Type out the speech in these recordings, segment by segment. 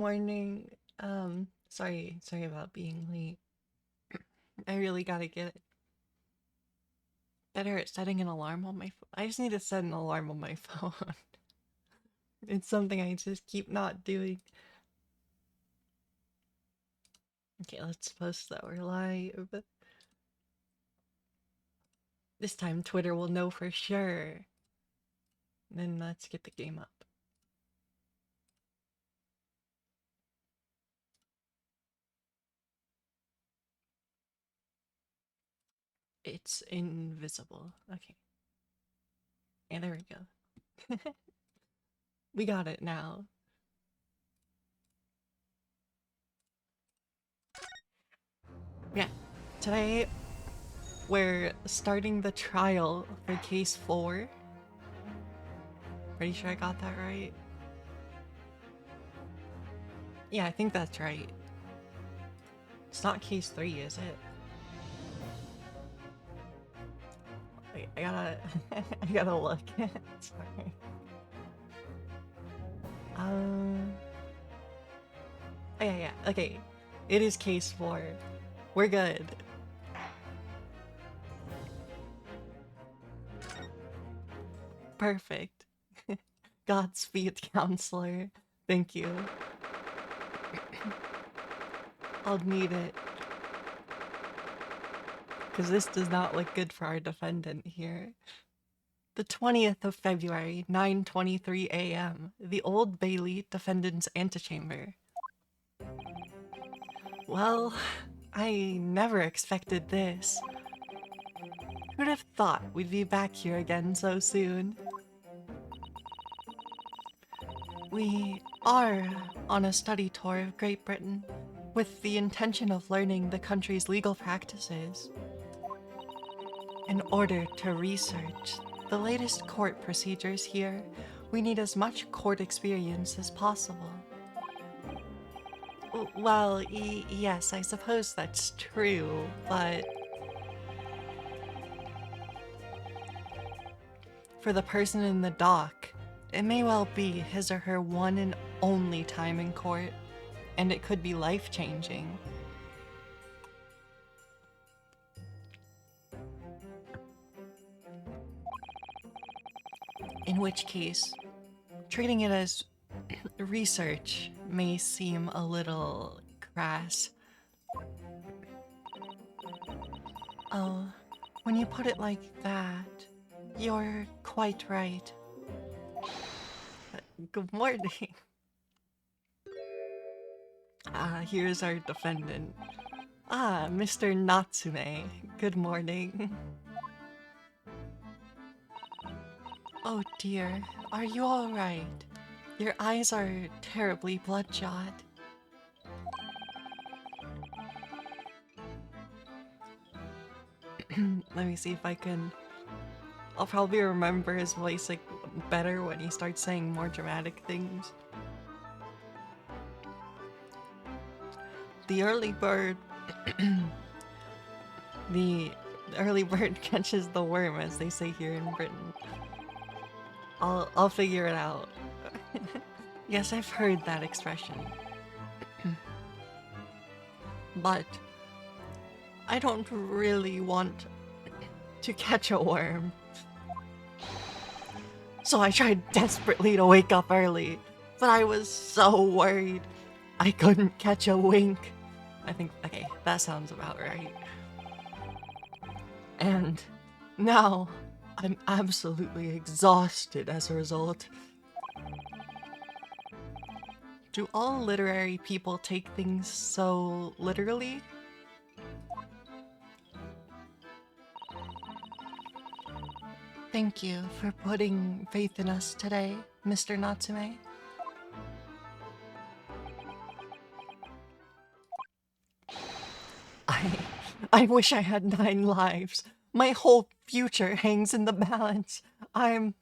Morning. Sorry about being late. I really gotta get better at setting an alarm on my phone. I just need to set an alarm on my phone. It's something I just keep not doing. Okay, let's post that we're live. This time Twitter will know for sure. Then let's get the game up. It's invisible. Okay. And there we go. We got it now. Yeah. Today we're starting the trial for case 4. Pretty sure I got that right. Yeah, I think that's right. It's not case 3, is it? Wait, I gotta... I gotta look. Sorry. Oh, yeah. Okay. It is case 4. We're good. Perfect. Godspeed, counselor. Thank you. I'll need it. Because this does not look good for our defendant here. The 20th of February, 9:23 a.m. The Old Bailey Defendant's Antechamber. Well, I never expected this. Who'd have thought we'd be back here again so soon? We are on a study tour of Great Britain with the intention of learning the country's legal practices. In order to research the latest court procedures here, we need as much court experience as possible. Well, yes, I suppose that's true, but for the person in the dock, it may well be his or her one and only time in court, and it could be life-changing. In which case, treating it as research may seem a little crass. Oh, when you put it like that, you're quite right. Good morning. Here's our defendant. Mr. Natsume. Good morning. Oh dear, are you alright? Your eyes are terribly bloodshot. Let me see if I can... I'll probably remember his voice like better when he starts saying more dramatic things. The early bird... the early bird catches the worm, as they say here in Britain. I'll figure it out. Yes, I've heard that expression. But I don't really want to catch a worm. So I tried desperately to wake up early, but I was so worried I couldn't catch a wink. I think, okay, that sounds about right. And now I'm absolutely exhausted as a result. Do all literary people take things so literally? Thank you for putting faith in us today, Mr. Natsume. I wish I had 9 lives. My whole future hangs in the balance. I'm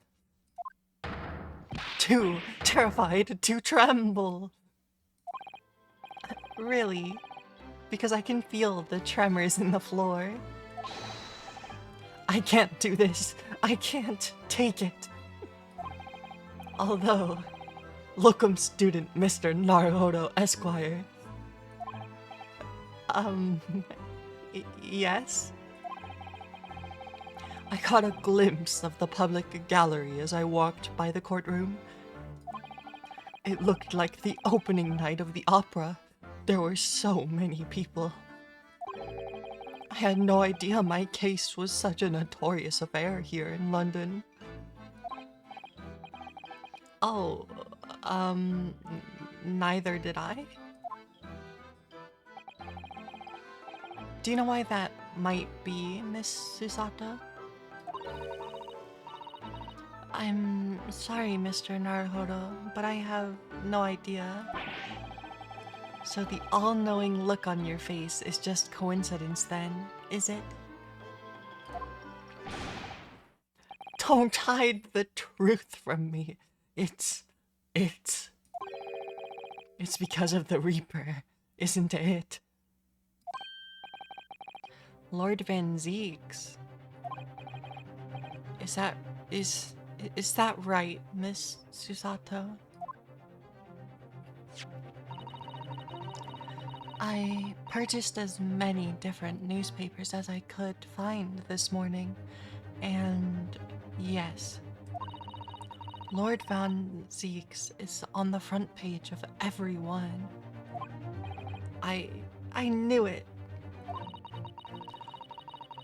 too terrified to tremble. Really? Because I can feel the tremors in the floor. I can't do this. I can't take it. Although, Locum student Mr. Naruhodo Esquire. Yes? I caught a glimpse of the public gallery as I walked by the courtroom. It looked like the opening night of the opera. There were so many people. I had no idea my case was such a notorious affair here in London. Oh, neither did I. Do you know why that might be, Miss Susato? I'm sorry, Mr. Naruhodo, but I have no idea. So the all-knowing look on your face is just coincidence then, is it? Don't hide the truth from me. It's because of the Reaper, isn't it? Lord Van Zeeks. Is that right, Miss Susato? I purchased as many different newspapers as I could find this morning, and yes, Lord Van Zeeks is on the front page of every one. I knew it.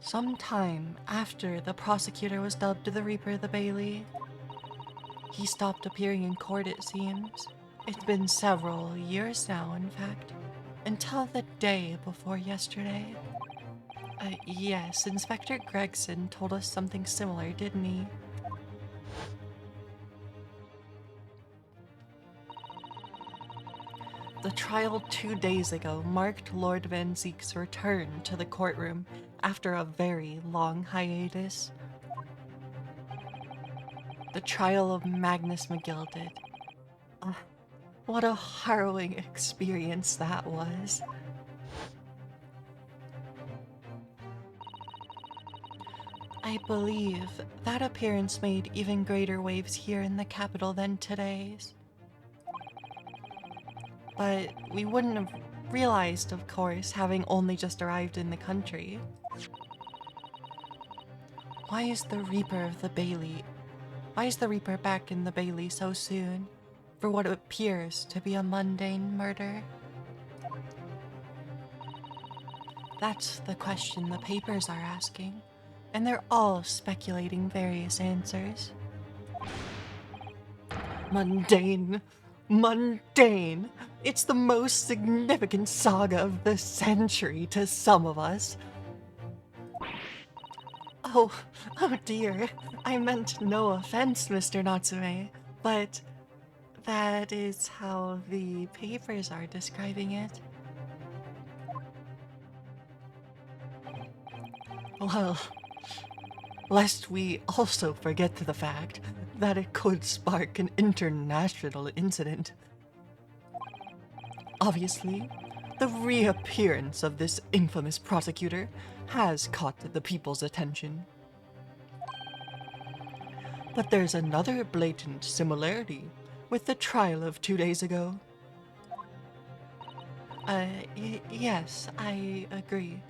Sometime after the prosecutor was dubbed the Reaper the Bailey, he stopped appearing in court, it seems. It's been several years now, in fact. Until the day before yesterday. Yes, Inspector Gregson told us something similar, didn't he? The trial 2 days ago marked Lord Van Zeek's return to the courtroom after a very long hiatus. The trial of Magnus McGilded. What a harrowing experience that was. I believe that appearance made even greater waves here in the capital than today's. But we wouldn't have realized, of course, having only just arrived in the country. Why is the Reaper back in the Bailey so soon? For what appears to be a mundane murder? That's the question the papers are asking, and they're all speculating various answers. Mundane. Mundane. It's the most significant saga of the century to some of us. Oh dear. I meant no offense, Mr. Natsume, but that is how the papers are describing it. Well, lest we also forget the fact that it could spark an international incident. Obviously, the reappearance of this infamous prosecutor has caught the people's attention. But there's another blatant similarity with the trial of 2 days ago. Yes, I agree.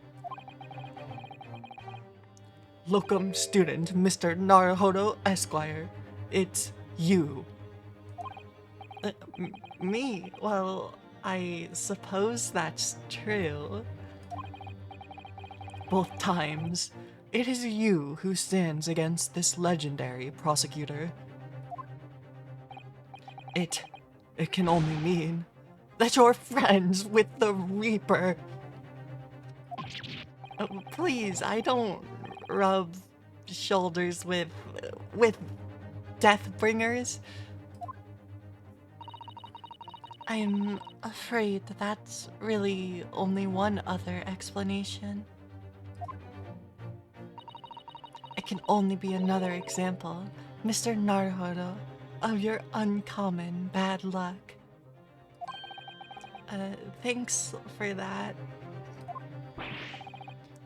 Locum student Mr. Naruhodo Esquire, it's you. Me? Well, I suppose that's true. Both times, it is you who stands against this legendary prosecutor. It can only mean that you're friends with the Reaper. Please, I don't rub shoulders with Deathbringers. I'm afraid that's really only one other explanation. It can only be another example, Mr. Naruhodo, of your uncommon bad luck. Thanks for that.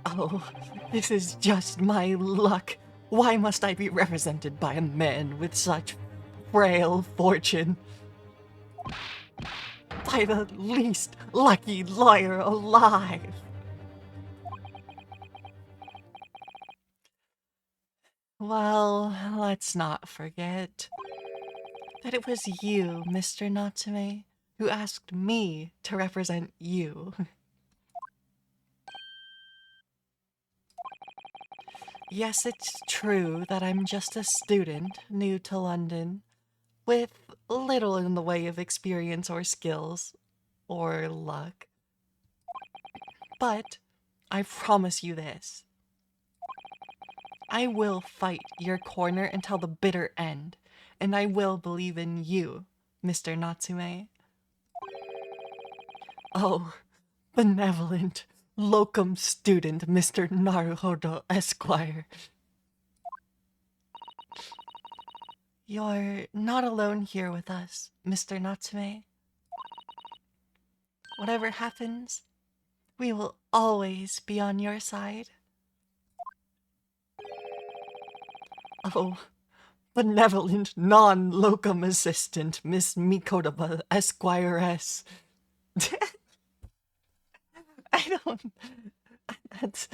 Oh, this is just my luck. Why must I be represented by a man with such frail fortune? by the least lucky lawyer alive. Well, let's not forget that it was you, Mr. Natsume, who asked me to represent you. Yes, it's true that I'm just a student new to London, with little in the way of experience or skills, or luck. But I promise you this. I will fight your corner until the bitter end, and I will believe in you, Mr. Natsume. Oh, benevolent, locum student, Mr. Naruhodo Esquire. You're not alone here with us, Mr. Natsume. Whatever happens, we will always be on your side. Oh, benevolent non-locum assistant, Miss Mikodaba Esquiress. I don't... That's...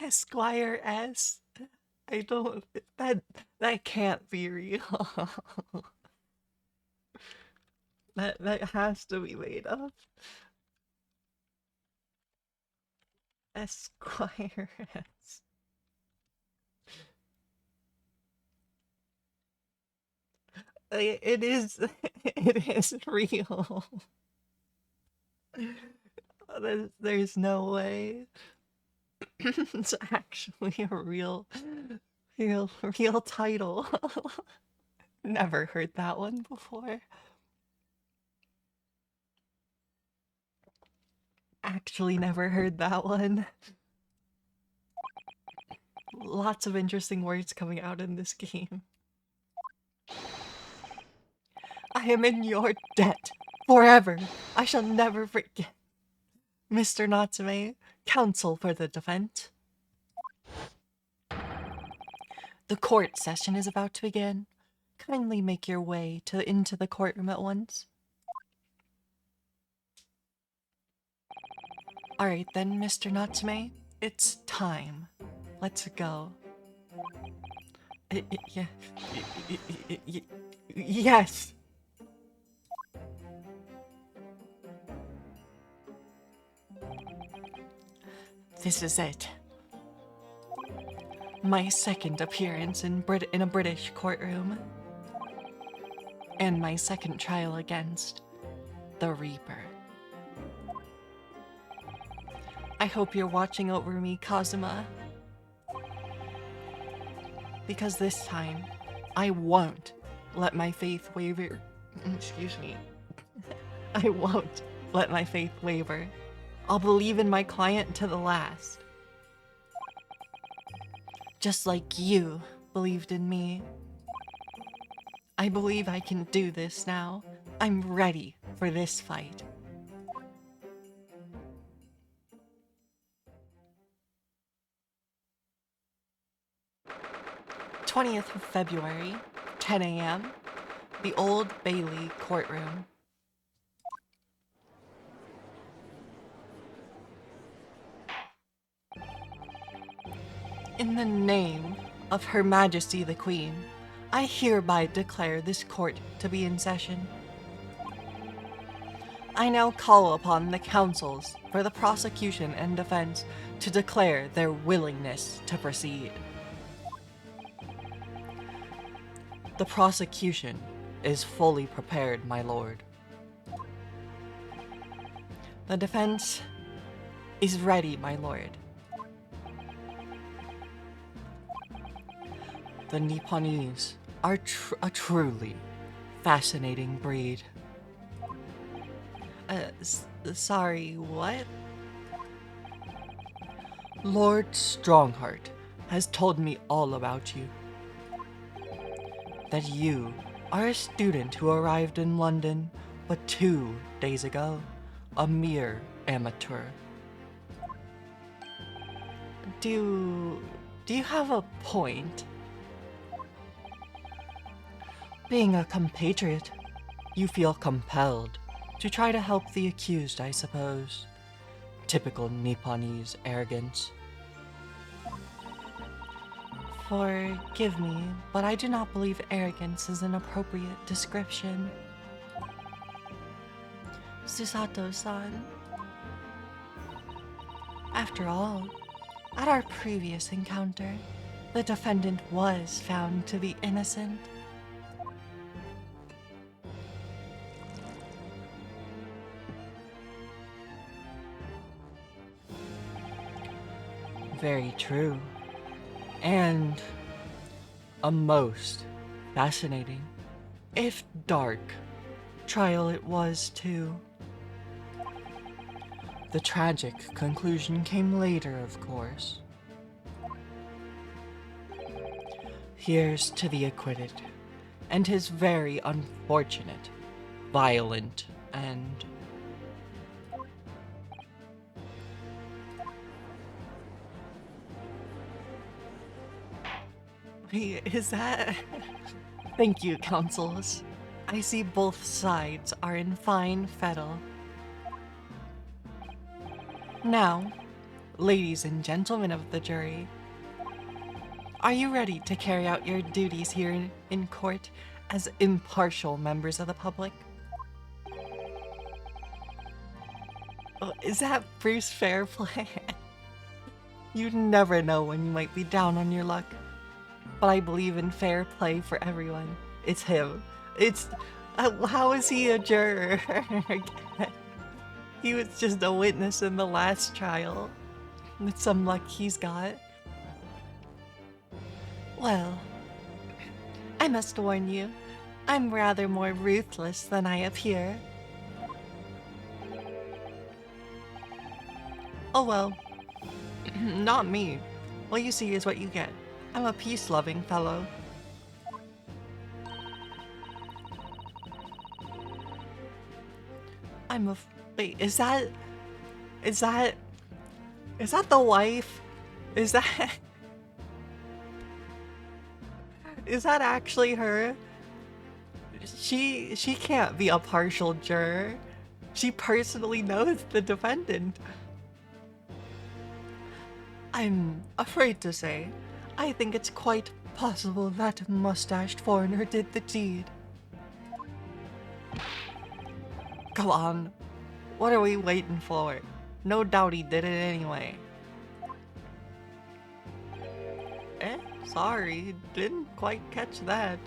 Esquire S. I don't... That can't be real. That has to be made up. Esquire S. It is... It is real. There's no way. It's actually a real title. Never heard that one before. Actually never heard that one. Lots of interesting words coming out in this game. I am in your debt forever. I shall never forget. Mr. Natsume, counsel for the defense. The court session is about to begin. Kindly make your way into the courtroom at once. Alright then, Mr. Natsume, it's time. Let's go. Yes! This is it. My second appearance in a British courtroom. And my second trial against the Reaper. I hope you're watching over me, Kazuma. Because this time, I won't let my faith waver. Excuse me. I won't let my faith waver. I'll believe in my client to the last. Just like you believed in me. I believe I can do this now. I'm ready for this fight. '20th of February, 10 a.m., the Old Bailey courtroom. In the name of Her Majesty the Queen, I hereby declare this court to be in session. I now call upon the counsels for the prosecution and defense to declare their willingness to proceed. The prosecution is fully prepared, my lord. The defense is ready, my lord. The Nipponese are a truly fascinating breed. Sorry, what? Lord Strongheart has told me all about you. That you are a student who arrived in London but 2 days ago, a mere amateur. Do you have a point? Being a compatriot, you feel compelled to try to help the accused, I suppose. Typical Nipponese arrogance. Forgive me, but I do not believe arrogance is an appropriate description. Susato-san. After all, at our previous encounter, the defendant was found to be innocent. Very true. And a most fascinating, if dark, trial it was too. The tragic conclusion came later, of course. Here's to the acquitted, and his very unfortunate, violent, and... Is that... Thank you, counsels. I see both sides are in fine fettle. Now, ladies and gentlemen of the jury, are you ready to carry out your duties here in court as impartial members of the public? Oh, is that Bruce Fairplay? You never know when you might be down on your luck. But I believe in fair play for everyone. It's him. It's... how is he a juror? He was just a witness in the last trial. With some luck he's got. Well, I must warn you, I'm rather more ruthless than I appear. Oh well, not me. What you see is what you get. I'm a peace-loving fellow. Wait, is that the wife? Is that actually her? She can't be a partial juror. She personally knows the defendant. I'm afraid to say, I think it's quite possible that mustached foreigner did the deed. Come on, what are we waiting for? No doubt he did it anyway. Sorry, didn't quite catch that.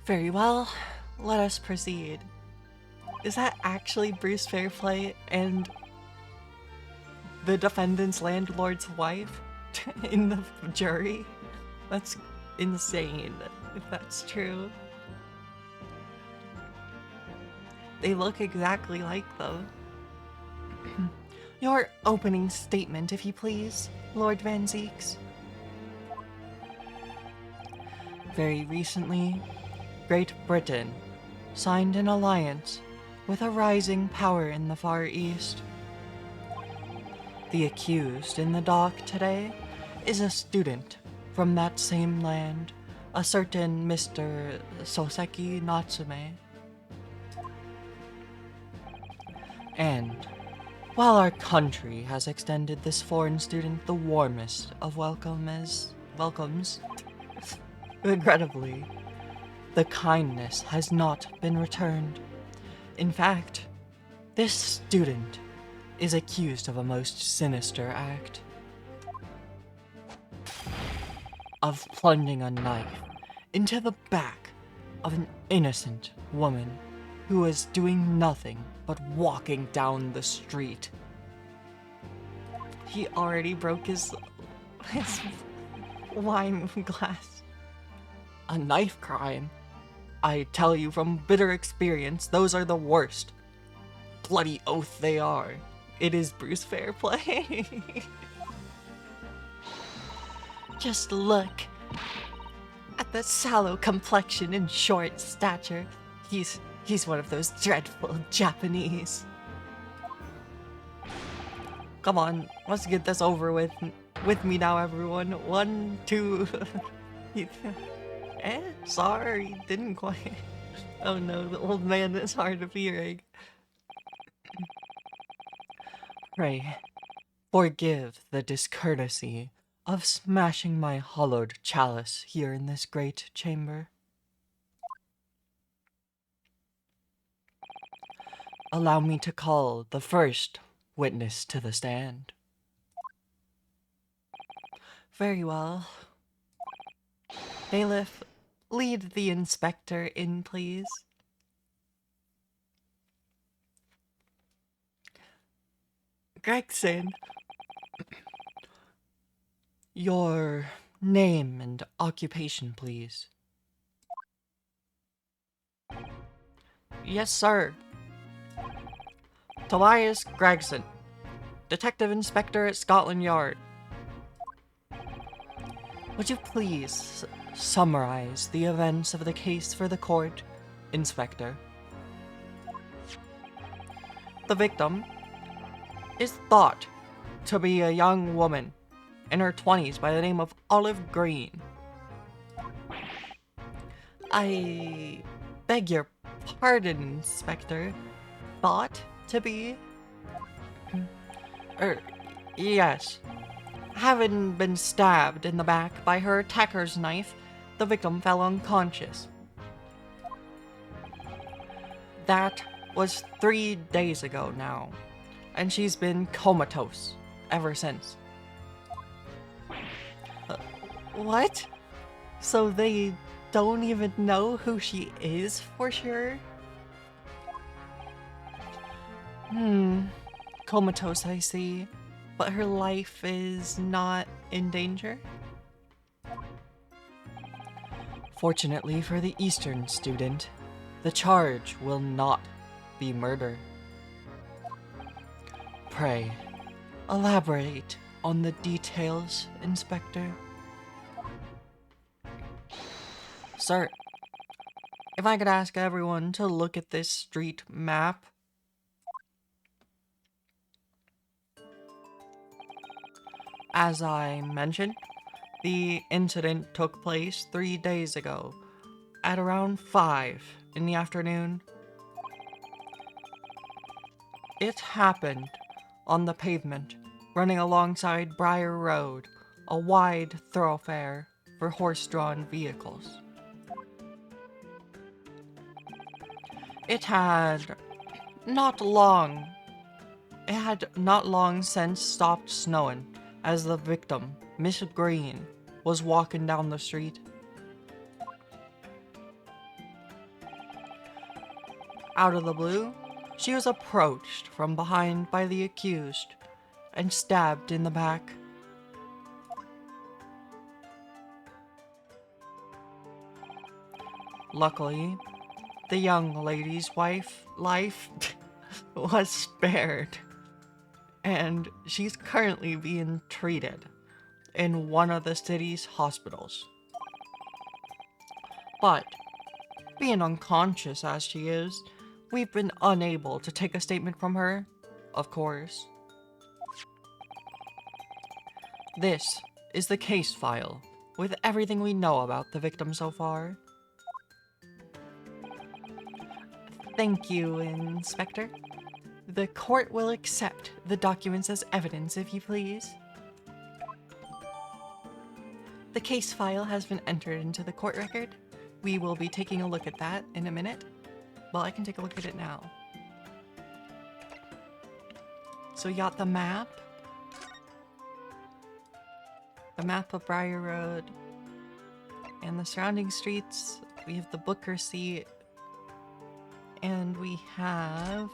Very well, let us proceed. Is that actually Bruce Fairplay and the defendant's landlord's wife in the jury? That's insane, if that's true. They look exactly like them. Your opening statement, if you please, Lord Van Zeeks. Very recently, Great Britain signed an alliance with a rising power in the Far East. The accused in the dock today is a student from that same land, a certain Mr. Soseki Natsume. And while our country has extended this foreign student the warmest of welcomes, regrettably, the kindness has not been returned. In fact, this student is accused of a most sinister act. Of plunging a knife into the back of an innocent woman who was doing nothing but walking down the street. He already broke his wine glass. A knife crime? I tell you from bitter experience, those are the worst. Bloody oath they are. It is Bruce Fairplay. Just look at the sallow complexion and short stature. He's one of those dreadful Japanese. Come on, let's get this over with. With me now, everyone. 1, 2. Sorry, didn't quite. Oh no, the old man is hard of hearing. Pray, forgive the discourtesy of smashing my hollowed chalice here in this great chamber. Allow me to call the first witness to the stand. Very well. Bailiff, lead the inspector in, please. Gregson, your name and occupation, please. Yes, sir. Tobias Gregson, Detective Inspector at Scotland Yard. Would you please summarize the events of the case for the court, Inspector? The victim is thought to be a young woman in her 20s by the name of Olive Green. I beg your pardon, Inspector. Thought to be? Yes. Having been stabbed in the back by her attacker's knife, the victim fell unconscious. That was 3 days ago now, and she's been comatose ever since. What? So they don't even know who she is for sure? Comatose, I see. But her life is not in danger? Fortunately for the Eastern student, the charge will not be murder. Pray, elaborate on the details, Inspector. Sir, if I could ask everyone to look at this street map. As I mentioned, the incident took place 3 days ago, at around 5 in the afternoon. It happened on the pavement, running alongside Briar Road, a wide thoroughfare for horse-drawn vehicles. It had not long since stopped snowing as the victim, Miss Green, was walking down the street. Out of the blue, she was approached from behind by the accused and stabbed in the back. Luckily, the young lady's life was spared, and she's currently being treated in one of the city's hospitals. But, being unconscious as she is, we've been unable to take a statement from her, of course. This is the case file, with everything we know about the victim so far. Thank you, Inspector. The court will accept the documents as evidence, if you please. The case file has been entered into the court record. We will be taking a look at that in a minute. Well, I can take a look at it now. So we got the map. The map of Briar Road. And the surrounding streets. We have the book receipt. And we have...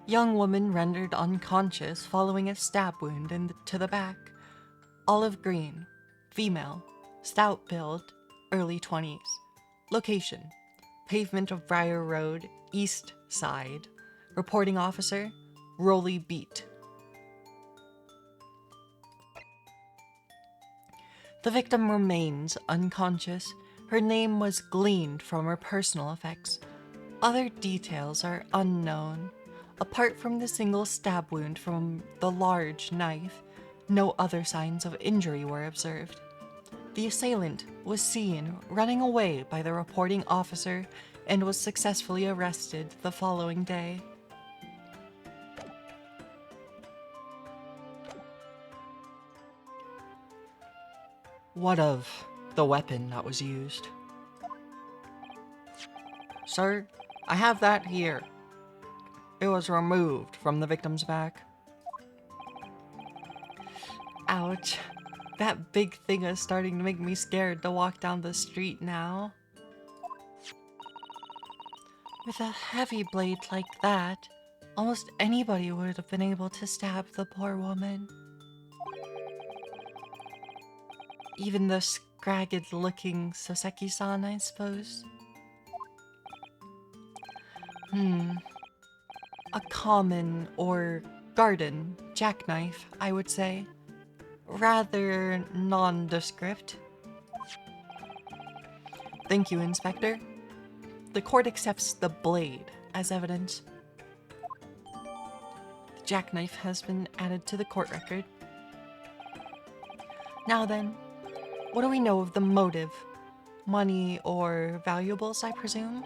young woman rendered unconscious following a stab wound to the back. Olive Green. Female. Stout build. Early 20s. Location: pavement of Briar Road, east side. Reporting officer: Rolly Beat. The victim remains unconscious. Her name was gleaned from her personal effects. Other details are unknown. Apart from the single stab wound from the large knife, no other signs of injury were observed. The assailant was seen running away by the reporting officer and was successfully arrested the following day. What of the weapon that was used? Sir, I have that here. It was removed from the victim's back. Ouch. That big thing is starting to make me scared to walk down the street now. With a heavy blade like that, almost anybody would have been able to stab the poor woman. Even the scragged-looking Soseki-san, I suppose. A common or garden jackknife, I would say. Rather nondescript. Thank you, Inspector. The court accepts the blade as evidence. The jackknife has been added to the court record. Now then, what do we know of the motive? Money or valuables, I presume?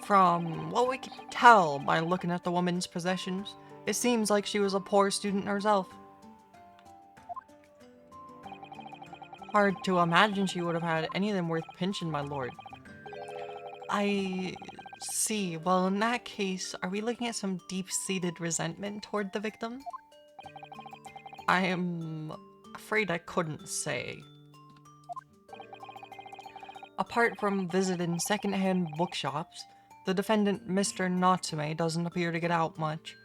From what we can tell by looking at the woman's possessions, it seems like she was a poor student herself. Hard to imagine she would have had any of them worth pinching, my lord. I see. Well, in that case, are we looking at some deep-seated resentment toward the victim? I am afraid I couldn't say. Apart from visiting second-hand bookshops, the defendant, Mr. Natsume, doesn't appear to get out much.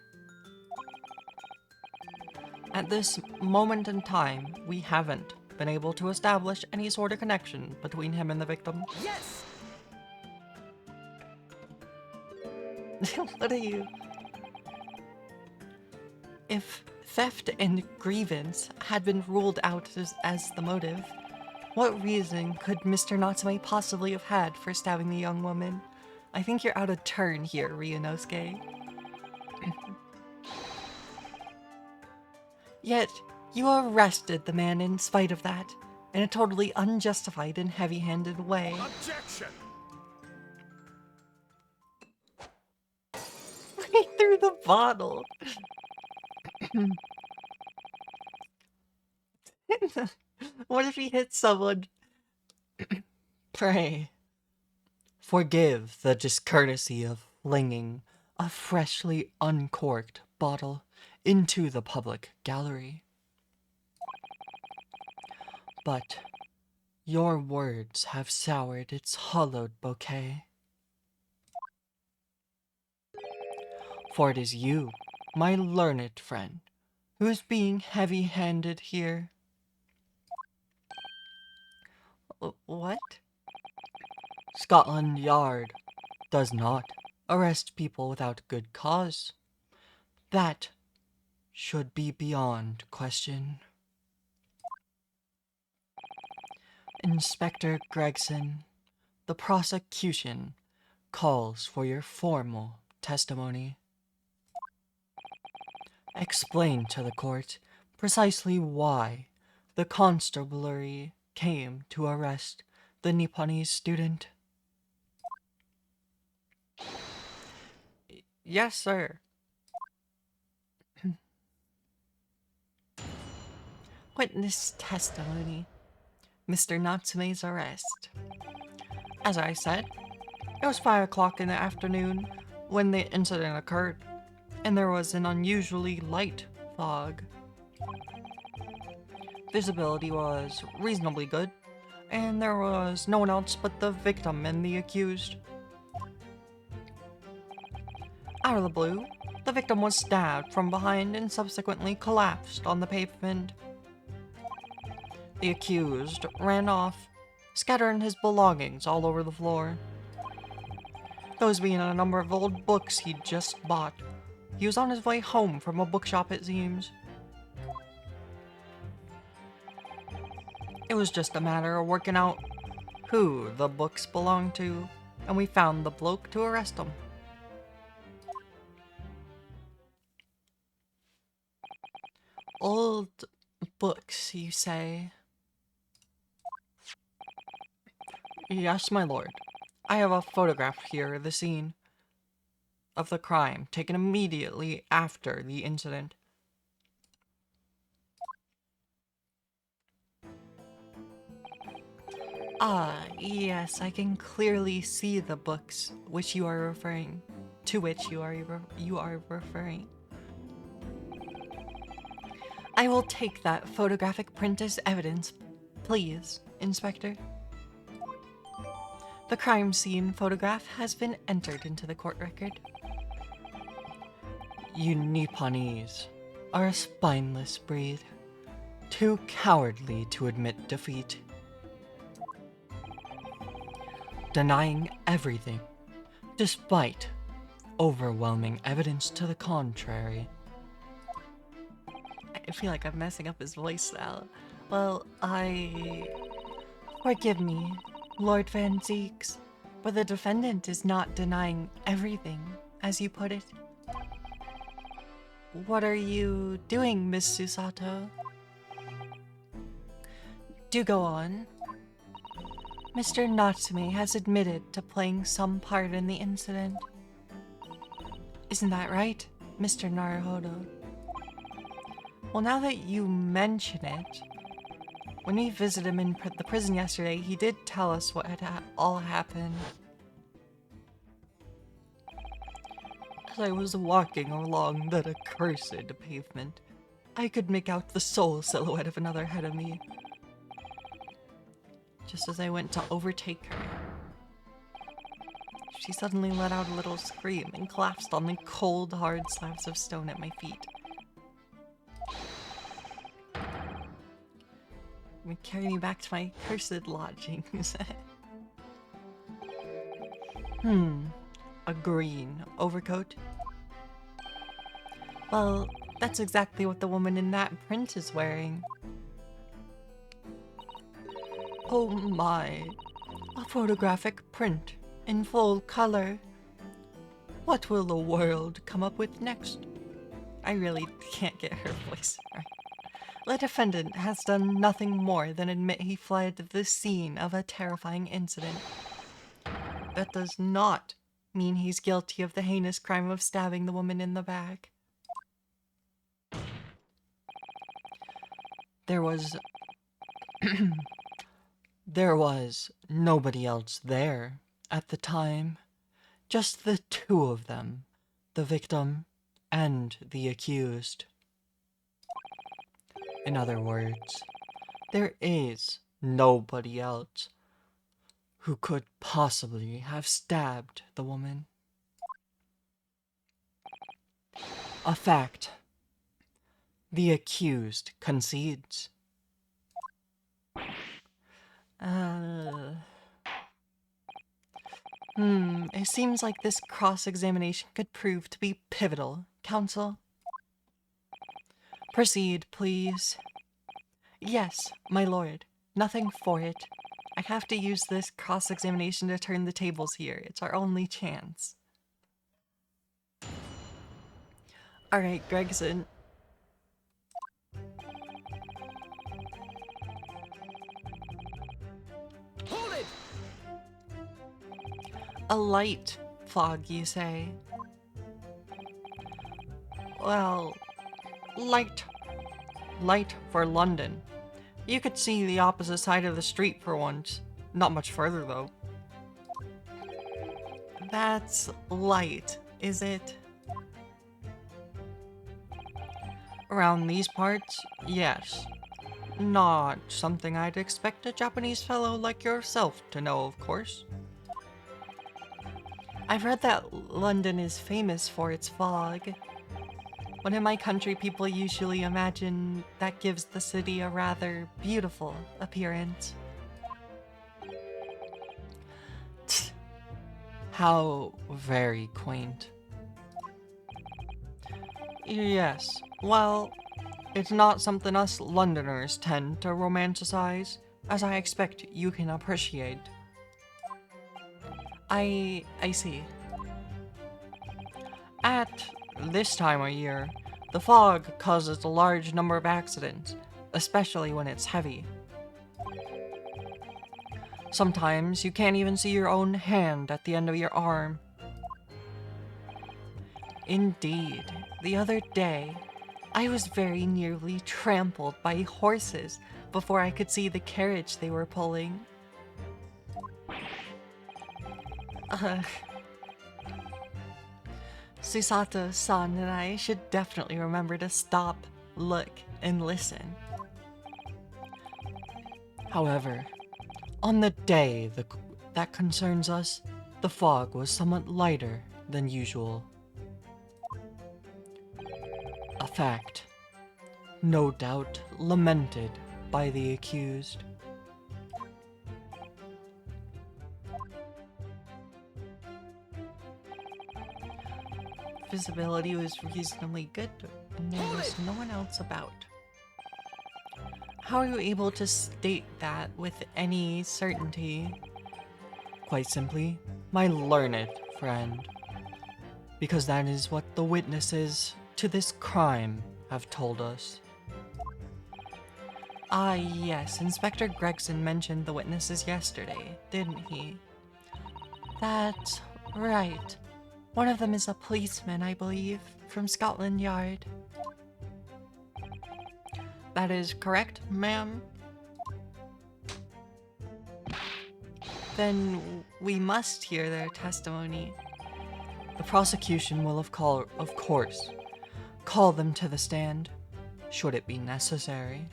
At this moment in time, we haven't been able to establish any sort of connection between him and the victim. Yes! What are you? If theft and grievance had been ruled out as the motive, what reason could Mr. Natsume possibly have had for stabbing the young woman? I think you're out of turn here, Ryunosuke. Yet, you arrested the man in spite of that, in a totally unjustified and heavy-handed way. Objection! Right through the bottle. What if he hits someone? Pray. Forgive the discourtesy of flinging a freshly uncorked bottle into the public gallery. But your words have soured its hallowed bouquet. For it is you, my learned friend, who is being heavy-handed here. What? Scotland Yard does not arrest people without good cause. That should be beyond question. Inspector Gregson, the prosecution calls for your formal testimony. Explain to the court precisely why the constabulary came to arrest the Nipponese student. Yes, sir. Witness testimony. Mr. Natsume's arrest. As I said, it was 5 o'clock in the afternoon when the incident occurred, and there was an unusually light fog. Visibility was reasonably good, and there was no one else but the victim and the accused. Out of the blue, the victim was stabbed from behind and subsequently collapsed on the pavement. The accused ran off, scattering his belongings all over the floor. Those being a number of old books he'd just bought. He was on his way home from a bookshop, it seems. It was just a matter of working out who the books belonged to, and we found the bloke to arrest him. books, you say? Yes, my lord. I have a photograph here of the scene of the crime, taken immediately after the incident. Ah, yes, I can clearly see the books which you are referring to which you are referring. I will take that photographic print as evidence, please, Inspector. The crime scene photograph has been entered into the court record. You Nipponese are a spineless breed, too cowardly to admit defeat. Denying everything, despite overwhelming evidence to the contrary. I feel like I'm messing up his voice now. Well, Forgive me, Lord Van Zeeks, but the defendant is not denying everything, as you put it. What are you doing, Miss Susato? Do go on. Mr. Natsume has admitted to playing some part in the incident. Isn't that right, Mr. Naruhodo? Well, now that you mention it, when we visited him in the prison yesterday, he did tell us what had all happened. As I was walking along that accursed pavement, I could make out the sole silhouette of another ahead of me. Just as I went to overtake her, she suddenly let out a little scream and collapsed on the cold, hard slabs of stone at my feet. Would carry me back to my cursed lodgings. A green overcoat? Well, that's exactly what the woman in that print is wearing. Oh my, a photographic print in full color. What will the world come up with next? I really can't get her voice right. The defendant has done nothing more than admit he fled the scene of a terrifying incident. That does not mean he's guilty of the heinous crime of stabbing the woman in the back. There was nobody else there at the time. Just the two of them, the victim and the accused. In other words, there is nobody else who could possibly have stabbed the woman. A fact the accused concedes. It seems like this cross-examination could prove to be pivotal, counsel. Proceed, please. Yes, my lord. Nothing for it. I have to use this cross-examination to turn the tables here. It's our only chance. Alright, Gregson. Hold it! A light fog, you say? Well, light for London. You could see the opposite side of the street for once. Not much further, though. That's light, is it? Around these parts, yes. Not something I'd expect a Japanese fellow like yourself to know, of course. I've heard that London is famous for its fog. But in my country, people usually imagine that gives the city a rather beautiful appearance. How very quaint. Yes, well, it's not something us Londoners tend to romanticize, as I expect you can appreciate. I see. At this time of year, the fog causes a large number of accidents, especially when it's heavy. Sometimes you can't even see your own hand at the end of your arm. Indeed, the other day, I was very nearly trampled by horses before I could see the carriage they were pulling. Susato-san and I should definitely remember to stop, look, and listen. However, on the day that concerns us, the fog was somewhat lighter than usual. A fact, no doubt lamented by the accused. Visibility was reasonably good, and there was no one else about. How are you able to state that with any certainty? Quite simply, my learned friend. Because that is what the witnesses to this crime have told us. Ah, yes, Inspector Gregson mentioned the witnesses yesterday, didn't he? That's right. One of them is a policeman, I believe, from Scotland Yard. That is correct, ma'am? Then we must hear their testimony. The prosecution will, of course, call them to the stand, should it be necessary.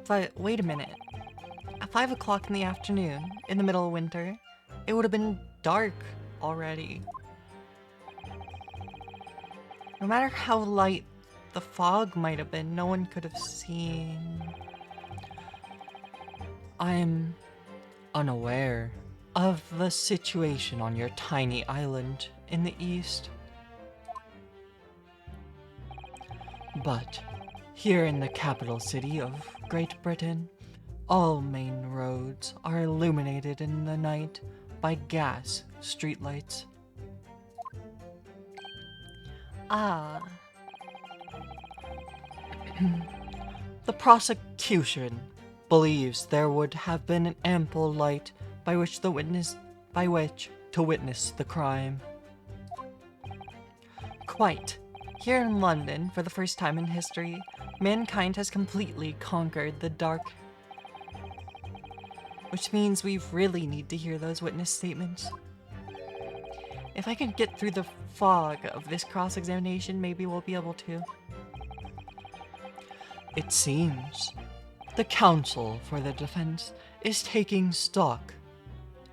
But wait a minute. At 5 o'clock in the afternoon, in the middle of winter, it would have been dark already. No matter how light the fog might have been, no one could have seen. I'm unaware of the situation on your tiny island in the east. But here in the capital city of Great Britain, all main roads are illuminated in the night by gas streetlights. Ah. The prosecution believes there would have been an ample light by which to witness the crime. Quite. Here in London, for the first time in history, mankind has completely conquered the dark. Which means we really need to hear those witness statements. If I can get through the fog of this cross-examination, maybe we'll be able to. It seems the counsel for the defense is taking stock.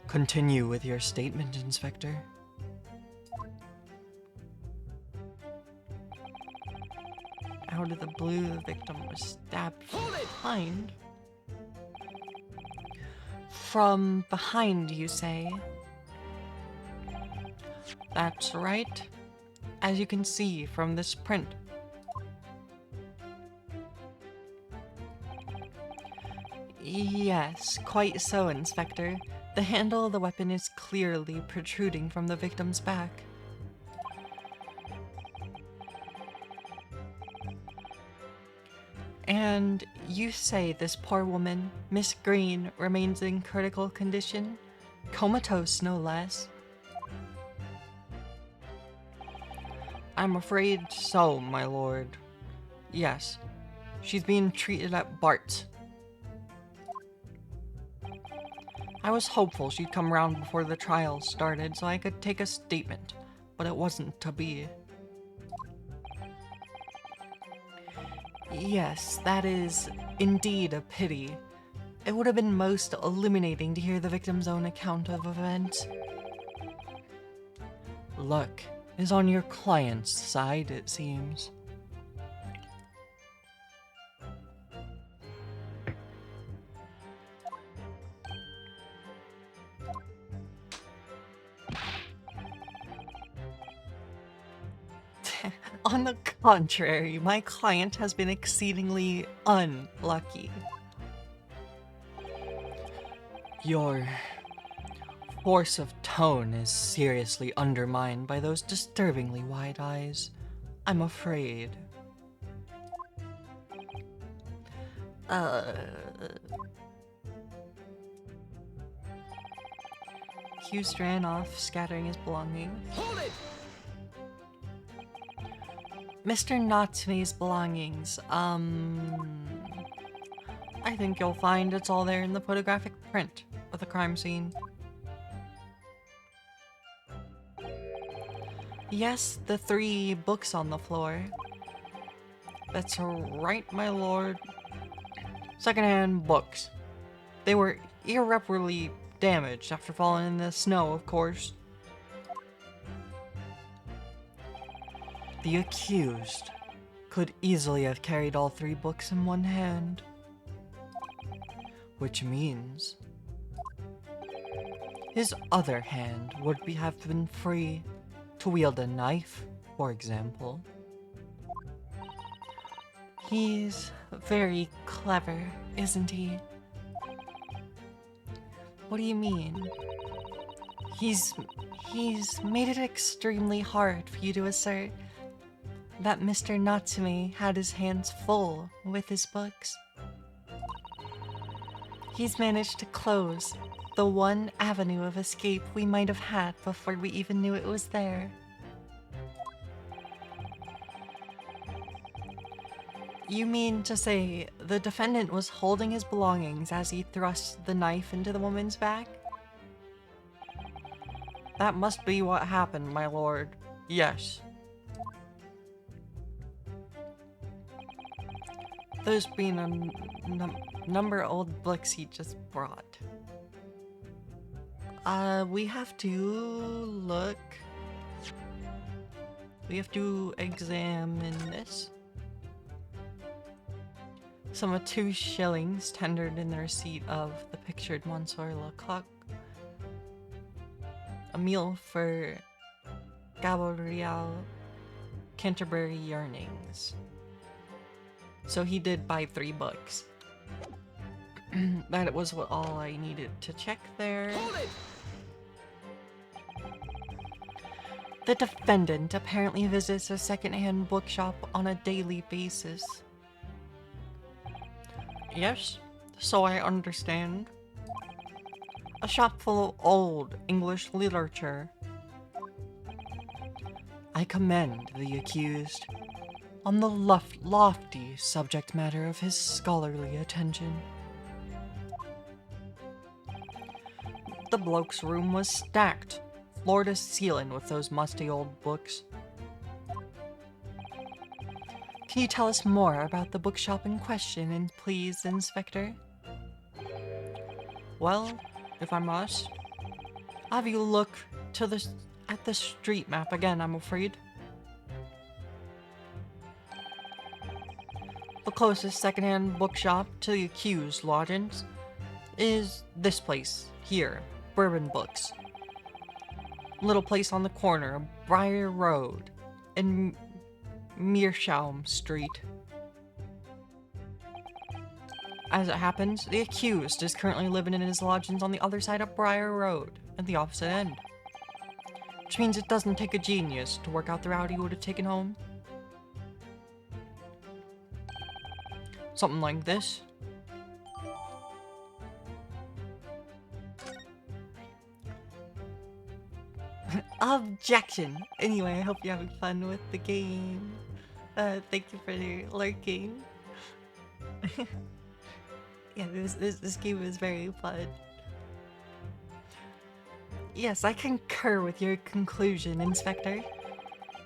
Continue with your statement, Inspector. Out of the blue, the victim was stabbed from behind. From behind, you say? That's right. As you can see from this print. Yes, quite so, Inspector. The handle of the weapon is clearly protruding from the victim's back. And you say this poor woman, Miss Green, remains in critical condition? Comatose, no less. I'm afraid so, my lord. Yes, she's being treated at Bart's. I was hopeful she'd come round before the trial started so I could take a statement, but it wasn't to be. Yes, that is indeed a pity. It would have been most illuminating to hear the victim's own account of events. Luck is on your client's side, it seems. On the contrary, my client has been exceedingly unlucky. Your force of tone is seriously undermined by those disturbingly wide eyes, I'm afraid. Uh... Accused ran off, scattering his belongings. Hold it! Mr. Natsume's belongings, I think you'll find it's all there in the photographic print of the crime scene. Yes, the 3 books on the floor. That's right, my lord. Secondhand books. They were irreparably damaged after falling in the snow, of course. The accused could easily have carried all 3 books in one hand. Which means his other hand would have been free to wield a knife, for example. He's very clever, isn't he? What do you mean? He's made it extremely hard for you to assert that Mr. Natsume had his hands full with his books. He's managed to close the one avenue of escape we might have had before we even knew it was there. You mean to say the defendant was holding his belongings as he thrust the knife into the woman's back? That must be what happened, my lord. Yes. Those being a number of old books he just brought. We have to look. We have to examine this. Some of 2 shillings tendered in the receipt of the pictured Monsieur Lecoq. A meal for Gabriel Canterbury Yearnings. So he did buy 3 books. That was all I needed to check there. Hold it! The defendant apparently visits a second-hand bookshop on a daily basis. Yes, so I understand. A shop full of old English literature. I commend the accused on the lofty subject matter of his scholarly attention. The bloke's room was stacked, floor to ceiling, with those musty old books. Can you tell us more about the bookshop in question, and please, Inspector? Well, if I must, have you look at the street map again, I'm afraid. The closest secondhand bookshop to the accused lodgings is this place, here, Bourbon Books. Little place on the corner of Briar Road and Meerschaum Street. As it happens, the accused is currently living in his lodgings on the other side of Briar Road, at the opposite end. Which means it doesn't take a genius to work out the route he would have taken home. Something like this. Objection! Anyway, I hope you're having fun with the game. Thank you for lurking. Yeah, this game is very fun. Yes, I concur with your conclusion, Inspector.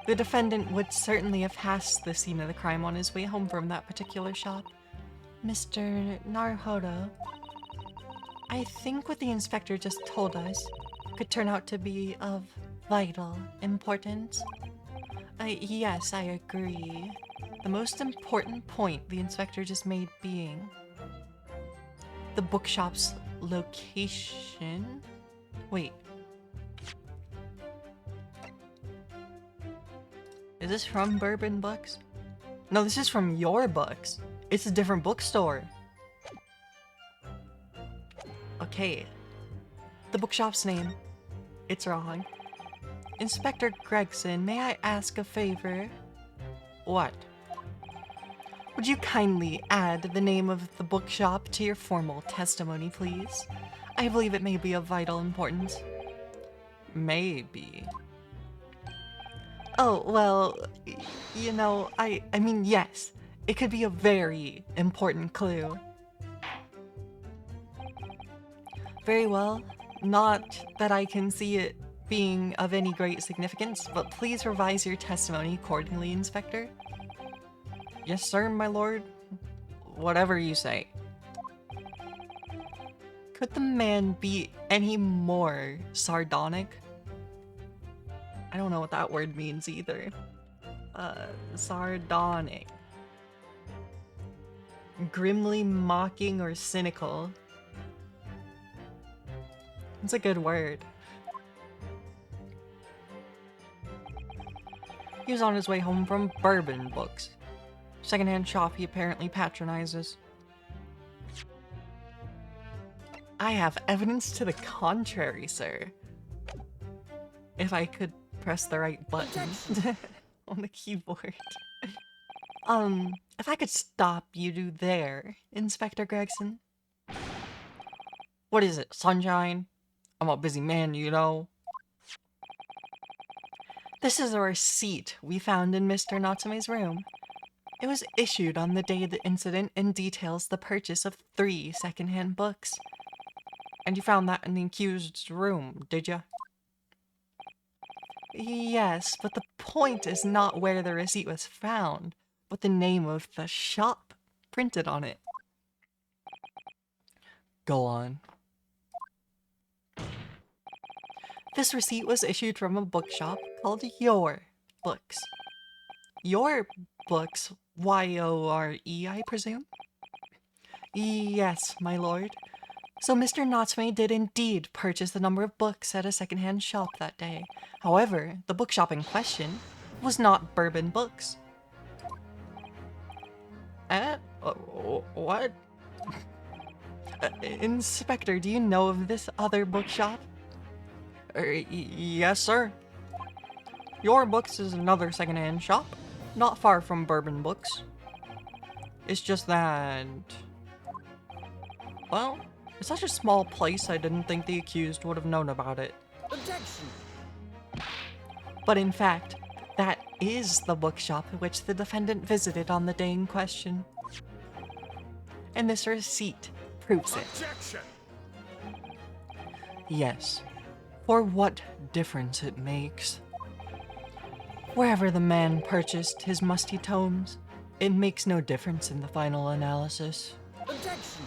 The defendant would certainly have passed the scene of the crime on his way home from that particular shop. Mr. Naruhodo, I think what the inspector just told us could turn out to be of vital importance. Yes, I agree. The most important point the inspector just made being the bookshop's location. Wait. Is this from Bourbon Books? No, this is from your books. It's a different bookstore. Okay. The bookshop's name. It's wrong. Inspector Gregson, may I ask a favor? What? Would you kindly add the name of the bookshop to your formal testimony, please? I believe it may be of vital importance. Maybe. Oh, well, you know, I mean, yes, it could be a very important clue. Very well. Not that I can see it being of any great significance, but please revise your testimony accordingly, Inspector. Yes, sir, my lord. Whatever you say. Could the man be any more sardonic? I don't know what that word means either. Sardonic. Grimly mocking or cynical. It's a good word. He was on his way home from Bourbon Books. Secondhand shop he apparently patronizes. I have evidence to the contrary, sir. If I could press the right button on the keyboard. If I could stop you there, Inspector Gregson. What is it, sunshine? I'm a busy man, you know. This is a receipt we found in Mr. Natsume's room. It was issued on the day of the incident and details the purchase of 3 secondhand books. And you found that in the accused's room, did you? Yes, but the point is not where the receipt was found, but the name of the shop printed on it. Go on. This receipt was issued from a bookshop called Your Books. Your Books? Y-O-R-E, I presume? Yes, my lord. So Mr. Natsume did indeed purchase a number of books at a secondhand shop that day. However, the bookshop in question was not Bourbon Books. What? Inspector, do you know of this other bookshop? Yes, sir. Your Books is another secondhand shop, not far from Bourbon Books. It's just that... well, it's such a small place I didn't think the accused would have known about it. Objection! But in fact, that is the bookshop which the defendant visited on the day in question. And this receipt proves it. Objection! Yes, for what difference it makes. Wherever the man purchased his musty tomes, it makes no difference in the final analysis. Objection!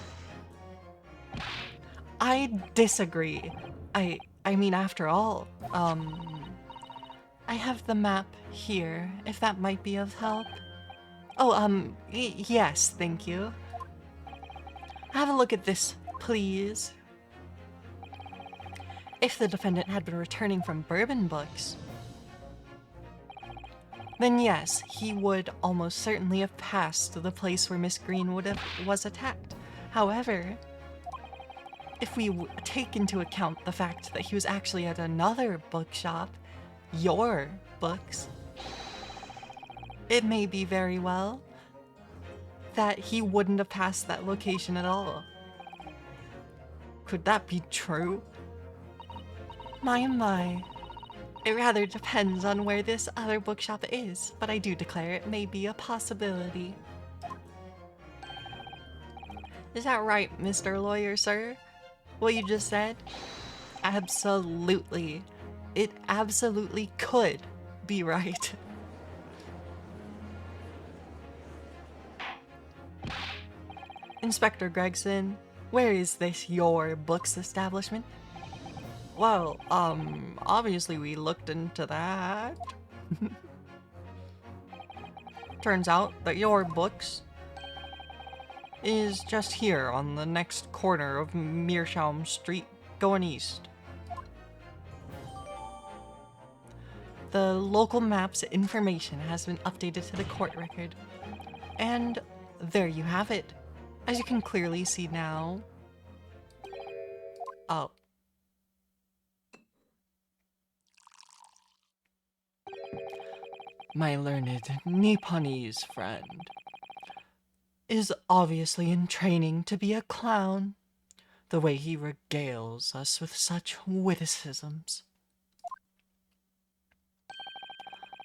I disagree. I mean, after all, I have the map here, if that might be of help. Oh, yes, thank you. Have a look at this, please. If the defendant had been returning from Bourbon Books, then yes, he would almost certainly have passed the place where Miss Green was attacked. However, if we take into account the fact that he was actually at another bookshop, Your Books, it may be very well that he wouldn't have passed that location at all. Could that be true? My. It rather depends on where this other bookshop is, but I do declare it may be a possibility. Is that right, Mr. Lawyer, sir? What you just said? Absolutely. It absolutely could be right. Inspector Gregson, where is this Your Books establishment? Well, obviously we looked into that. Turns out that Your Books is just here on the next corner of Meerschaum Street, going east. The local map's information has been updated to the court record. And there you have it. As you can clearly see now. Oh. My learned Nipponese friend. is obviously in training to be a clown, the way he regales us with such witticisms.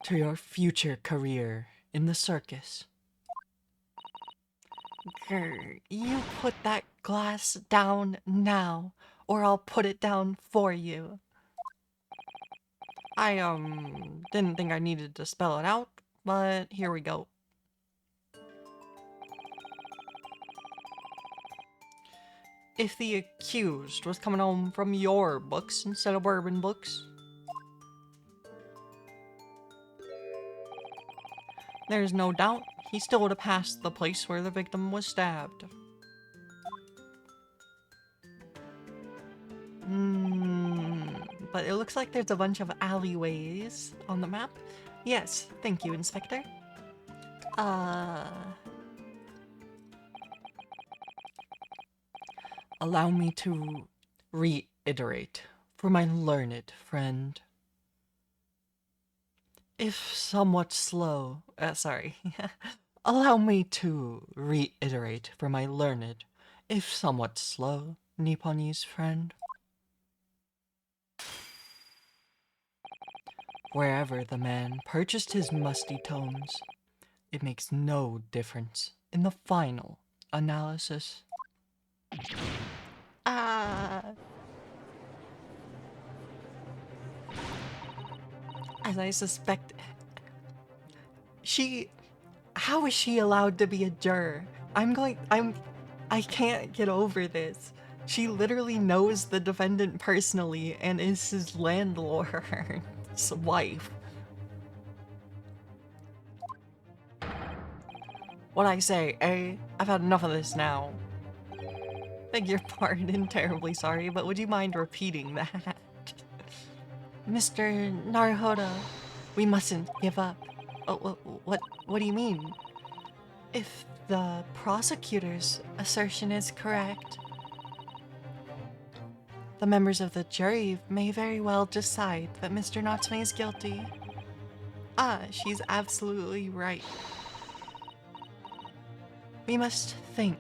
To your future career in the circus. Grr, you put that glass down now, or I'll put it down for you. I, didn't think I needed to spell it out, but here we go. If the accused was coming home from your books instead of bourbon books, there's no doubt he still would have passed the place where the victim was stabbed. But it looks like there's a bunch of alleyways on the map. Yes, thank you, Inspector. Allow me to reiterate for my learned friend. If somewhat slow, sorry. Allow me to reiterate for my learned, if somewhat slow, Nipponese friend. Wherever the man purchased his musty tomes, it makes no difference in the final analysis. As I suspect, how is she allowed to be a juror? I can't get over this. She literally knows the defendant personally and is his landlord's wife. What I say, eh? I've had enough of this now. Beg your pardon, terribly sorry, but would you mind repeating that? Mr. Naruhodo, we mustn't give up. Oh, what do you mean? If the prosecutor's assertion is correct, the members of the jury may very well decide that Mr. Natsume is guilty. She's absolutely right. We must think.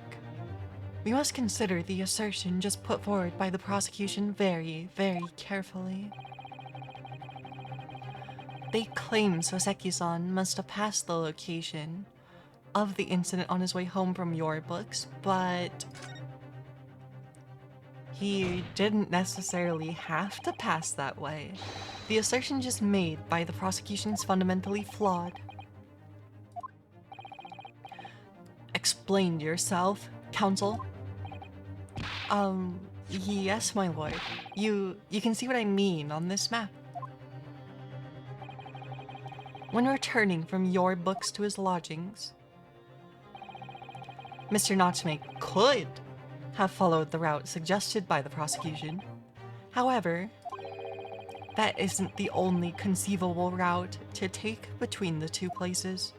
We must consider the assertion just put forward by the prosecution very, very carefully. They claim Soseki-san must have passed the location of the incident on his way home from your books, but he didn't necessarily have to pass that way. The assertion just made by the prosecution is fundamentally flawed. Explain yourself, counsel. Yes, my lord. You can see what I mean on this map. When returning from your books to his lodgings, Mr. Natsume could have followed the route suggested by the prosecution. However, that isn't the only conceivable route to take between the two places.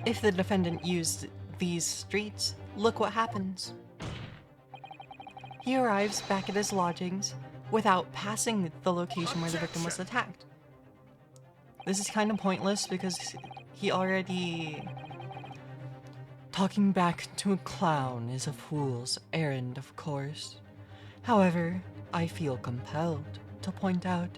If the defendant used these streets, look what happens. He arrives back at his lodgings without passing the location where the victim was attacked. This is kind of pointless because he already... Talking back to a clown is a fool's errand, of course. However, I feel compelled to point out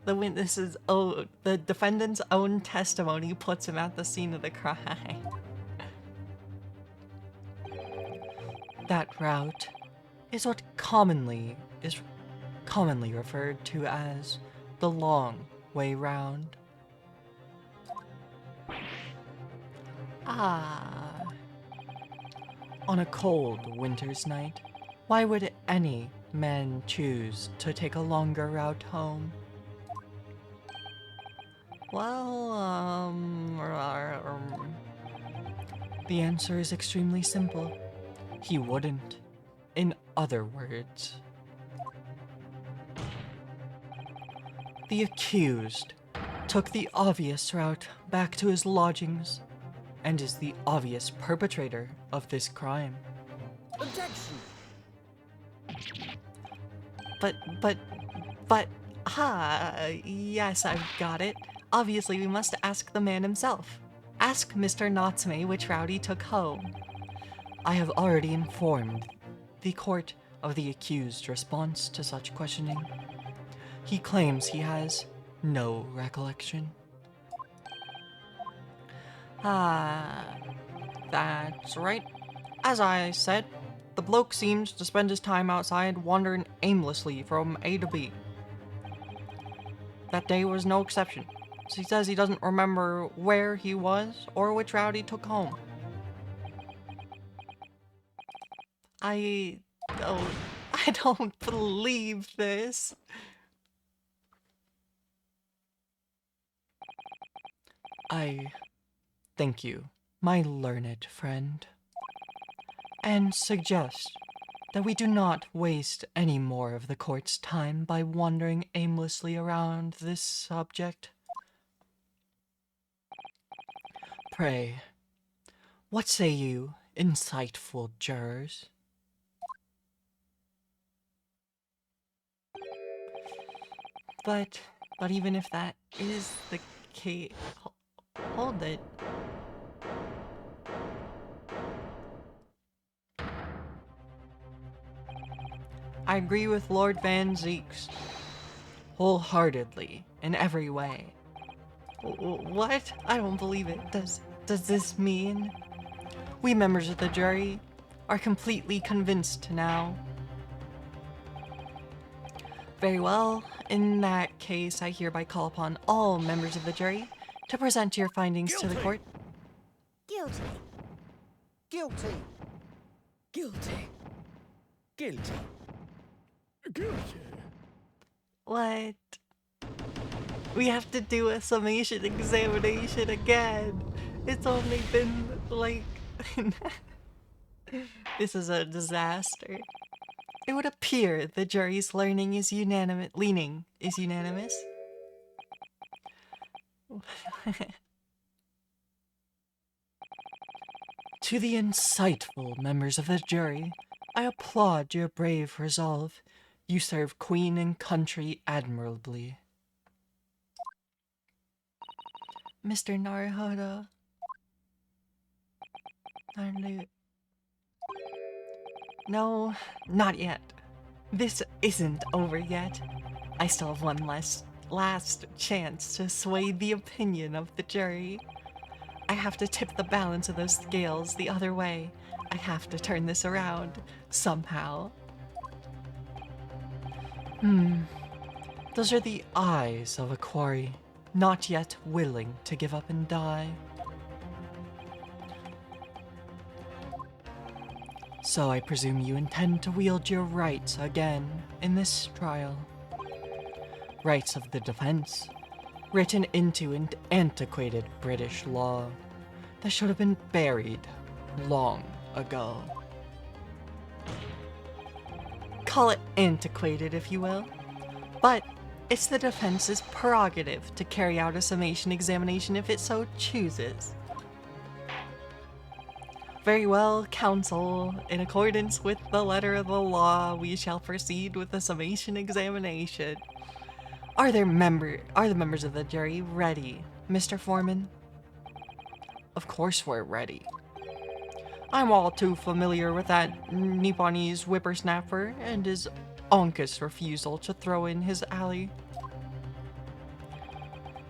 the defendant's own testimony puts him at the scene of the crime. That route is what commonly referred to as the long way round. On a cold winter's night, why would any man choose to take a longer route home? Well, the answer is extremely simple. He wouldn't. In other words, the accused took the obvious route back to his lodgings and is the obvious perpetrator of this crime. Objection! But, yes, I've got it. Obviously, we must ask the man himself. Ask Mr. Natsume which route he took home. I have already informed the court of the accused's response to such questioning. He claims he has no recollection. That's right. As I said, the bloke seems to spend his time outside wandering aimlessly from A to B. That day was no exception. He says he doesn't remember where he was or which route he took home. I don't believe this. I thank you, my learned friend, and suggest that we do not waste any more of the court's time by wandering aimlessly around this subject. Pray, what say you, insightful jurors? But even if that is the case, hold it. I agree with Lord Van Zeeks. Wholeheartedly, in every way. What? I don't believe it. Does this mean we members of the jury are completely convinced now? Very well. In that case, I hereby call upon all members of the jury to present your findings to the court. Guilty. Guilty. Guilty. Guilty. Guilty. What? We have to do a summation examination again. It's only been like... This is a disaster. It would appear the jury's learning is unanimous. Leaning is unanimous. To the insightful members of the jury, I applaud your brave resolve. You serve Queen and country admirably. Mr. Naruhodo. No, not yet. This isn't over yet. I still have one last chance to sway the opinion of the jury. I have to tip the balance of those scales the other way. I have to turn this around, somehow. Those are the eyes of a quarry, not yet willing to give up and die. So I presume you intend to wield your rights again in this trial. Rights of the defense, written into an antiquated British law that should have been buried long ago. Call it antiquated if you will, but it's the defense's prerogative to carry out a summation examination if it so chooses. Very well, counsel. In accordance with the letter of the law, we shall proceed with the summation examination. Are the members of the jury ready, Mr. Foreman? Of course we're ready. I'm all too familiar with that Nipponese whippersnapper and his onkus refusal to throw in his alley.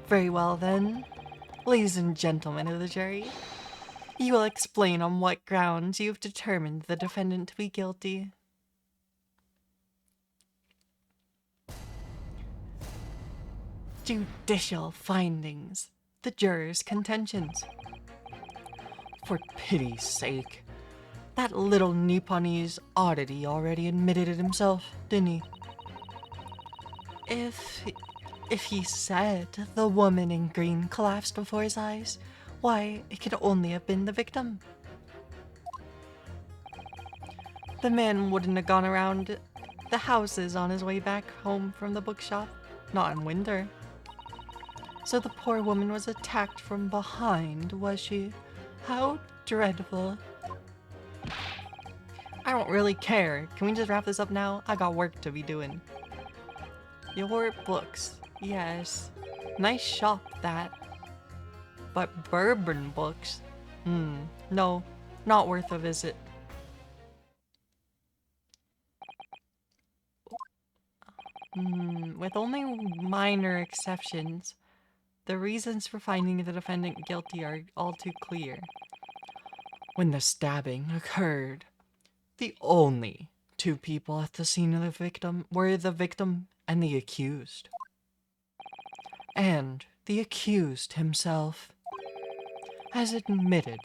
Very well then, ladies and gentlemen of the jury, you will explain on what grounds you have determined the defendant to be guilty. Judicial findings. The jurors' contentions. For pity's sake. That little Nipponese oddity already admitted it himself, didn't he? If he said the woman in green collapsed before his eyes, why, it could only have been the victim. The man wouldn't have gone around the houses on his way back home from the bookshop, not in winter. So the poor woman was attacked from behind, was she? How dreadful. I don't really care. Can we just wrap this up now? I got work to be doing. Your books. Yes. Nice shop, that. But bourbon books? No, not worth a visit. With only minor exceptions, the reasons for finding the defendant guilty are all too clear. When the stabbing occurred, the only two people at the scene of the victim were the victim and the accused. And the accused himself has admitted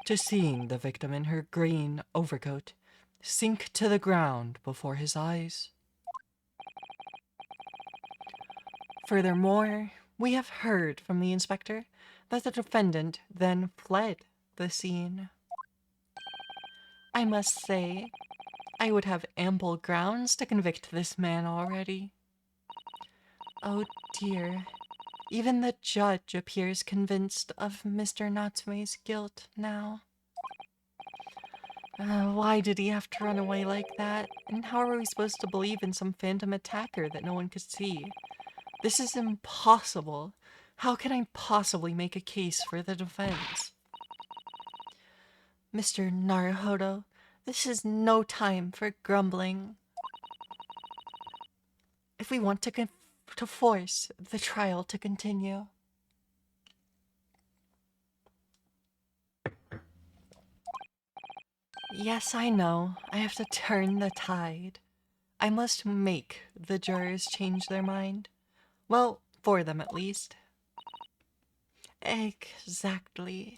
to seeing the victim in her green overcoat sink to the ground before his eyes. Furthermore, we have heard from the inspector that the defendant then fled the scene. I must say, I would have ample grounds to convict this man already. Oh dear, even the judge appears convinced of Mr. Natsume's guilt now. Why did he have to run away like that? And how are we supposed to believe in some phantom attacker that no one could see? This is impossible. How can I possibly make a case for the defense? Mr. Naruhodo, this is no time for grumbling. If we want to force the trial to continue. Yes, I know. I have to turn the tide. I must make the jurors change their mind. Well, for them at least. Exactly.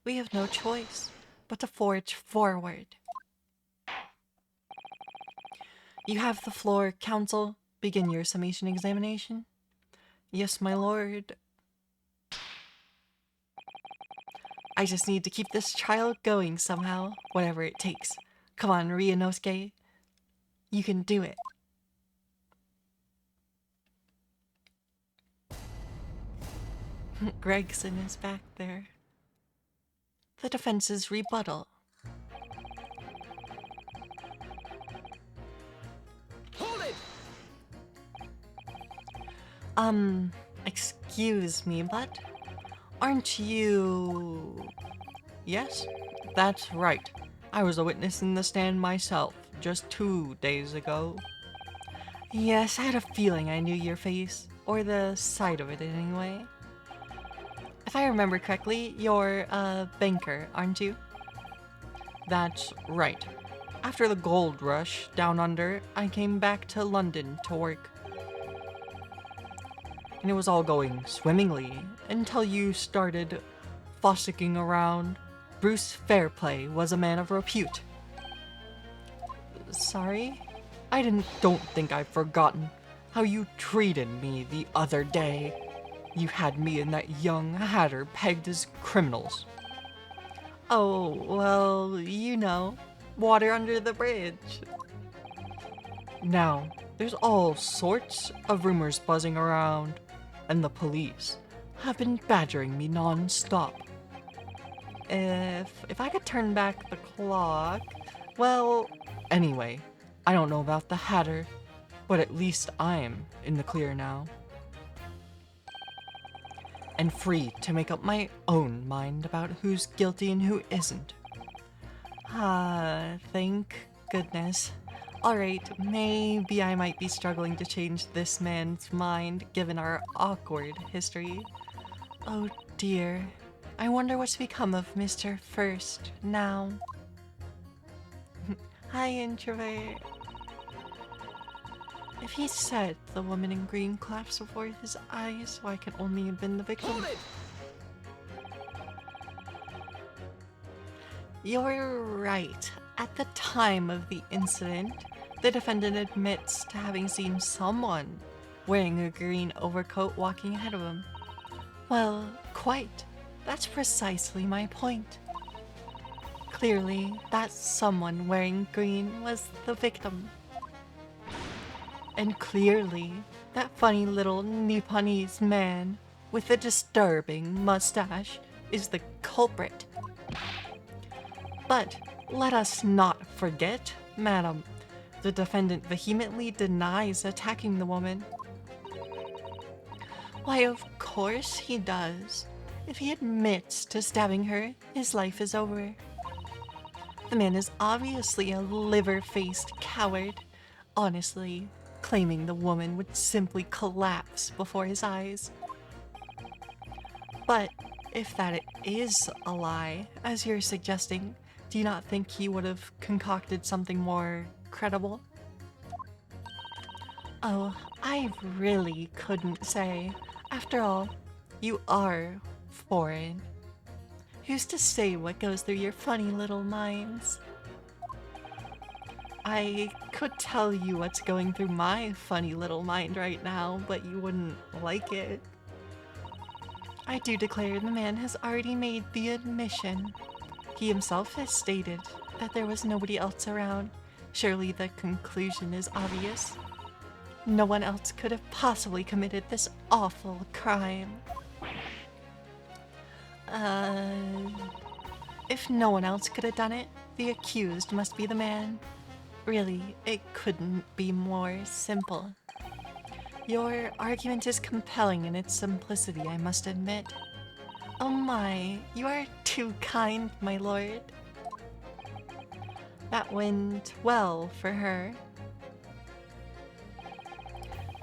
We have no choice but to forge forward. You have the floor, counsel. Begin your summation examination. Yes, my lord. I just need to keep this trial going somehow, whatever it takes. Come on, Ryunosuke. You can do it. Gregson is back there. The defense's rebuttal. Hold it! Excuse me, but aren't you... Yes, that's right. I was a witness in the stand myself, just 2 days ago. Yes, I had a feeling I knew your face, or the sight of it anyway. If I remember correctly, you're a banker, aren't you? That's right. After the gold rush down under, I came back to London to work. And it was all going swimmingly until you started fossicking around. Bruce Fairplay was a man of repute. Sorry? Don't think I've forgotten how you treated me the other day. You had me and that young hatter pegged as criminals. Oh, well, you know, water under the bridge. Now, there's all sorts of rumors buzzing around, and the police have been badgering me non-stop. If I could turn back the clock... Well, anyway, I don't know about the hatter, but at least I'm in the clear now. And free to make up my own mind about who's guilty and who isn't. Thank goodness. Alright, maybe I might be struggling to change this man's mind given our awkward history. Oh dear. I wonder what's become of Mr. First now. Hi, introvert. If he said the woman in green collapsed before his eyes, why can only have been the victim? Hold it! You're right. At the time of the incident, the defendant admits to having seen someone wearing a green overcoat walking ahead of him. Well, quite. That's precisely my point. Clearly, that someone wearing green was the victim. And clearly, that funny little Nipponese man with the disturbing mustache is the culprit. But let us not forget, madam, the defendant vehemently denies attacking the woman. Why, of course he does. If he admits to stabbing her, his life is over. The man is obviously a liver-faced coward. Honestly, claiming the woman would simply collapse before his eyes. But if that is a lie, as you're suggesting, do you not think he would have concocted something more credible? Oh, I really couldn't say. After all, you are foreign. Who's to say what goes through your funny little minds? I could tell you what's going through my funny little mind right now, but you wouldn't like it. I do declare the man has already made the admission. He himself has stated that there was nobody else around. Surely the conclusion is obvious. No one else could have possibly committed this awful crime. If no one else could have done it, the accused must be the man. Really, it couldn't be more simple. Your argument is compelling in its simplicity, I must admit. Oh my, you are too kind, my lord. That went well for her.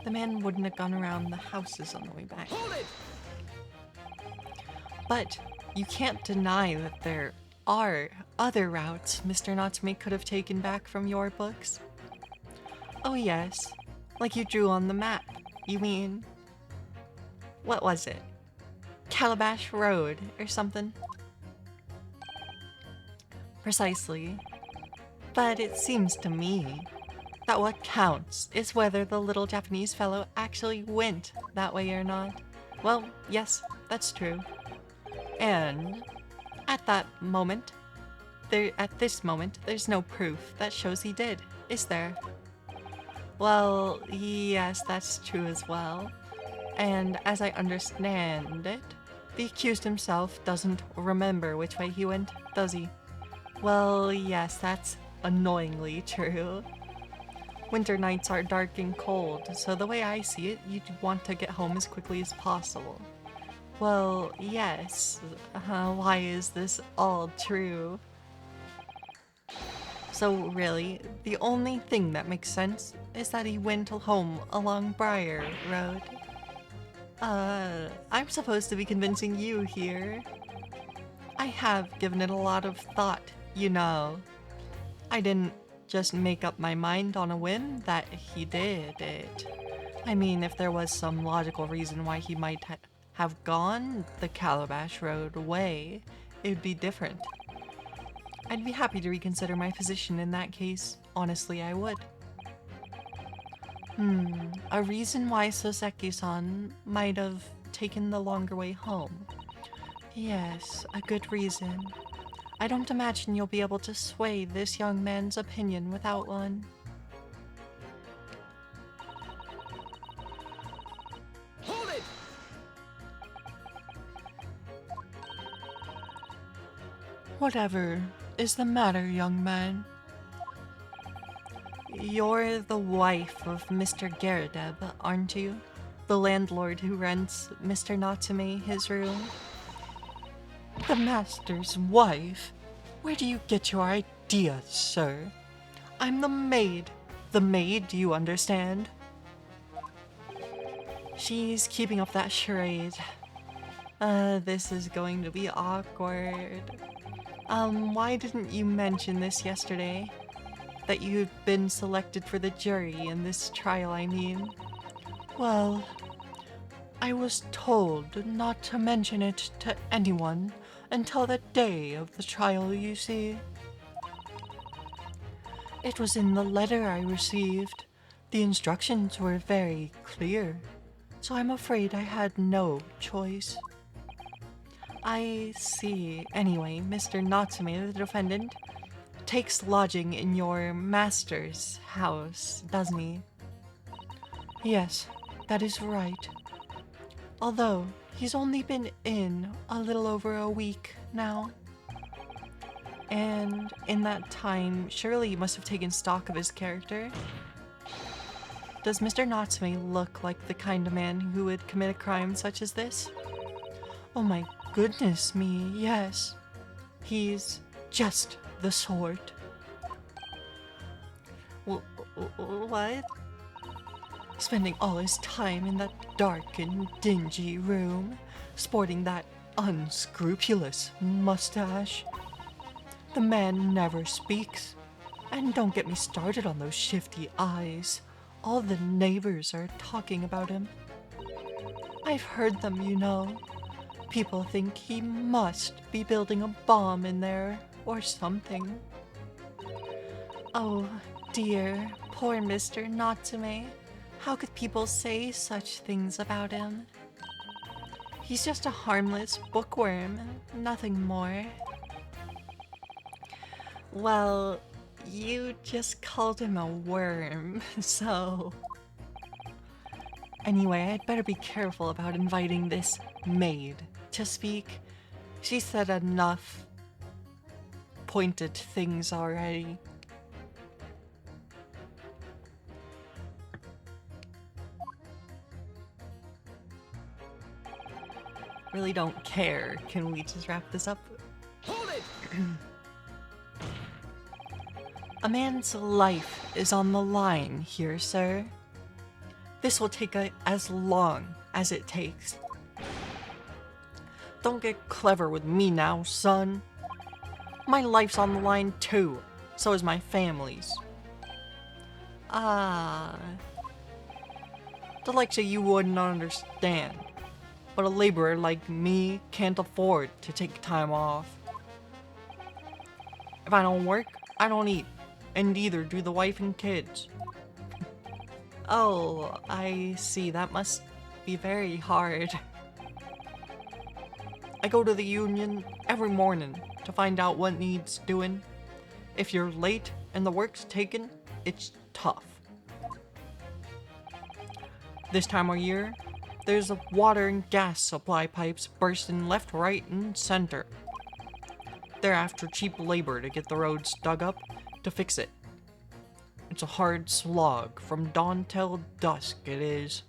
The man wouldn't have gone around the houses on the way back. Hold it! But you can't deny that there are other routes Mr. Natsume could have taken back from your books. Oh yes, like you drew on the map, you mean? What was it? Calabash Road or something? Precisely. But it seems to me that what counts is whether the little Japanese fellow actually went that way or not. Well, yes, that's true. And at this moment, there's no proof that shows he did, is there? Well, yes, that's true as well. And as I understand it, the accused himself doesn't remember which way he went, does he? Well, yes, that's annoyingly true. Winter nights are dark and cold, so the way I see it, you'd want to get home as quickly as possible. Well, yes. Why is this all true? So really, the only thing that makes sense is that he went home along Briar Road. I'm supposed to be convincing you here. I have given it a lot of thought, you know. I didn't just make up my mind on a whim that he did it. I mean, if there was some logical reason why he might have gone the Calabash Road way, it would be different. I'd be happy to reconsider my position in that case. Honestly, I would. A reason why Soseki-san might have taken the longer way home. Yes, a good reason. I don't imagine you'll be able to sway this young man's opinion without one. Hold it! Whatever is the matter, young man? You're the wife of Mr. Garadeb, aren't you? The landlord who rents Mr. Natsume his room? The master's wife? Where do you get your ideas, sir? I'm the maid. The maid, do you understand? She's keeping up that charade. This is going to be awkward. Why didn't you mention this yesterday? That you'd been selected for the jury in this trial, I mean. Well, I was told not to mention it to anyone until the day of the trial, you see. It was in the letter I received. The instructions were very clear, so I'm afraid I had no choice. I see. Anyway, Mr. Natsume, the defendant, takes lodging in your master's house, doesn't he? Yes, that is right. Although, he's only been in a little over a week now. And in that time, surely he must have taken stock of his character. does Mr. Natsume look like the kind of man who would commit a crime such as this? Oh my goodness me, yes. He's just the sort. What? Spending all his time in that dark and dingy room, sporting that unscrupulous mustache. The man never speaks. And don't get me started on those shifty eyes. All the neighbors are talking about him. I've heard them, you know. People think he must be building a bomb in there or something. Oh dear, poor Mr. Natsume. How could people say such things about him? He's just a harmless bookworm, nothing more. Well, you just called him a worm, so... Anyway, I'd better be careful about inviting this maid to speak. She said enough pointed things already. Really don't care. Can we just wrap this up? Hold it! A man's life is on the line here, sir. This will take as long as it takes. Don't get clever with me now, son. My life's on the line too. So is my family's. Ah. The likes of you wouldn't understand. But a laborer like me can't afford to take time off. If I don't work, I don't eat. And neither do the wife and kids. Oh, I see. That must be very hard. I go to the union every morning to find out what needs doing. If you're late and the work's taken, it's tough. This time of year, there's water and gas supply pipes bursting left, right, and center. They're after cheap labor to get the roads dug up to fix it. It's a hard slog from dawn till dusk, it is.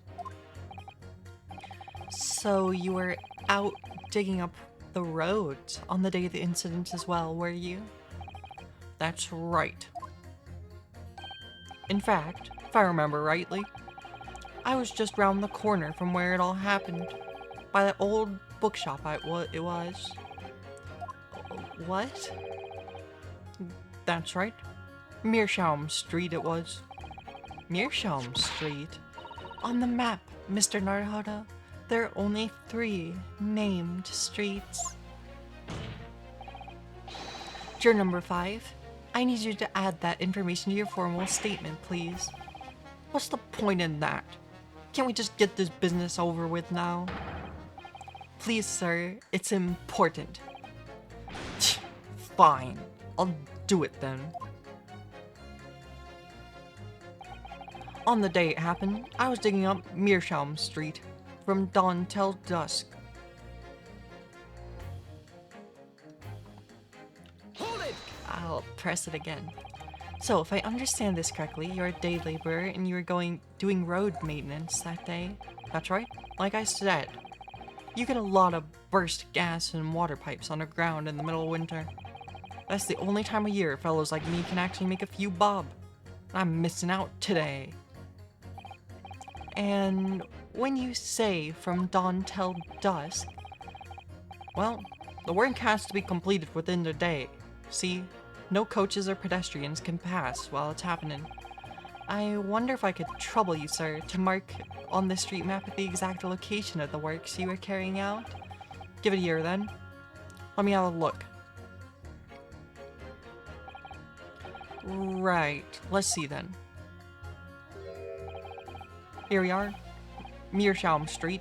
So you were out digging up the roads on the day of the incident as well, were you? That's right. In fact, if I remember rightly, I was just round the corner from where it all happened. By that old bookshop it was. What? That's right. Meerschaum Street it was. Meerschaum Street? On the map, Mr. Naruhodo, there are only 3 named streets. Juror number 5, I need you to add that information to your formal statement, please. What's the point in that? Can't we just get this business over with now? Please, sir, it's important. Fine, I'll do it then. On the day it happened, I was digging up Meerschaum Street from dawn till dusk. Hold it! I'll press it again. So, if I understand this correctly, you're a day laborer and you were doing road maintenance that day. That's right? Like I said, you get a lot of burst gas and water pipes underground in the middle of winter. That's the only time of year fellows like me can actually make a few bob. I'm missing out today. And when you say from dawn till dusk, well, the work has to be completed within the day. See, no coaches or pedestrians can pass while it's happening. I wonder if I could trouble you, sir, to mark on the street map the exact location of the works you were carrying out. Give it a year then. Let me have a look. Right, let's see then. Here we are. Meerschaum Street.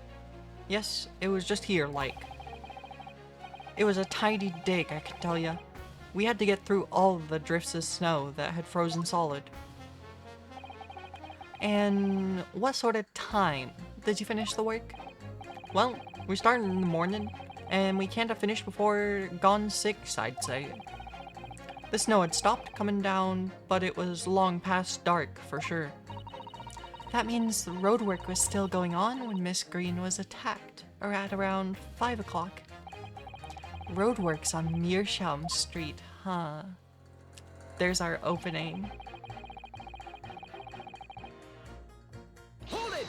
Yes, it was just here, like. It was a tidy dig, I can tell ya. We had to get through all the drifts of snow that had frozen solid. And what sort of time did you finish the work? Well, we started in the morning, and we can't have finished before gone 6, I'd say. The snow had stopped coming down, but it was long past dark for sure. That means the roadwork was still going on when Miss Green was attacked, or at around 5 o'clock. Roadworks on Meerschaum Street, huh? There's our opening. Hold it!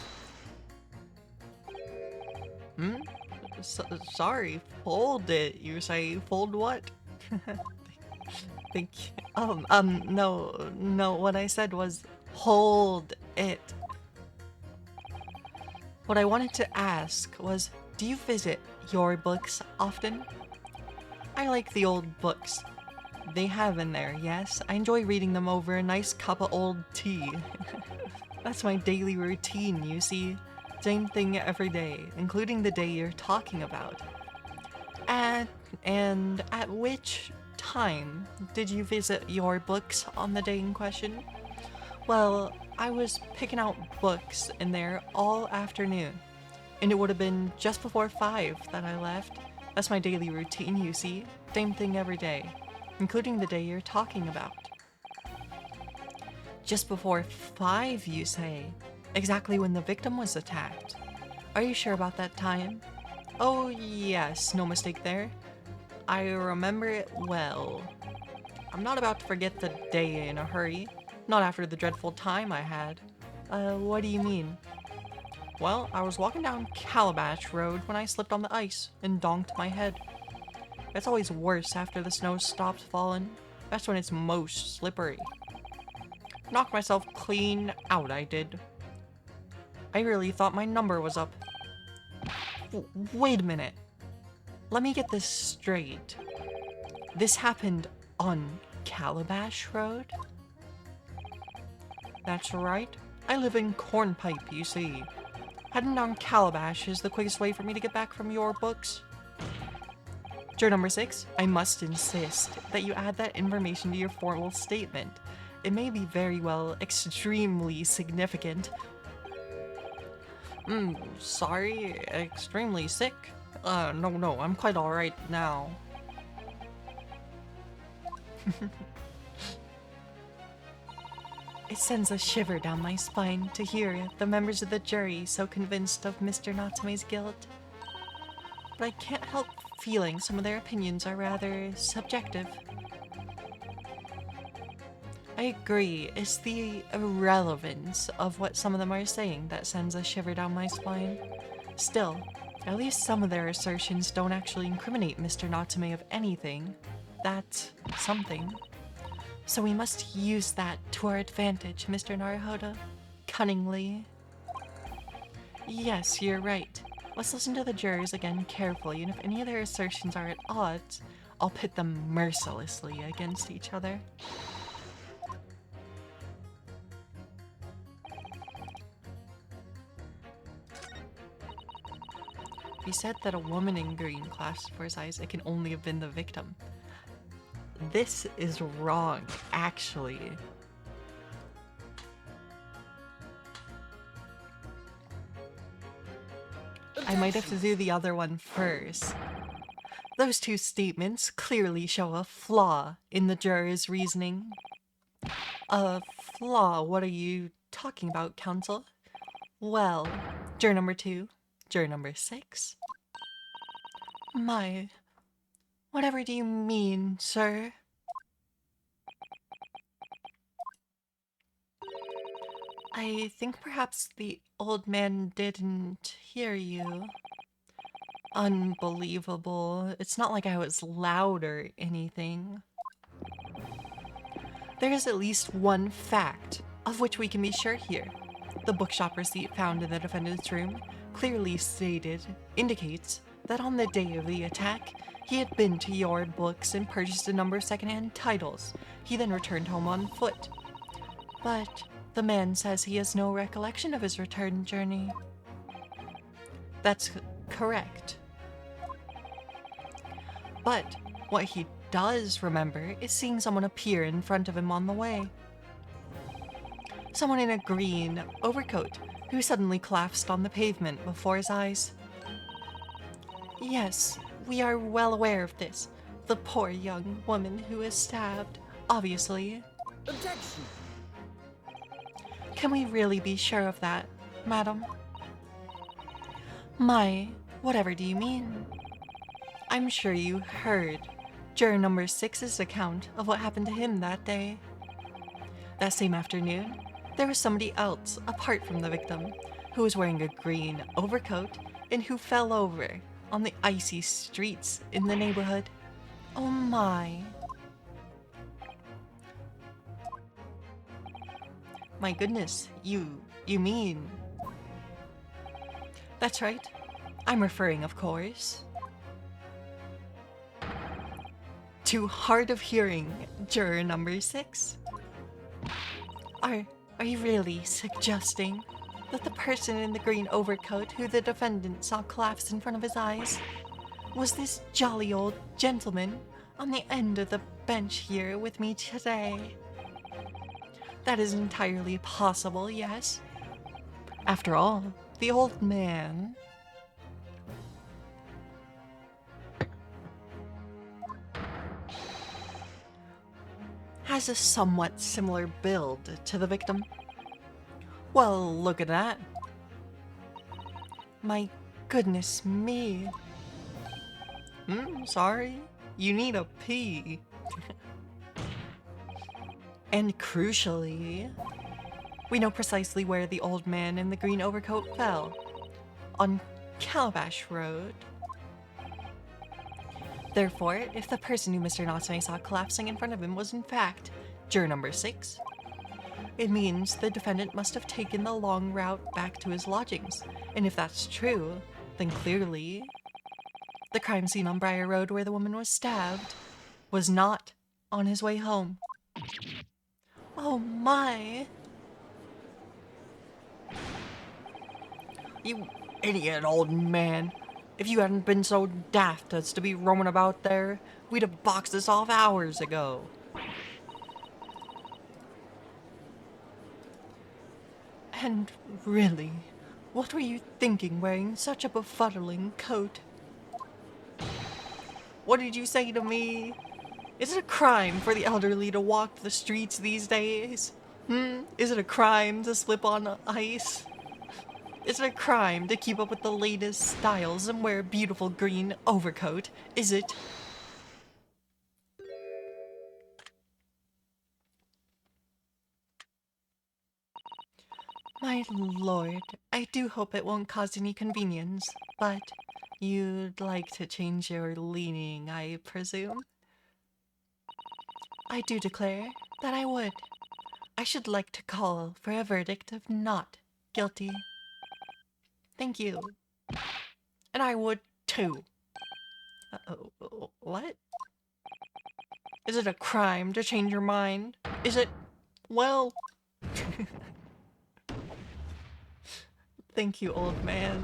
Sorry, fold it. You say fold what? Thank you. No, what I said was hold it. What I wanted to ask was, do you visit your books often? I like the old books they have in there, yes. I enjoy reading them over a nice cup of old tea. That's my daily routine, you see. Same thing every day, including the day you're talking about. And at which time did you visit your books on the day in question? Well, I was picking out books in there all afternoon, and it would have been just before 5 that I left. That's my daily routine, you see. Same thing every day, including the day you're talking about. Just before 5, you say? Exactly when the victim was attacked. Are you sure about that time? Oh yes, no mistake there. I remember it well. I'm not about to forget the day in a hurry. Not after the dreadful time I had. What do you mean? Well, I was walking down Calabash Road when I slipped on the ice and donked my head. It's always worse after the snow stops falling. That's when it's most slippery. Knocked myself clean out, I did. I really thought my number was up. Wait a minute. Let me get this straight. This happened on Calabash Road? That's right. I live in Cornpipe, you see. Heading down Calabash is the quickest way for me to get back from your books. Juror number 6, I must insist that you add that information to your formal statement. It may be very well extremely significant. Sorry, extremely sick? No, I'm quite alright now. It sends a shiver down my spine to hear the members of the jury so convinced of Mr. Natsume's guilt. But I can't help feeling some of their opinions are rather subjective. I agree, it's the irrelevance of what some of them are saying that sends a shiver down my spine. Still, at least some of their assertions don't actually incriminate Mr. Natsume of anything. That's something. So we must use that to our advantage, Mr. Naruhodo. Cunningly. Yes, you're right. Let's listen to the jurors again carefully, and if any of their assertions are at odds, I'll pit them mercilessly against each other. He said that a woman in green clasped for his eyes. It can only have been the victim. This is wrong, actually. I might have to do the other one first. Those two statements clearly show a flaw in the juror's reasoning. A flaw? What are you talking about, counsel? Well, juror number 2, juror number 6. My, whatever do you mean, sir? I think perhaps the old man didn't hear you. Unbelievable. It's not like I was loud or anything. There is at least one fact of which we can be sure here. The bookshop receipt found in the defendant's room clearly indicates that on the day of the attack, he had been to your books and purchased a number of secondhand titles. He then returned home on foot. But the man says he has no recollection of his return journey. That's correct. But what he does remember is seeing someone appear in front of him on the way. Someone in a green overcoat who suddenly collapsed on the pavement before his eyes. Yes, we are well aware of this. The poor young woman who was stabbed, obviously. Objection! Can we really be sure of that, madam? My, whatever do you mean? I'm sure you heard juror number 6's account of what happened to him that day. That same afternoon, there was somebody else apart from the victim who was wearing a green overcoat and who fell over on the icy streets in the neighborhood. Oh my. My goodness, you mean... That's right. I'm referring, of course, to hard of hearing juror number 6. Are you really suggesting that the person in the green overcoat who the defendant saw collapse in front of his eyes was this jolly old gentleman on the end of the bench here with me today? That is entirely possible, yes. After all, the old man... has a somewhat similar build to the victim. Well, look at that. My goodness me. Sorry. You need a pee. And crucially, we know precisely where the old man in the green overcoat fell. On Calabash Road. Therefore, if the person who Mr. Natsume saw collapsing in front of him was in fact juror number 6, it means the defendant must have taken the long route back to his lodgings. And if that's true, then clearly the crime scene on Briar Road where the woman was stabbed was not on his way home. Oh my! You idiot old man. If you hadn't been so daft as to be roaming about there, we'd have boxed this off hours ago. And really, what were you thinking wearing such a befuddling coat? What did you say to me? Is it a crime for the elderly to walk the streets these days? Is it a crime to slip on ice? Is it a crime to keep up with the latest styles and wear a beautiful green overcoat? Is it? My lord, I do hope it won't cause any convenience, but you'd like to change your leaning, I presume? I do declare that I would. I should like to call for a verdict of not guilty. Thank you. And I would too. What? Is it a crime to change your mind? Is it? Well... Thank you, old man.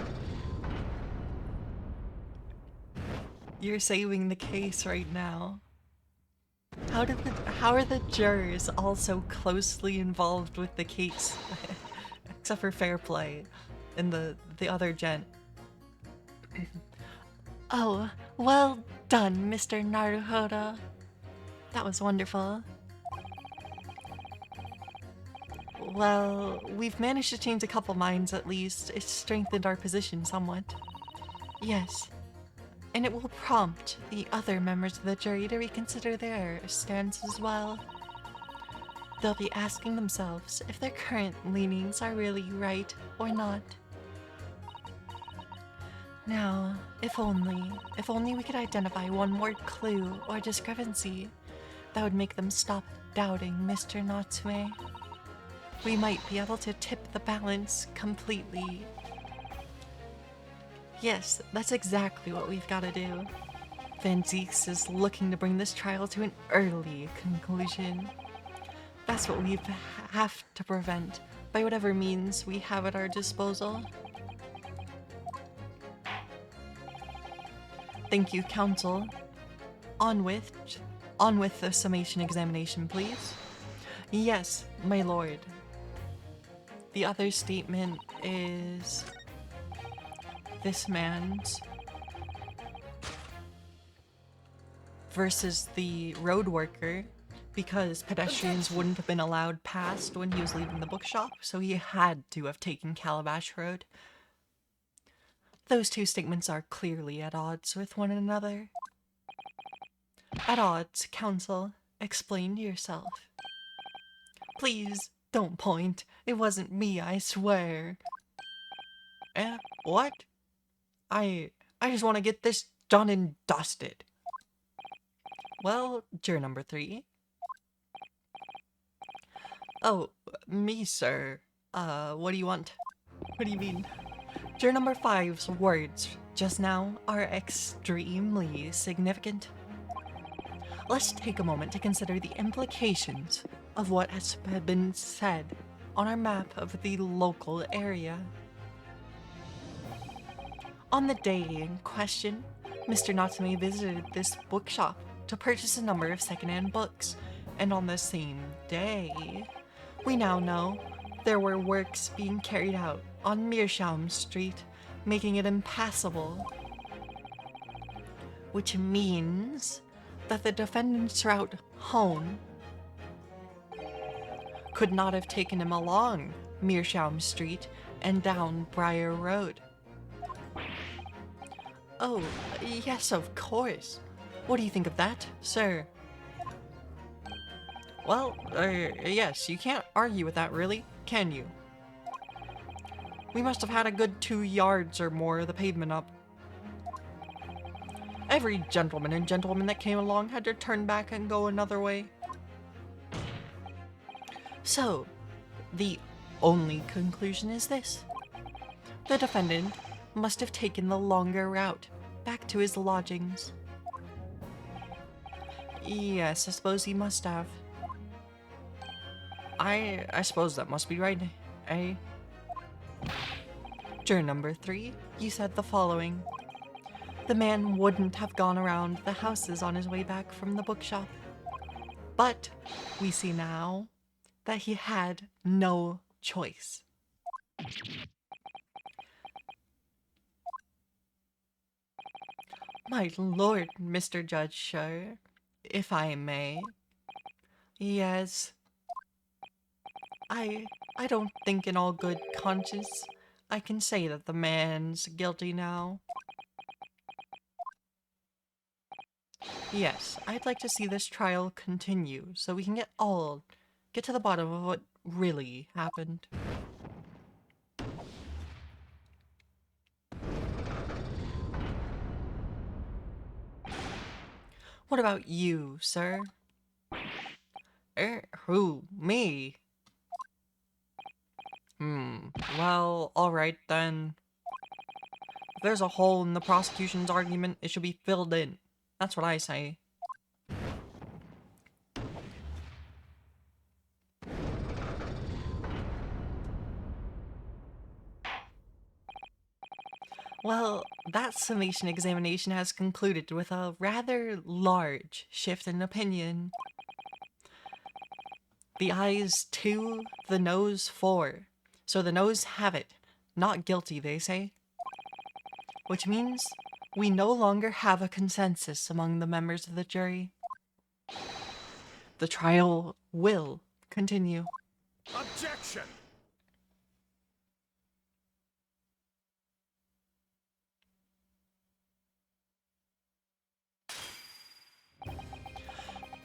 You're saving the case right now. How are the jurors all so closely involved with the case? Except for Fair Play and the other gent. Oh, well done, Mr. Naruhodo. That was wonderful. Well, we've managed to change a couple minds at least. It's strengthened our position somewhat. Yes. And it will prompt the other members of the jury to reconsider their stance as well. They'll be asking themselves if their current leanings are really right or not. Now, if only we could identify one more clue or discrepancy that would make them stop doubting Mr. Natsume, we might be able to tip the balance completely. Yes, that's exactly what we've got to do. Van Zieks is looking to bring this trial to an early conclusion. That's what we have to prevent by whatever means we have at our disposal. Thank you, counsel. On with the summation examination, please. Yes, my lord. The other statement is this man's versus the road worker because pedestrians wouldn't have been allowed past when he was leaving the bookshop, so he had to have taken Calabash Road. Those two statements are clearly at odds with one another. At odds, counsel. Explain yourself. Please, don't point. It wasn't me, I swear. What? I just want to get this done and dusted. Well, juror number 3. Oh, me, sir. What do you want? What do you mean? Juror number 5's words just now are extremely significant. Let's take a moment to consider the implications of what has been said on our map of the local area. On the day in question, Mr. Natsume visited this bookshop to purchase a number of secondhand books, and on the same day, we now know there were works being carried out on Meerschaum Street, making it impassable. Which means that the defendant's route home could not have taken him along Meerschaum Street and down Briar Road. Oh, yes, of course. What do you think of that, sir? Well, yes, you can't argue with that, really, can you? We must have had a good 2 yards or more of the pavement up. Every gentleman and gentlewoman that came along had to turn back and go another way. So, the only conclusion is this. The defendant must have taken the longer route back to his lodgings. Yes, I suppose he must have. I suppose that must be right, eh? Juror number 3, you said the following. The man wouldn't have gone around the houses on his way back from the bookshop. But we see now that he had no choice. My lord, Mr. Judge Sher, if I may. Yes. I don't think in all good conscience I can say that the man's guilty now. Yes, I'd like to see this trial continue so we can get to the bottom of what really happened. What about you, sir? Who? Me? Well, alright then. If there's a hole in the prosecution's argument, it should be filled in. That's what I say. Well, that summation examination has concluded with a rather large shift in opinion. The ayes 2, the noes 4. So the noes have it. Not guilty, they say. Which means we no longer have a consensus among the members of the jury. The trial will continue. Objection!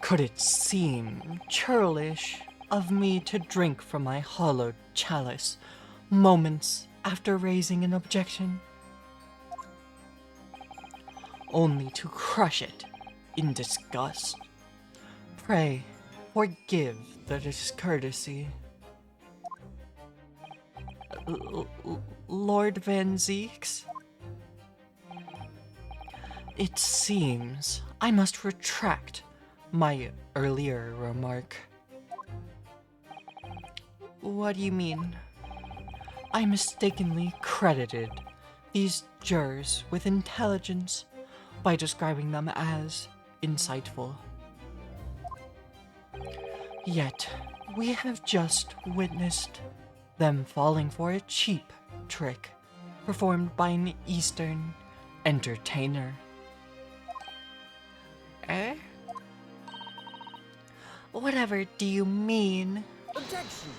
Could it seem churlish of me to drink from my hollowed chalice moments after raising an objection? Only to crush it in disgust. Pray, forgive the discourtesy. Lord Van Zeeks? It seems I must retract my earlier remark. What do you mean? I mistakenly credited these jurors with intelligence by describing them as insightful. Yet, we have just witnessed them falling for a cheap trick performed by an Eastern entertainer. Whatever do you mean? Objection!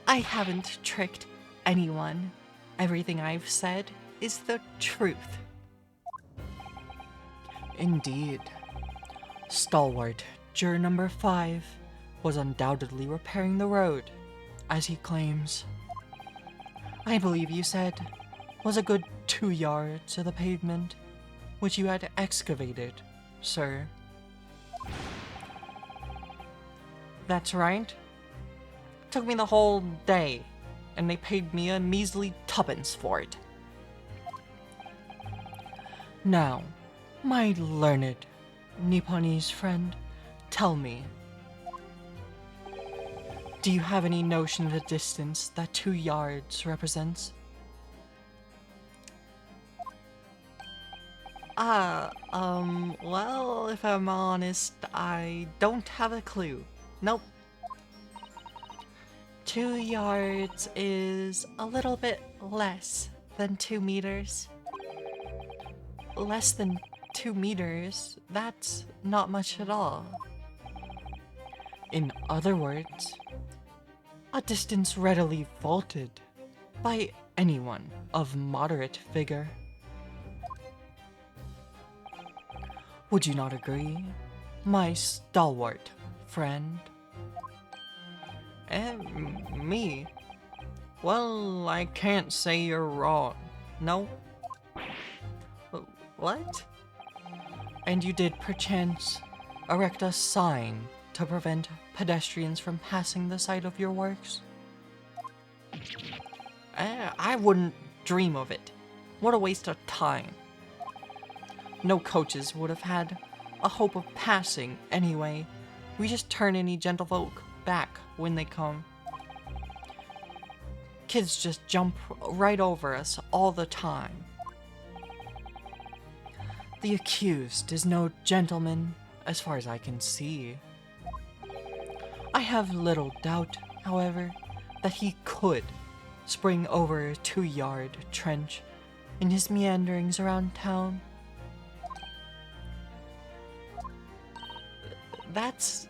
I haven't tricked anyone. Everything I've said is the truth. Indeed. Stalwart juror number 5 was undoubtedly repairing the road, as he claims. I believe you said was a good 2 yards of the pavement, which you had excavated, sir. That's right. Took me the whole day, and they paid me a measly tuppence for it. Now, my learned Nipponese friend, tell me, do you have any notion of the distance that 2 yards represents? Well, if I'm honest, I don't have a clue. Nope. 2 yards is a little bit less than 2 meters. Less than 2 meters, that's not much at all. In other words, a distance readily vaulted by anyone of moderate vigor. Would you not agree, my stalwart friend? Me? Well, I can't say you're wrong. No? What? And you did perchance erect a sign to prevent pedestrians from passing the site of your works? I wouldn't dream of it. What a waste of time. No coaches would have had a hope of passing anyway. We just turn any gentlefolk back when they come. Kids just jump right over us all the time. The accused is no gentleman, as far as I can see. I have little doubt, however, that he could spring over a 2-yard trench in his meanderings around town. That's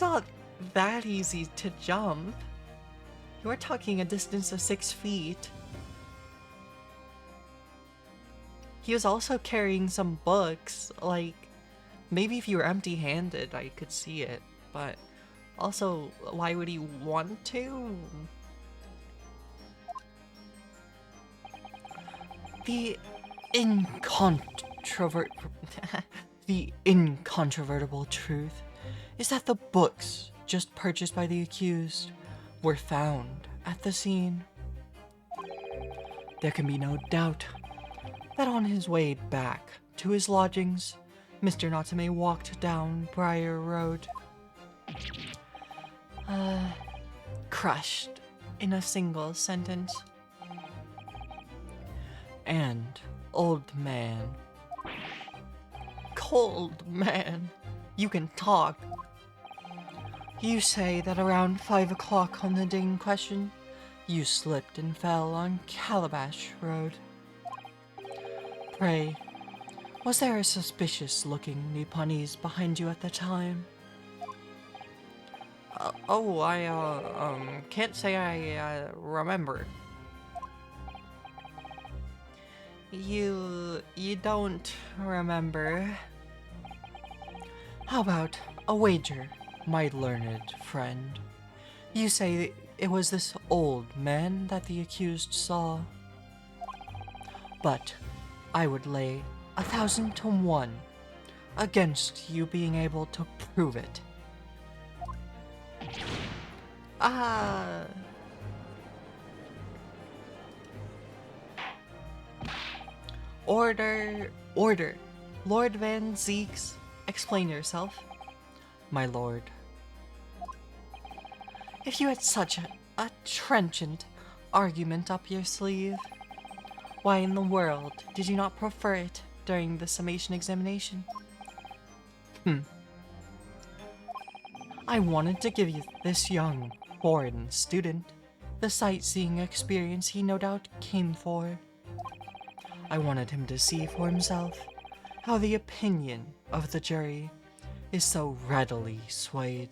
not that easy to jump. You're talking a distance of 6 feet. He was also carrying some books, like, maybe if you were empty-handed I could see it, but also, why would he want to? The incontrovertible truth is that the books just purchased by the accused were found at the scene. There can be no doubt that on his way back to his lodgings, Mr. Natsume walked down Briar Road. Crushed in a single sentence. And old man. Cold man. You can talk. You say that around 5 o'clock on the day in question, you slipped and fell on Calabash Road. Pray, was there a suspicious-looking Nipponese behind you at the time? I can't say I remember. You don't remember? How about a wager, my learned friend? You say it was this old man that the accused saw. But I would lay 1,000 to 1 against you being able to prove it. Order. Lord Van Zeeks, explain yourself. My lord. If you had such a trenchant argument up your sleeve, why in the world did you not prefer it during the summation examination? I wanted to give you this young, foreign student the sightseeing experience he no doubt came for. I wanted him to see for himself how the opinion of the jury is so readily swayed.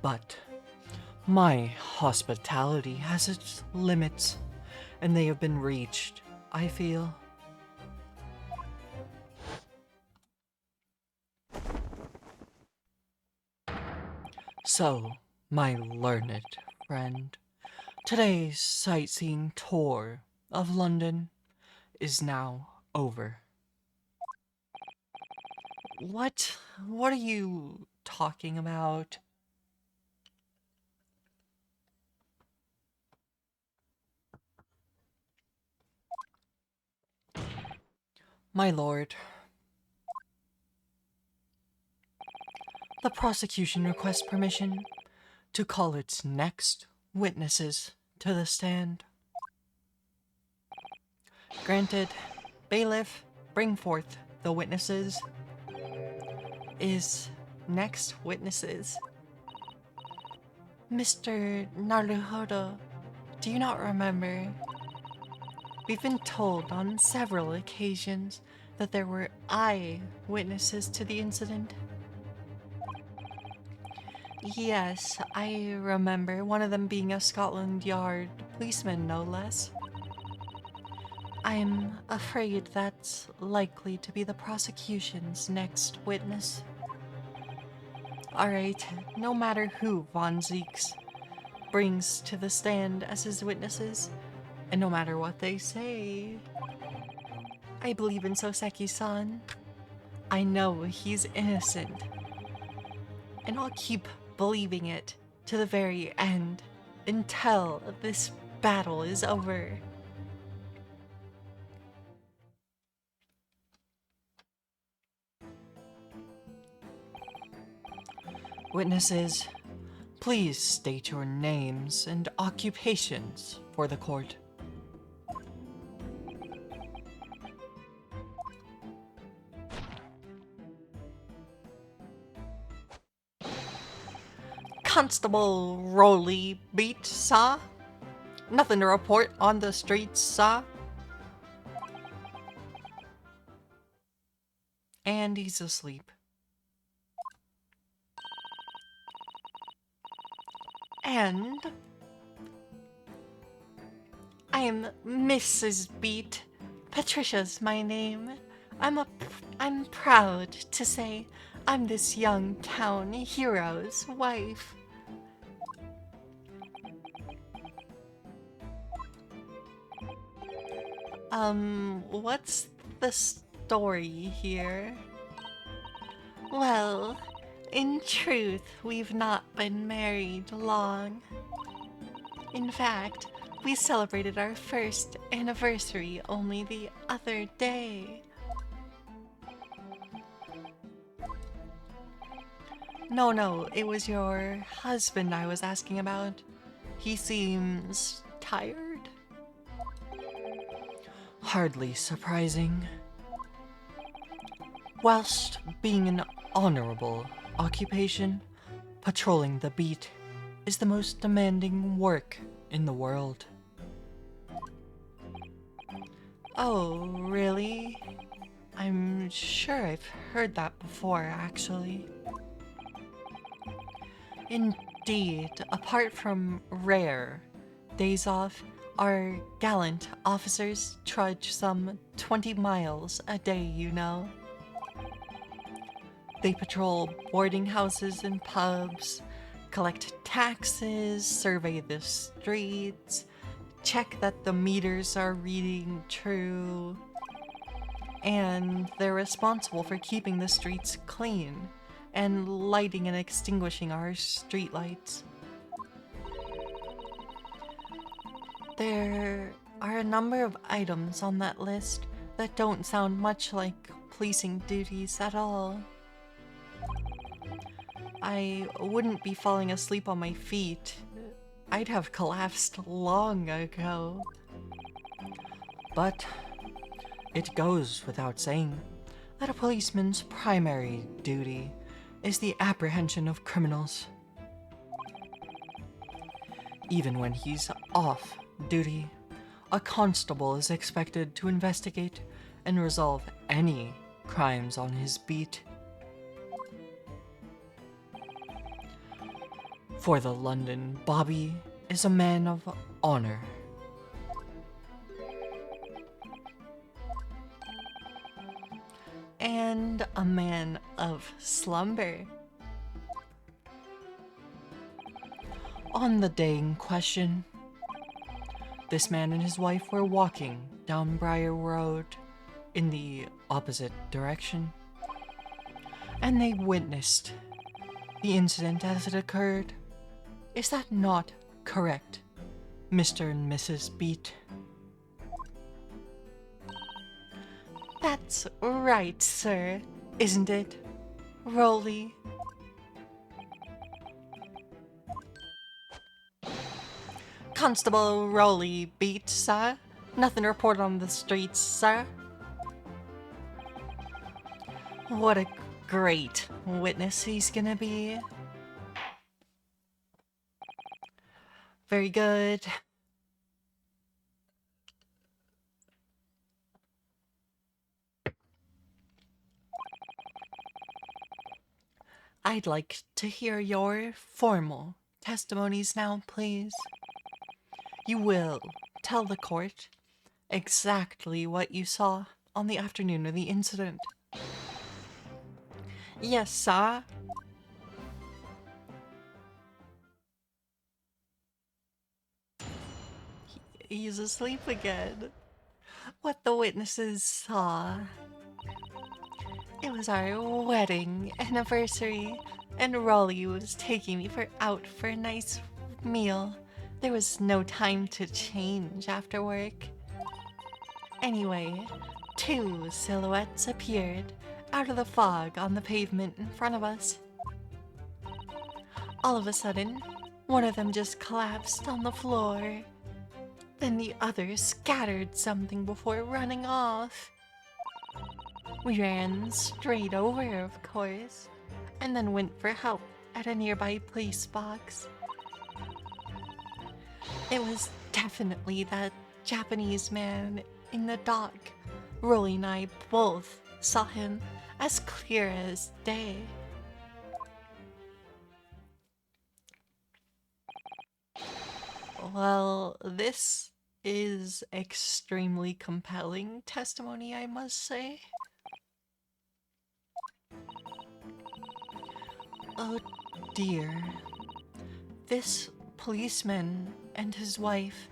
But my hospitality has its limits, and they have been reached, I feel. So, my learned friend, today's sightseeing tour of London is now over. What are you talking about? My lord, the prosecution requests permission to call its next witnesses to the stand. Granted, bailiff, bring forth the witnesses. Is next witnesses. Mr. Naruhodo, do you not remember? We've been told on several occasions that there were eyewitnesses to the incident. Yes, I remember one of them being a Scotland Yard policeman, no less. I'm afraid that's likely to be the prosecution's next witness. Alright, no matter who Von Zeeks brings to the stand as his witnesses, and no matter what they say, I believe in Soseki-san. I know he's innocent, and I'll keep believing it to the very end until this battle is over. Witnesses, please state your names and occupations for the court. Constable Rolly Beat, sir? Nothing to report on the streets, sir? And he's asleep. And I'm Mrs. Beat. Patricia's my name. I'm proud to say I'm this young town hero's wife. What's the story here? Well, in truth, we've not been married long. In fact, we celebrated our first anniversary only the other day. No, it was your husband I was asking about. He seems tired. Hardly surprising. Whilst being an honorable occupation, patrolling the beat is the most demanding work in the world. Oh, really? I'm sure I've heard that before, actually. Indeed, apart from rare days off, our gallant officers trudge some 20 miles a day, you know. They patrol boarding houses and pubs, collect taxes, survey the streets, check that the meters are reading true, and they're responsible for keeping the streets clean and lighting and extinguishing our streetlights. There are a number of items on that list that don't sound much like policing duties at all. I wouldn't be falling asleep on my feet. I'd have collapsed long ago. But it goes without saying that a policeman's primary duty is the apprehension of criminals. Even when he's off duty, a constable is expected to investigate and resolve any crimes on his beat. For the London, Bobby is a man of honor. And a man of slumber. On the day in question, this man and his wife were walking down Briar Road in the opposite direction, and they witnessed the incident as it occurred. Is that not correct, Mr. and Mrs. Beat? That's right, sir, isn't it, Rolly? Constable Rolly Beat, sir. Nothing reported on the streets, sir. What a great witness he's gonna be. Very good. I'd like to hear your formal testimonies now, please. You will tell the court exactly what you saw on the afternoon of the incident. Yes, sir. He's asleep again. What the witnesses saw. It was our wedding anniversary, and Rolly was taking me out for a nice meal. There was no time to change after work. Anyway, two silhouettes appeared out of the fog on the pavement in front of us. All of a sudden, one of them just collapsed on the floor. Then the other scattered something before running off. We ran straight over, of course, and then went for help at a nearby police box. It was definitely that Japanese man in the dock. Rolly and I both saw him as clear as day. Well, this is extremely compelling testimony, I must say. Oh dear. This policeman and his wife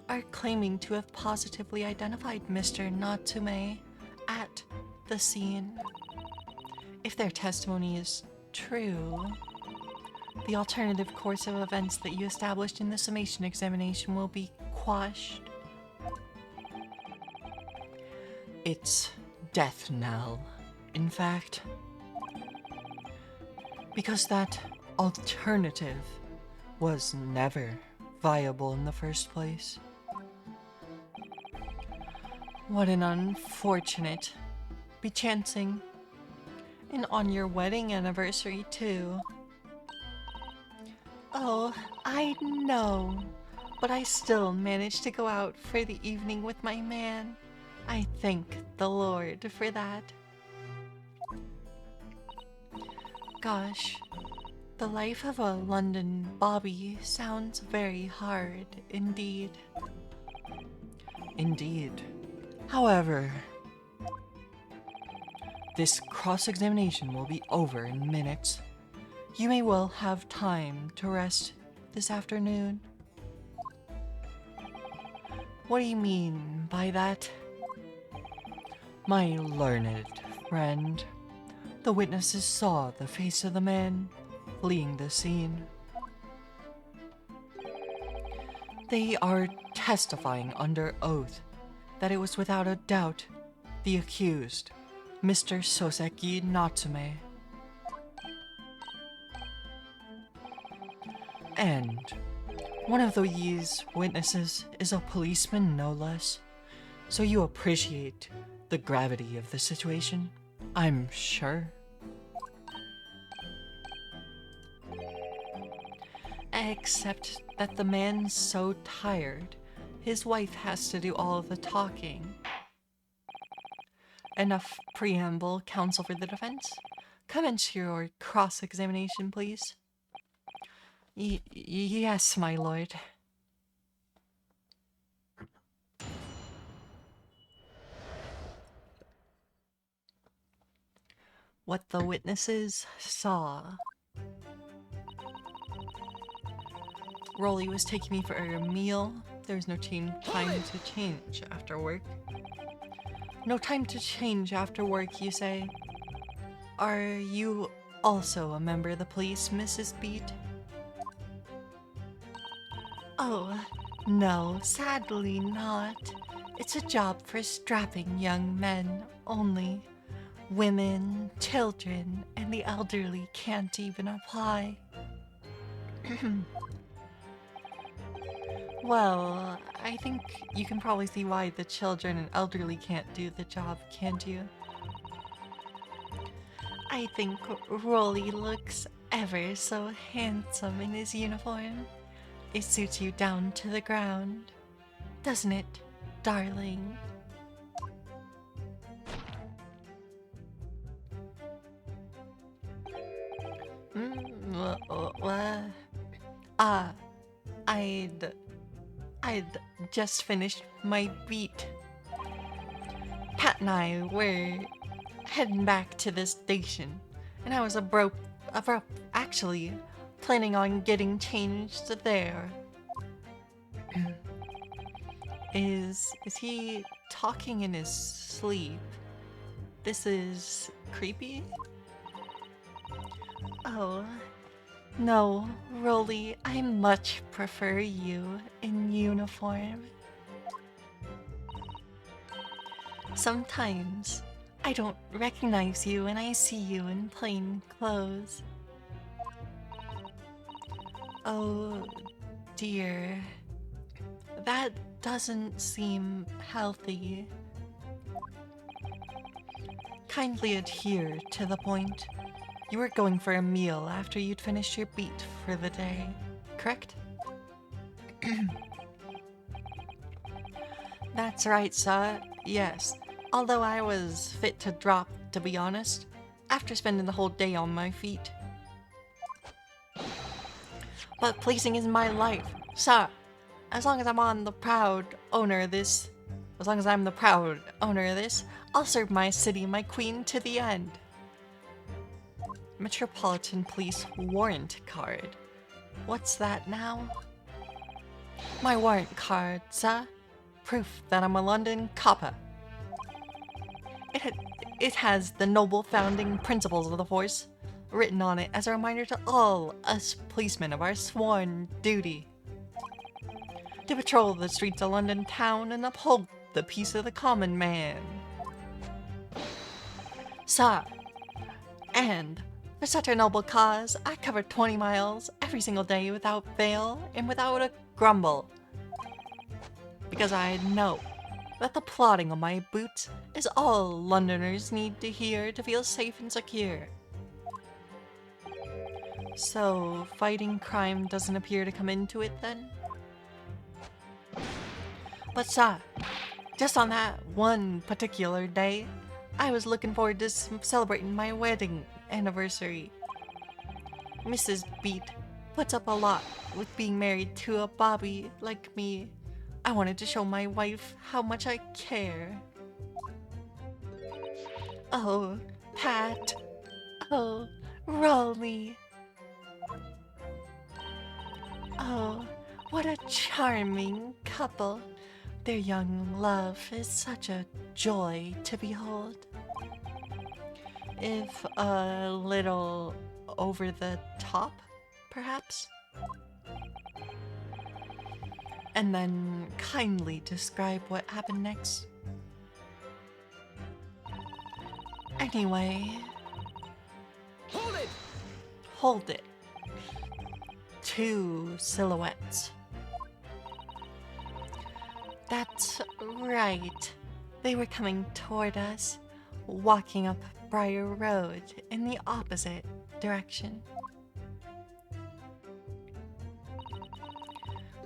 are claiming to have positively identified Mr. Natsume at the scene. If their testimony is true, the alternative course of events that you established in the summation examination will be quashed. It's death knell, in fact. Because that alternative was never viable in the first place. What an unfortunate bechancing. And on your wedding anniversary, too. Oh, I know. But I still managed to go out for the evening with my man. I thank the Lord for that. Gosh, the life of a London Bobby sounds very hard indeed. Indeed. However, this cross-examination will be over in minutes. You may well have time to rest this afternoon. What do you mean by that? My learned friend, the witnesses saw the face of the man fleeing the scene. They are testifying under oath that it was without a doubt the accused, Mr. Soseki Natsume. And one of these witnesses is a policeman, no less. So you appreciate the gravity of the situation, I'm sure. Except that the man's so tired, his wife has to do all of the talking. Enough preamble, counsel for the defense. Commence your cross-examination, please. Yes, my lord. What the witnesses saw. Rolly was taking me for a meal. There was no time to change after work. No time to change after work, you say? Are you also a member of the police, Mrs. Beat? Oh, no, sadly not. It's a job for strapping young men only. Women, children, and the elderly can't even apply. Well, I think you can probably see why the children and elderly can't do the job, can't you? I think Rolly looks ever so handsome in his uniform. It suits you down to the ground, doesn't it, darling? I'd just finished my beat. Pat and I were heading back to the station, and I was actually planning on getting changed there. Is he talking in his sleep? This is creepy. Oh, no, Rolly, I much prefer you in uniform. Sometimes I don't recognize you when I see you in plain clothes. Oh dear, that doesn't seem healthy. Kindly adhere to the point. You were going for a meal after you'd finished your beat for the day, correct? That's right, sir. Yes. Although I was fit to drop, to be honest, after spending the whole day on my feet. But policing is my life, sir. As long as I'm the proud owner of this, I'll serve my city, my queen, to the end. Metropolitan Police warrant card. What's that now? My warrant card, sir. Proof that I'm a London copper. It has the noble founding principles of the force written on it as a reminder to all us policemen of our sworn duty to patrol the streets of London town and uphold the peace of the common man. Sir, and for such a noble cause, I cover 20 miles every single day without fail and without a grumble. Because I know that the plodding of my boots is all Londoners need to hear to feel safe and secure. So, fighting crime doesn't appear to come into it then? But sir, just on that one particular day, I was looking forward to celebrating my wedding anniversary. Mrs. Beat puts up a lot with being married to a Bobby like me. I wanted to show my wife how much I care. Oh, Pat. Oh, Rolly. Oh, what a charming couple. Their young love is such a joy to behold. If a little over the top, perhaps? And then kindly describe what happened next. Anyway, Hold it! hold it. 2 silhouettes. That's right. They were coming toward us, walking up Briar Road in the opposite direction.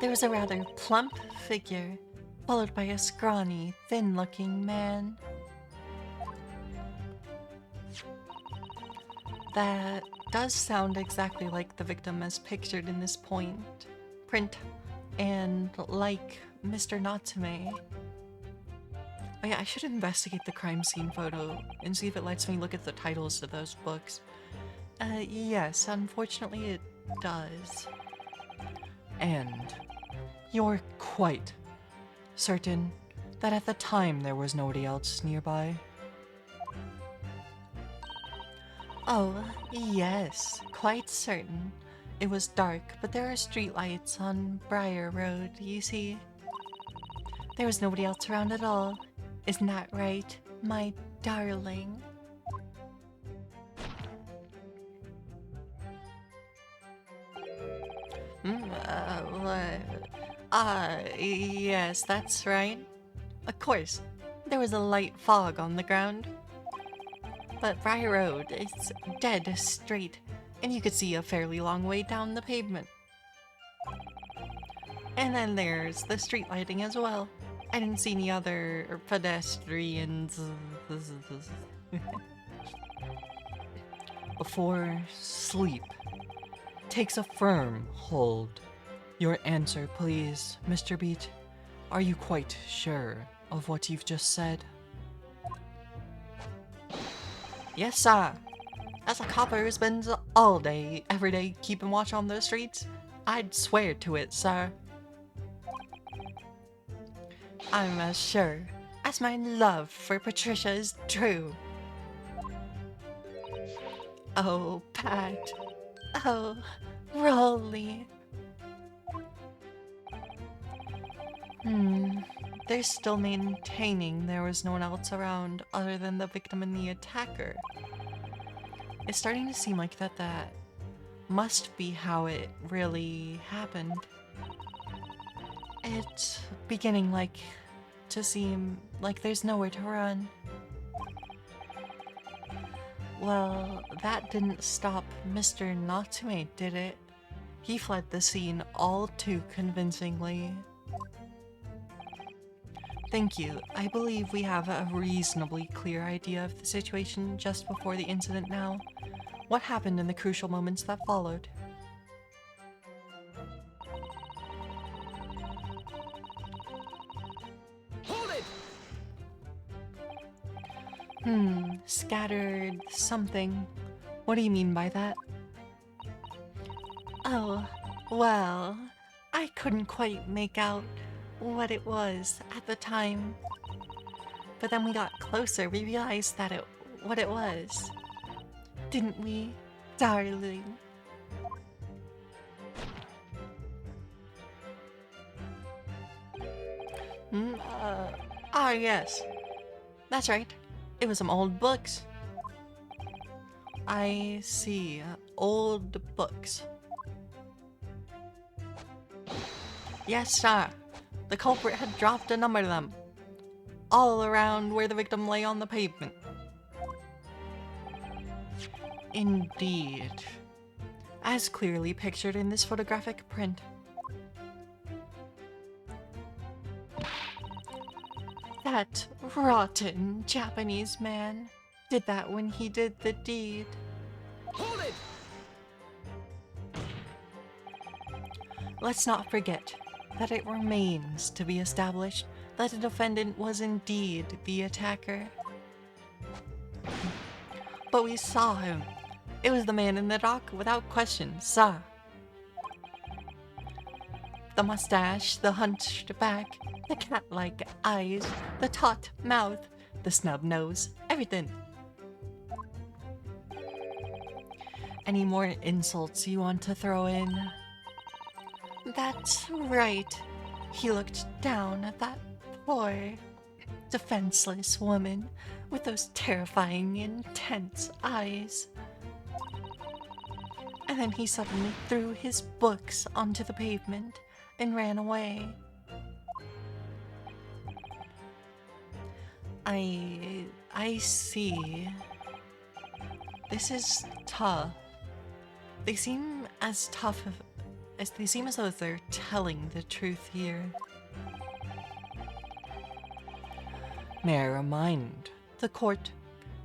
There was a rather plump figure, followed by a scrawny, thin-looking man. That does sound exactly like the victim as pictured in this print, and like Mr. Natsume. Oh yeah, I should investigate the crime scene photo and see if it lets me look at the titles of those books. Yes, unfortunately it does. And you're quite certain that at the time there was nobody else nearby? Oh, yes, quite certain. It was dark, but there are streetlights on Briar Road, you see. There was nobody else around at all. Isn't that right, my darling? Yes, that's right. Of course, there was a light fog on the ground. But Briar Road is dead straight, and you could see a fairly long way down the pavement. And then there's the street lighting as well. I didn't see any other pedestrians. Before sleep takes a firm hold. Your answer, please, Mr. Beat. Are you quite sure of what you've just said? Yes, sir. As a copper who spends all day, every day, keeping watch on the streets, I'd swear to it, sir. I'm as sure as my love for Patricia is true. Oh, Pat. Oh, Rolly. They're still maintaining there was no one else around other than the victim and the attacker. It's starting to seem like that must be how it really happened. It's beginning to seem like there's nowhere to run. Well, that didn't stop Mr. Natsume, did it? He fled the scene all too convincingly. Thank you. I believe we have a reasonably clear idea of the situation just before the incident now. What happened in the crucial moments that followed? Hold it! Scattered something. What do you mean by that? Oh, well, I couldn't quite make out what it was at the time. But then we got closer, we realized what it was. Didn't we, darling? Yes. That's right. It was some old books. I see. Old books. Yes, sir. The culprit had dropped a number of them. All around where the victim lay on the pavement. Indeed. As clearly pictured in this photographic print. That rotten Japanese man did that when he did the deed. Hold it! Let's not forget that it remains to be established that the defendant was indeed the attacker. But we saw him. It was the man in the dock without question, sir. The mustache, the hunched back, the cat-like eyes, the taut mouth, the snub nose, everything. Any more insults you want to throw in? That's right. He looked down at that poor, defenseless woman with those terrifying, intense eyes. And then he suddenly threw his books onto the pavement and ran away. I see. This is tough. They seem as tough as they seem as though they're telling the truth here. May I remind the court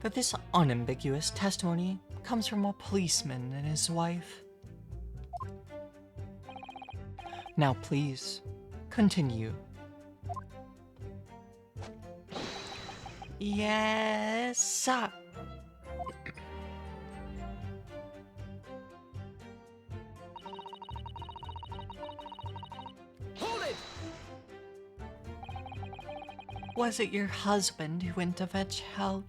that this unambiguous testimony comes from a policeman and his wife. Now please, continue. Yes, sir. Hold it! Was it your husband who went to fetch help?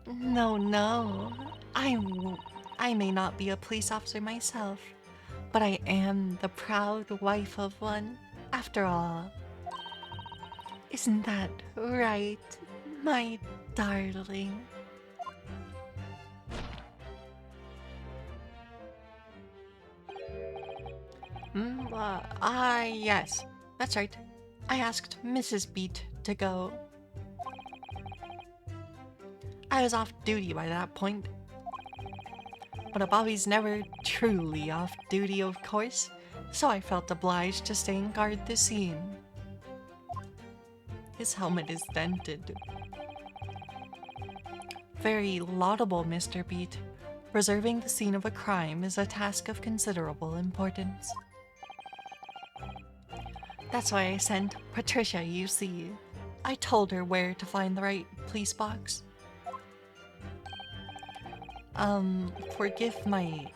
No. I may not be a police officer myself, but I am the proud wife of one, after all. Isn't that right, my darling? Yes, that's right. I asked Mrs. Beat to go. I was off duty by that point. But a Bobby's never truly off duty, of course, so I felt obliged to stay and guard the scene. His helmet is dented. Very laudable, Mr. Beat. Preserving the scene of a crime is a task of considerable importance. That's why I sent Patricia, you see. I told her where to find the right police box. Forgive my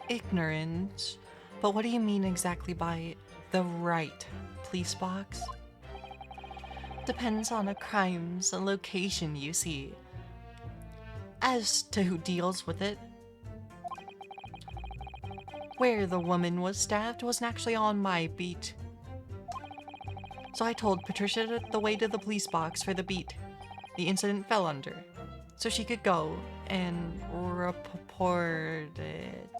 ignorance, but what do you mean exactly by the right police box? Depends on a crime's location, you see. As to who deals with it. Where the woman was stabbed wasn't actually on my beat. So I told Patricia the way to the police box for the beat the incident fell under, so she could go and report it.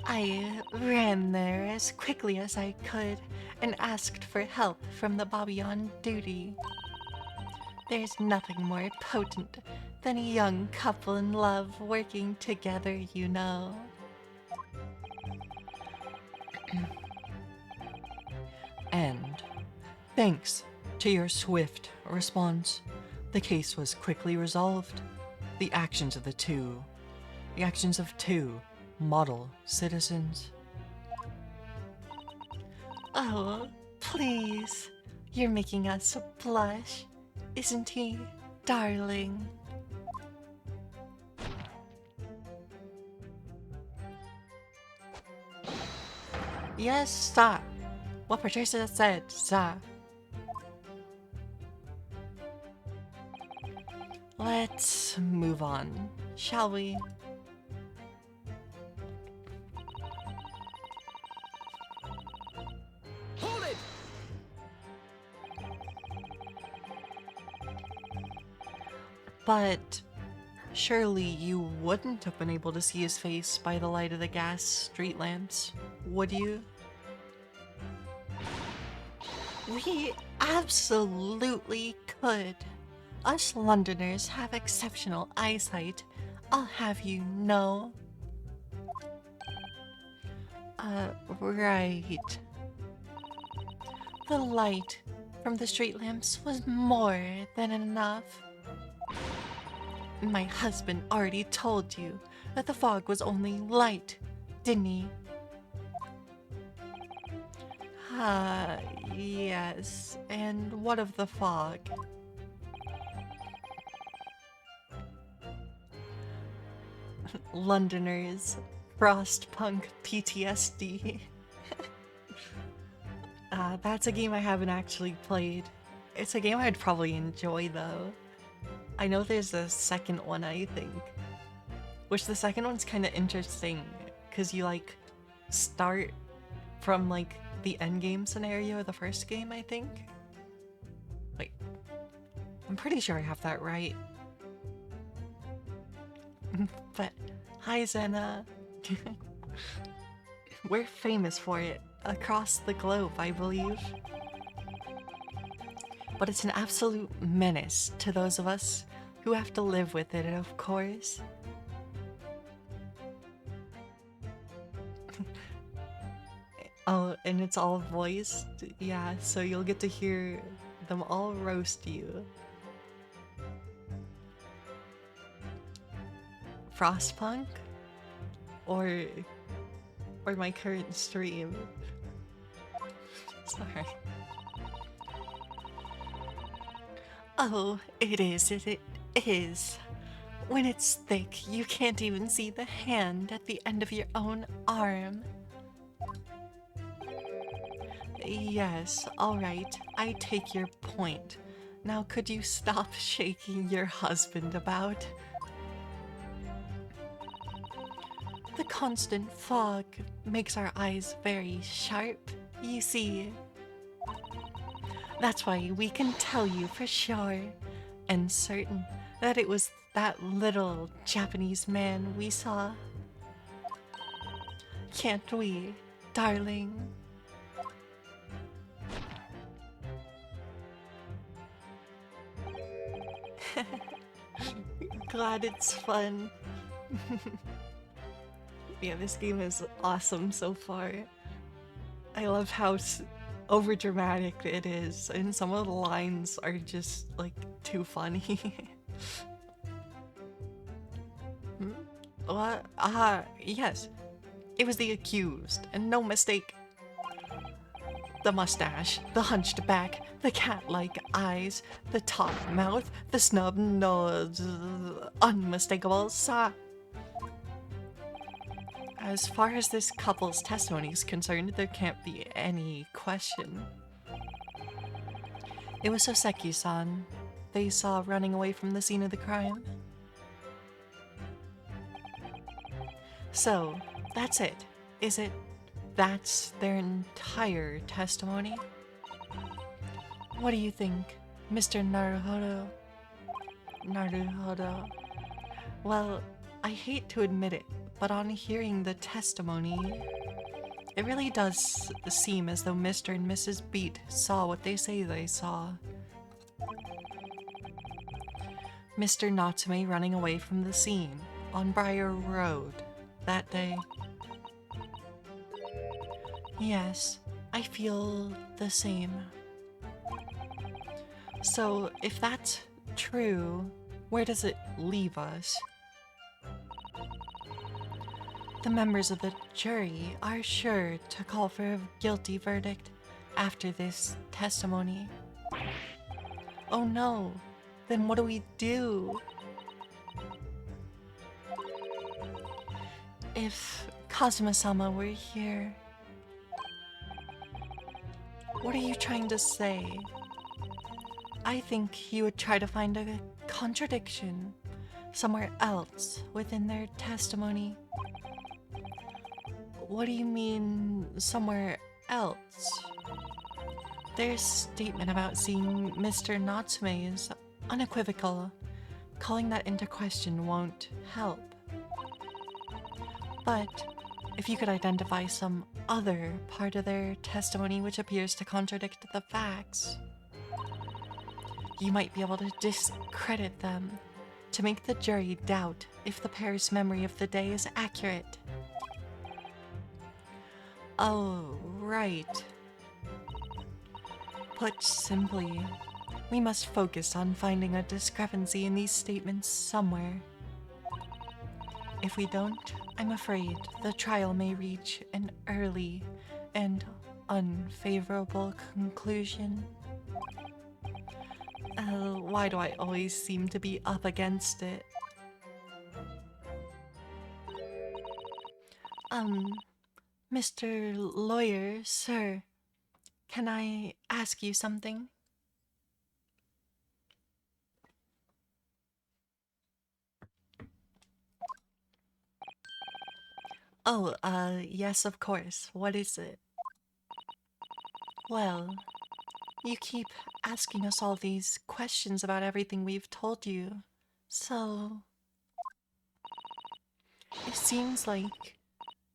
I ran there as quickly as I could and asked for help from the Bobby on duty. There's nothing more potent than a young couple in love working together, you know. And thanks to your swift response, the case was quickly resolved. The actions of two model citizens. Oh, please. You're making us blush. Isn't he, darling? Yes, sir. What Patricia said, sir. Let's move on, shall we? Hold it! But surely you wouldn't have been able to see his face by the light of the gas street lamps, would you? We absolutely could. Us Londoners have exceptional eyesight, I'll have you know. Right. The light from the street lamps was more than enough. My husband already told you that the fog was only light, didn't he? Yes. And what of the fog? Londoners, Frostpunk PTSD. That's a game I haven't actually played. It's a game I'd probably enjoy though. I know there's a second one, I think. Which the second one's kind of interesting, because you like start from like the endgame scenario of the first game, I think. Wait, I'm pretty sure I have that right. But hi, Zena. We're famous for it across the globe, I believe. But it's an absolute menace to those of us who have to live with it, of course. Oh, and it's all voiced? Yeah, so you'll get to hear them all roast you. Frostpunk? Or my current stream? Sorry. Oh, it is. When it's thick, you can't even see the hand at the end of your own arm. Yes, alright, I take your point. Now could you stop shaking your husband about? The constant fog makes our eyes very sharp, you see. That's why we can tell you for sure and certain that it was that little Japanese man we saw. Can't we, darling? Glad it's fun. Yeah, this game is awesome so far. I love how overdramatic it is, and some of the lines are just like too funny. Hmm? What? Yes. It was the accused, and no mistake. The mustache, the hunched back, the cat-like eyes, the top mouth, the snub nose, unmistakable sa. As far as this couple's testimony is concerned, there can't be any question. It was Soseki-san they saw running away from the scene of the crime. So, that's it, is it? That's their entire testimony? What do you think, Mr. Naruhodo? Naruhodo? Well, I hate to admit it, but on hearing the testimony, it really does seem as though Mr. and Mrs. Beat saw what they say they saw. Mr. Natsume running away from the scene on Briar Road that day. Yes, I feel the same. So, if that's true, where does it leave us? The members of the jury are sure to call for a guilty verdict after this testimony. Oh no, then what do we do? If Kazuma-sama were here, what are you trying to say? I think he would try to find a contradiction somewhere else within their testimony. What do you mean, somewhere else? Their statement about seeing Mr. Natsume is unequivocal. Calling that into question won't help. But if you could identify some other part of their testimony which appears to contradict the facts, you might be able to discredit them to make the jury doubt if the pair's memory of the day is accurate. Oh, right. Put simply, we must focus on finding a discrepancy in these statements somewhere. If we don't, I'm afraid the trial may reach an early and unfavorable conclusion. Why do I always seem to be up against it? Mr. Lawyer, sir, can I ask you something? Oh, yes, of course. What is it? Well, you keep asking us all these questions about everything we've told you, so it seems like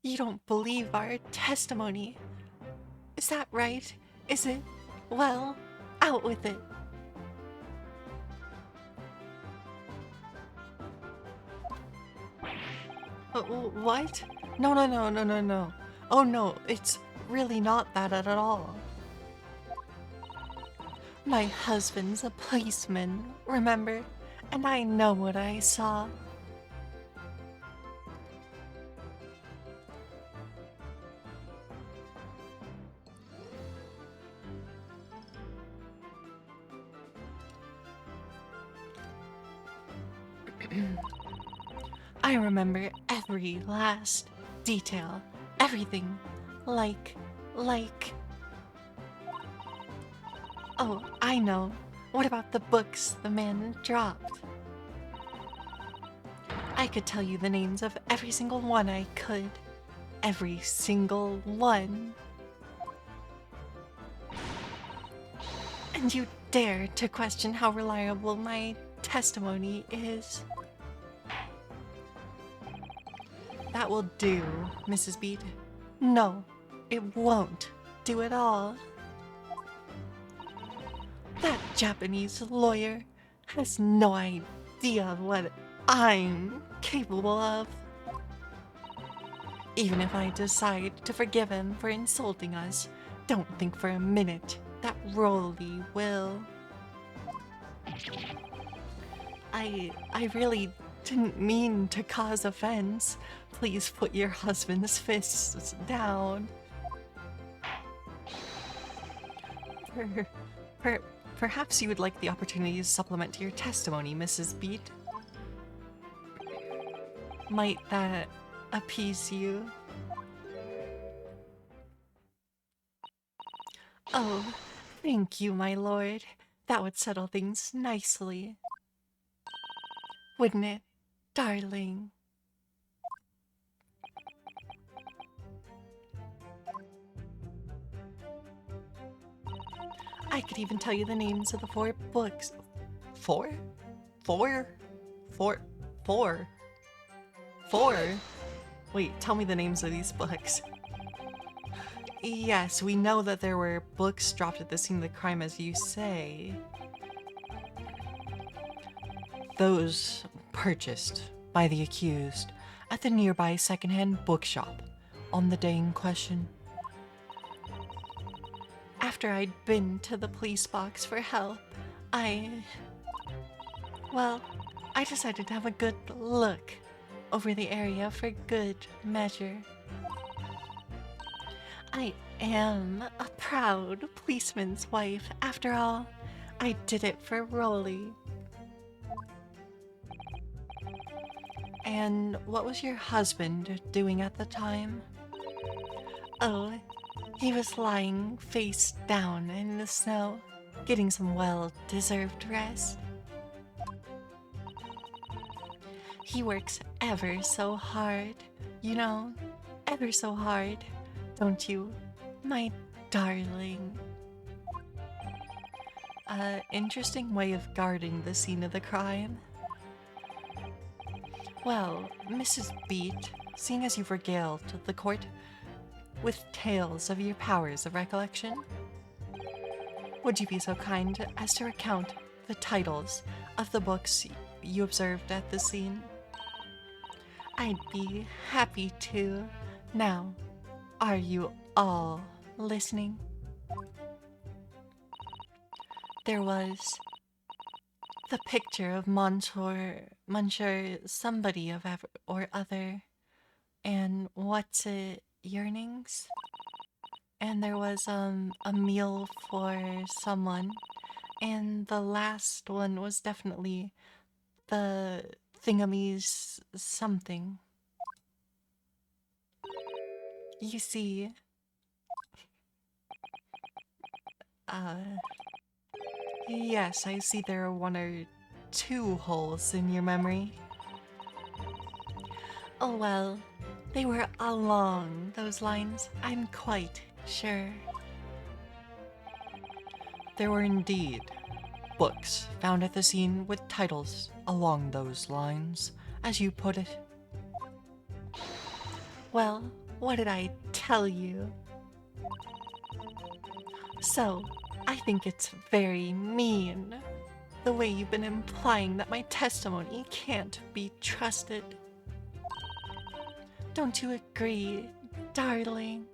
you don't believe our testimony. Is that right? Is it? Well, out with it. What? No. Oh no, it's really not that at all. My husband's a policeman, remember? And I know what I saw. I remember every last detail, everything. Like. Oh, I know. What about the books the man dropped? I could tell you the names of every single one I could. Every single one. And you dare to question how reliable my testimony is. That will do, Mrs. Beat. No, it won't do at all. That Japanese lawyer has no idea of what I'm capable of. Even if I decide to forgive him for insulting us, don't think for a minute that Rolly will. I really didn't mean to cause offense. Please put your husband's fists down. Perhaps you would like the opportunity to supplement to your testimony, Mrs. Beat. Might that appease you? Oh, thank you, my lord. That would settle things nicely. Wouldn't it, darling? I could even tell you the names of the 4 books. 4? 4? 4? 4? 4? Wait, tell me the names of these books. Yes, we know that there were books dropped at the scene of the crime, as you say. Those purchased by the accused at the nearby secondhand bookshop on the day in question. After I'd been to the police box for help, well, I decided to have a good look over the area for good measure. I am a proud policeman's wife, after all. I did it for Rolly. And what was your husband doing at the time? Oh, he was lying face down in the snow, getting some well-deserved rest. He works ever so hard, you know, ever so hard, don't you, my darling? Interesting way of guarding the scene of the crime. Well, Mrs. Beat, seeing as you've regaled the court with tales of your powers of recollection, would you be so kind as to recount the titles of the books you observed at the scene? I'd be happy to. Now, are you all listening? There was the picture of Monsieur somebody of or other, and what's it, yearnings? And there was a meal for someone, and the last one was definitely the thingamy's something. You see, yes, I see there are 1 or 2 holes in your memory. Oh well, they were along those lines, I'm quite sure. There were indeed books found at the scene with titles along those lines, as you put it. Well, what did I tell you? So, I think it's very mean, the way you've been implying that my testimony can't be trusted. Don't you agree, darling.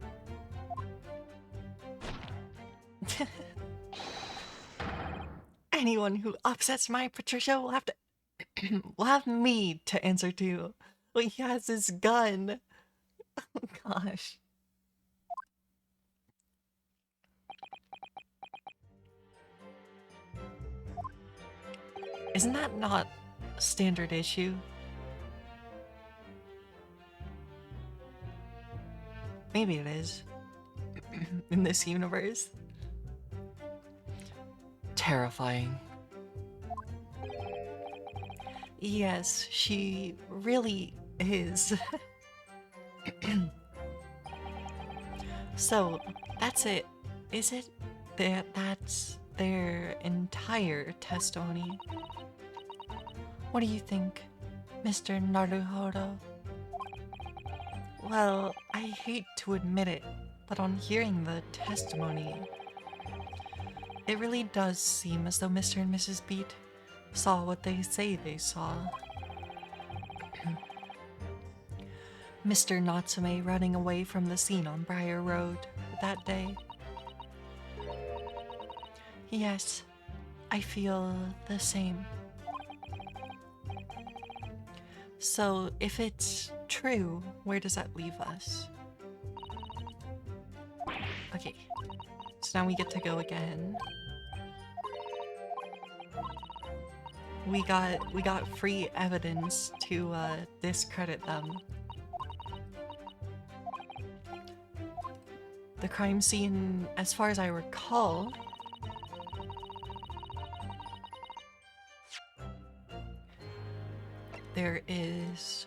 Anyone who upsets my Patricia will have to will have me to answer to. Well, he has his gun. Oh gosh. Isn't that not standard issue? Maybe it is. In this universe. Terrifying. Yes, she really is. So, that's it, is it? That's their entire testimony. What do you think, Mr. Naruhodo? Well, I hate to admit it, but on hearing the testimony, it really does seem as though Mr. and Mrs. Beat saw what they say they saw. Mr. Natsume running away from the scene on Briar Road that day. Yes, I feel the same. So, if it's true, where does that leave us? Okay, so now we get to go again. We got free evidence to discredit them. The crime scene, as far as I recall, there is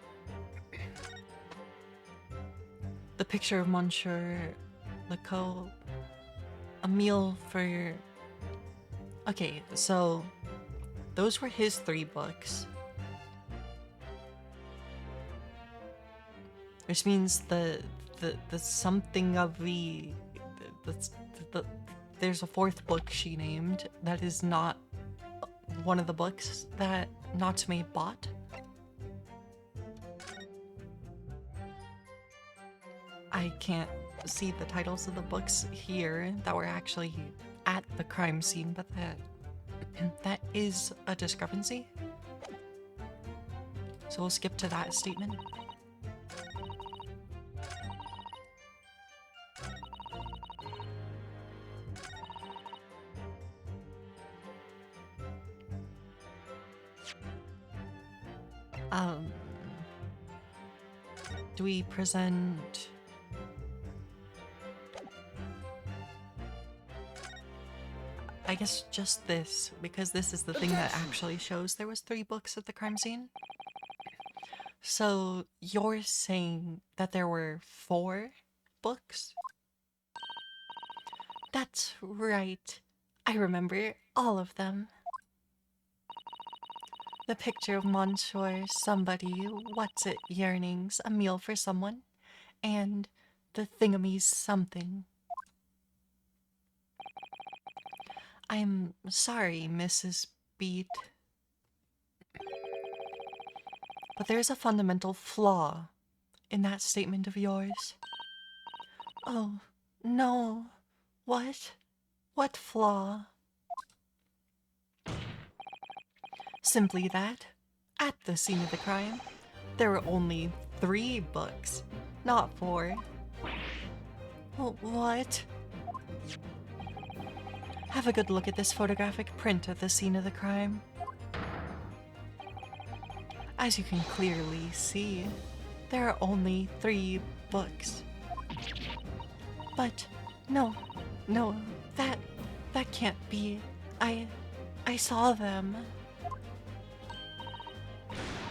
the picture of Monsieur Lecoq, a meal for... Okay, so those were his 3 books. Which means the something of the there's a 4th book she named that is not one of the books that Natsume bought. I can't see the titles of the books here that were actually at the crime scene, but that is a discrepancy. So we'll skip to that statement. Do we present... I guess just this, because this is the thing that actually shows there was 3 books at the crime scene. So you're saying that there were 4 books? That's right. I remember all of them. The picture of Monsieur somebody, what's it, yearnings, a meal for someone, and the thingamy's something. I'm sorry, Mrs. Beat, but there's a fundamental flaw in that statement of yours. Oh, no. What? What flaw? Simply that, at the scene of the crime, there were only 3 books, not 4. What? Have a good look at this photographic print at the scene of the crime. As you can clearly see, there are only 3 books. But no, that can't be. I saw them.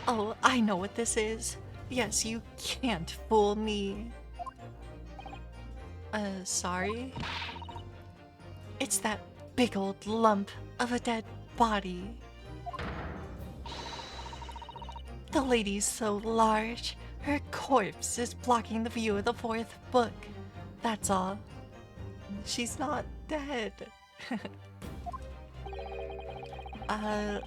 Oh, I know what this is. Yes, you can't fool me. Sorry? It's that big old lump of a dead body. The lady's so large, her corpse is blocking the view of the 4th book. That's all. She's not dead.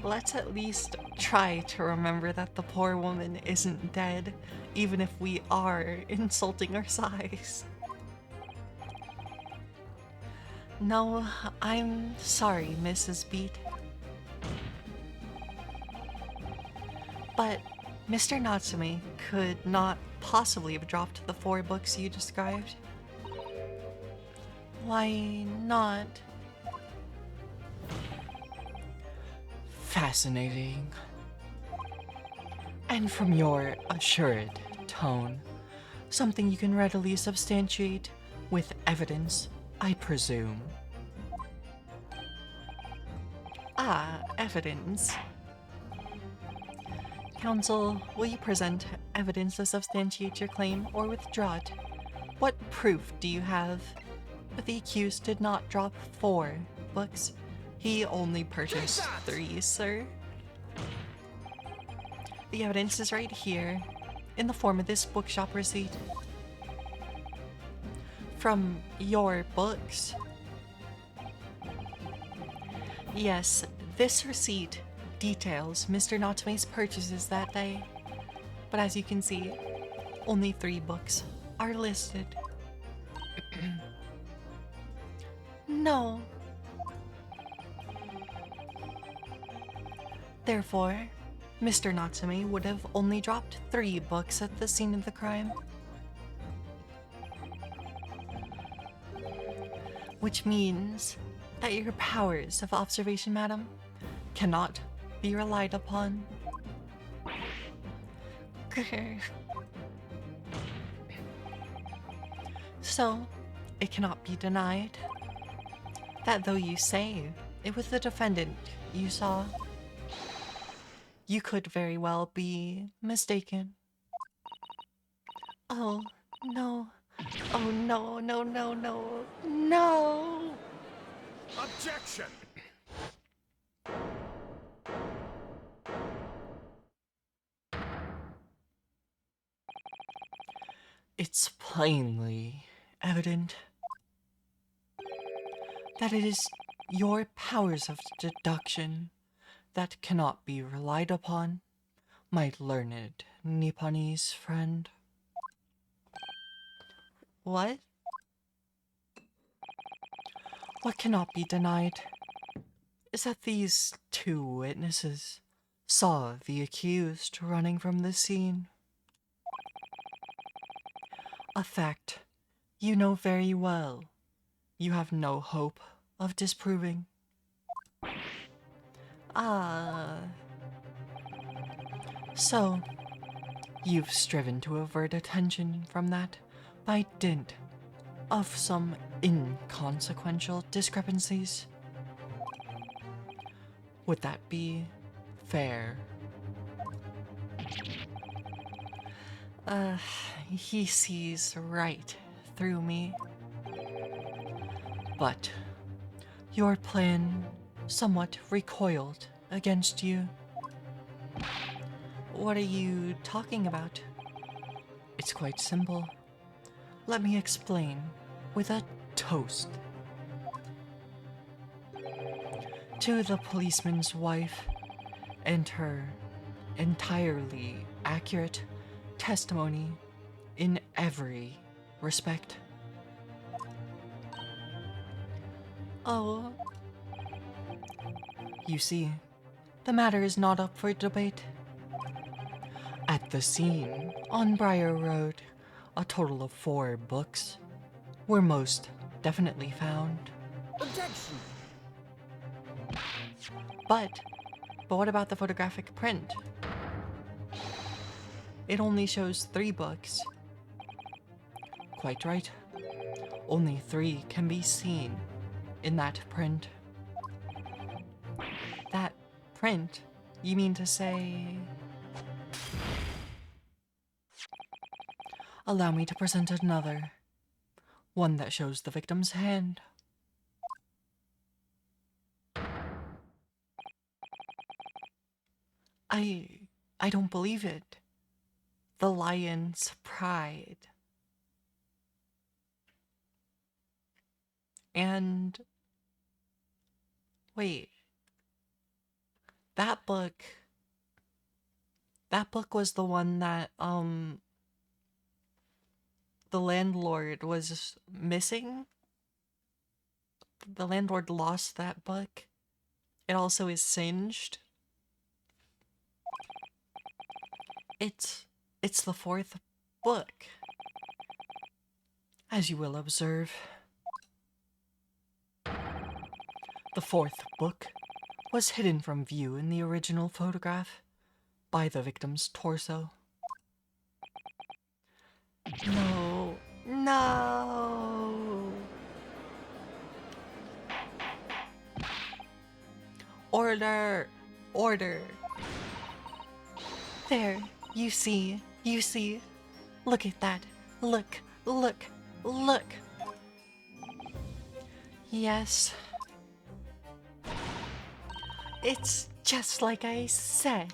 Let's at least try to remember that the poor woman isn't dead, even if we are insulting her size. No, I'm sorry, Mrs. Beat. But Mr. Natsume could not possibly have dropped the 4 books you described. Why not? Fascinating. And from your assured tone, something you can readily substantiate with evidence, I presume. Ah, evidence. Counsel, will you present evidence to substantiate your claim or withdraw it? What proof do you have? The accused did not drop 4 books. He only purchased 3, sir. The evidence is right here, in the form of this bookshop receipt. From your books. Yes, this receipt details Mr. Natsume's purchases that day. But as you can see, only 3 books are listed. No. Therefore, Mr. Natsume would have only dropped 3 books at the scene of the crime. Which means that your powers of observation, madam, cannot be relied upon. So, it cannot be denied that though you say it was the defendant you saw, you could very well be mistaken. Oh, no. Oh, no, no, no, no, no! Objection! It's plainly evident that it is your powers of deduction that cannot be relied upon, my learned Nipponese friend. What? What cannot be denied is that these 2 witnesses saw the accused running from the scene. A fact you know very well you have no hope of disproving. Ah. So, you've striven to avert attention from that by dint of some inconsequential discrepancies. Would that be fair? He sees right through me. But your plan somewhat recoiled against you. What are you talking about? It's quite simple. Let me explain with a toast. To the policeman's wife and her entirely accurate testimony in every respect. Oh. You see, the matter is not up for debate. At the scene on Briar Road, a total of 4 books were most definitely found. Objection! But what about the photographic print? It only shows 3 books. Quite right. Only 3 can be seen in that print. That print, you mean to say? Allow me to present another. One that shows the victim's hand. I don't believe it. The lion's pride. And wait. That book. That book was the one that the landlord was missing. The landlord lost that book. It also is singed. It's the fourth book, as you will observe. The fourth book was hidden from view in the original photograph by the victim's torso. No, no. Order, order. There, you see. Look at that. Look. Yes. It's just like I said,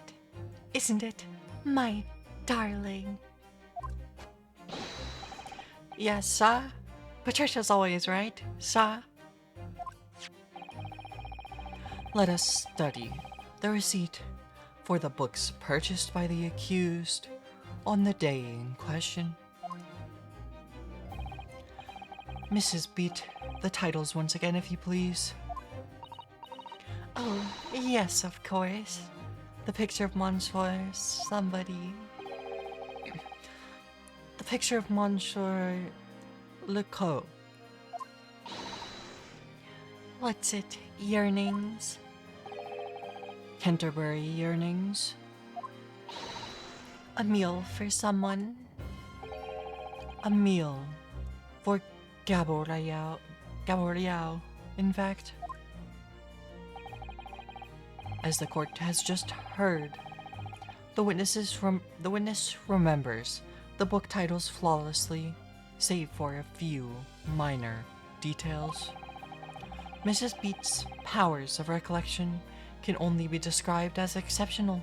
isn't it, my darling? Yes, sir. Patricia's always right, sir. Let us study the receipt for the books purchased by the accused on the day in question. Mrs. Beat, the titles once again, if you please. Oh, yes, of course. The picture of Monsieur somebody. The picture of Monsieur Lecoq. What's it? Yearnings? Canterbury yearnings? A meal for someone? A meal for Gabriel, in fact. As the court has just heard, the witness remembers the book titles flawlessly, save for a few minor details. Mrs. Beat's powers of recollection can only be described as exceptional.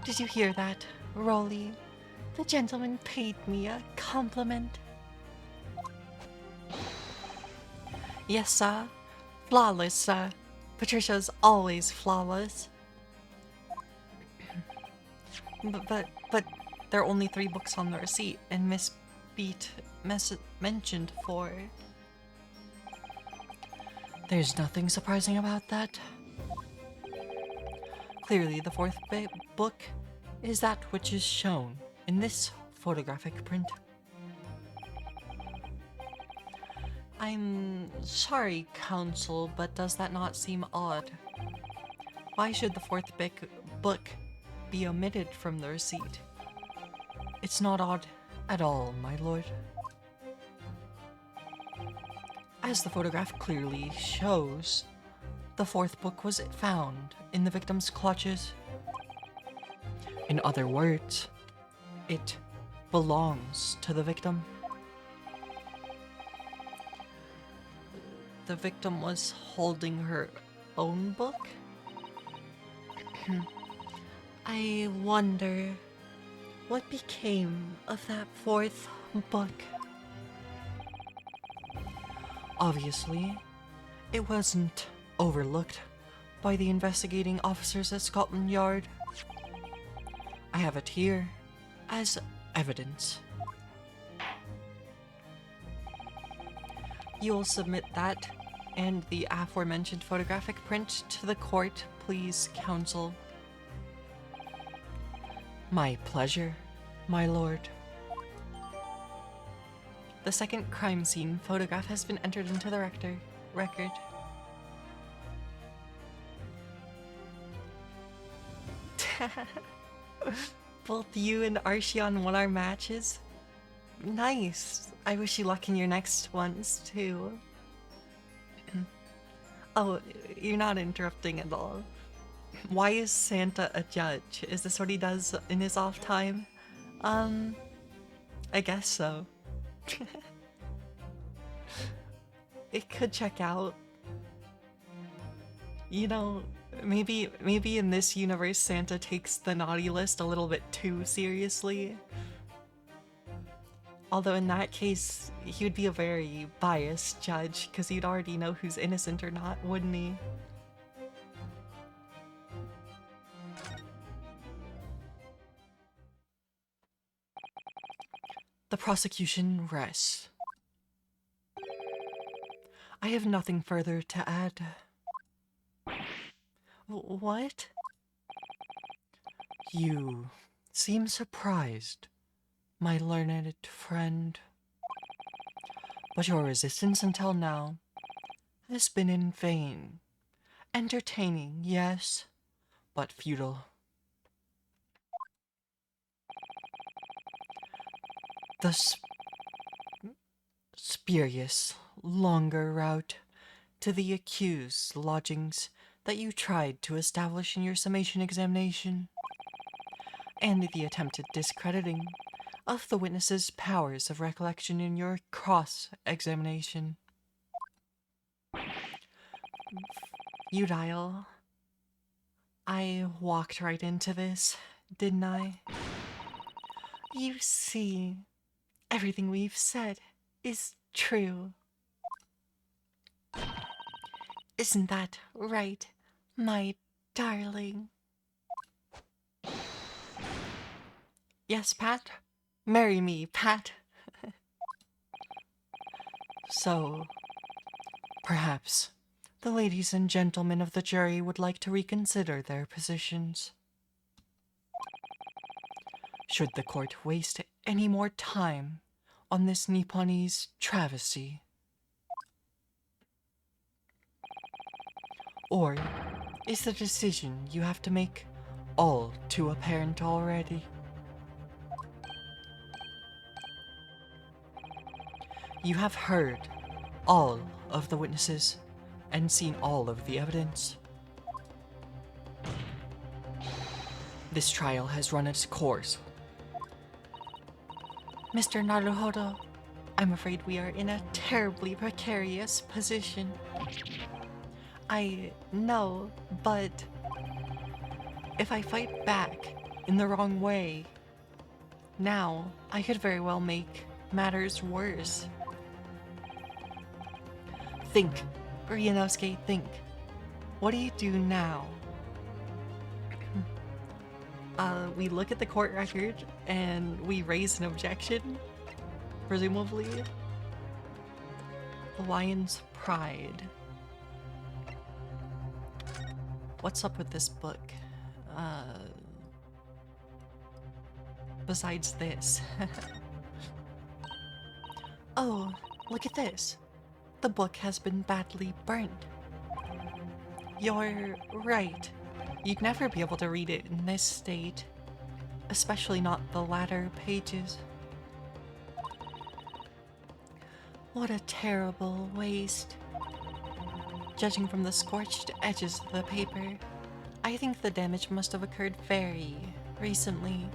Did you hear that, Rolly? The gentleman paid me a compliment. Yes, sir. Flawless, sir. Patricia's always flawless. But there are only 3 books on the receipt, and Miss Beat mentioned 4. There's nothing surprising about that. Clearly, the 4th book is that which is shown in this photographic print. I'm sorry, Counsel, but does that not seem odd? Why should the 4th book be omitted from the receipt? It's not odd at all, my lord. As the photograph clearly shows, the 4th book was found in the victim's clutches. In other words, it belongs to the victim. The victim was holding her own book? I wonder what became of that 4th book. Obviously, it wasn't overlooked by the investigating officers at Scotland Yard. I have it here as evidence. You'll submit that and the aforementioned photographic print to the court, please, Counsel. My pleasure, my lord. The second crime scene photograph has been entered into the record. Both you and Archeon won our matches. Nice. I wish you luck in your next ones, too. Oh, you're not interrupting at all. Why is Santa a judge? Is this what he does in his off time? I guess so. It could check out. You know, maybe in this universe Santa takes the naughty list a little bit too seriously. Although in that case, he would be a very biased judge, because he'd already know who's innocent or not, wouldn't he? prosecution rests. I have nothing further to add. What? You seem surprised, my learned friend. But your resistance until now has been in vain. Entertaining, yes, but futile. The spurious, longer route to the accused lodgings that you tried to establish in your summation examination, and the attempted discrediting of the witness's powers of recollection in your cross-examination. Udile, I walked right into this, didn't I? You see, everything we've said is true. Isn't that right, my darling? Yes, Pat? Marry me, Pat. So, perhaps the ladies and gentlemen of the jury would like to reconsider their positions. Should the court waste any more time on this Nipponese travesty? Or is the decision you have to make all too apparent already? You have heard all of the witnesses and seen all of the evidence. This trial has run its course. Mr. Naruhodo, I'm afraid we are in a terribly precarious position. I know, but if I fight back in the wrong way, now I could very well make matters worse. Think, Ryunosuke, think. What do you do now? We look at the court record and we raise an objection, presumably. The Lion's Pride. What's up with this book? Besides this. Oh, look at this. The book has been badly burnt. You're right. You'd never be able to read it in this state. Especially not the latter pages. What a terrible waste. Judging from the scorched edges of the paper, I think the damage must have occurred very recently.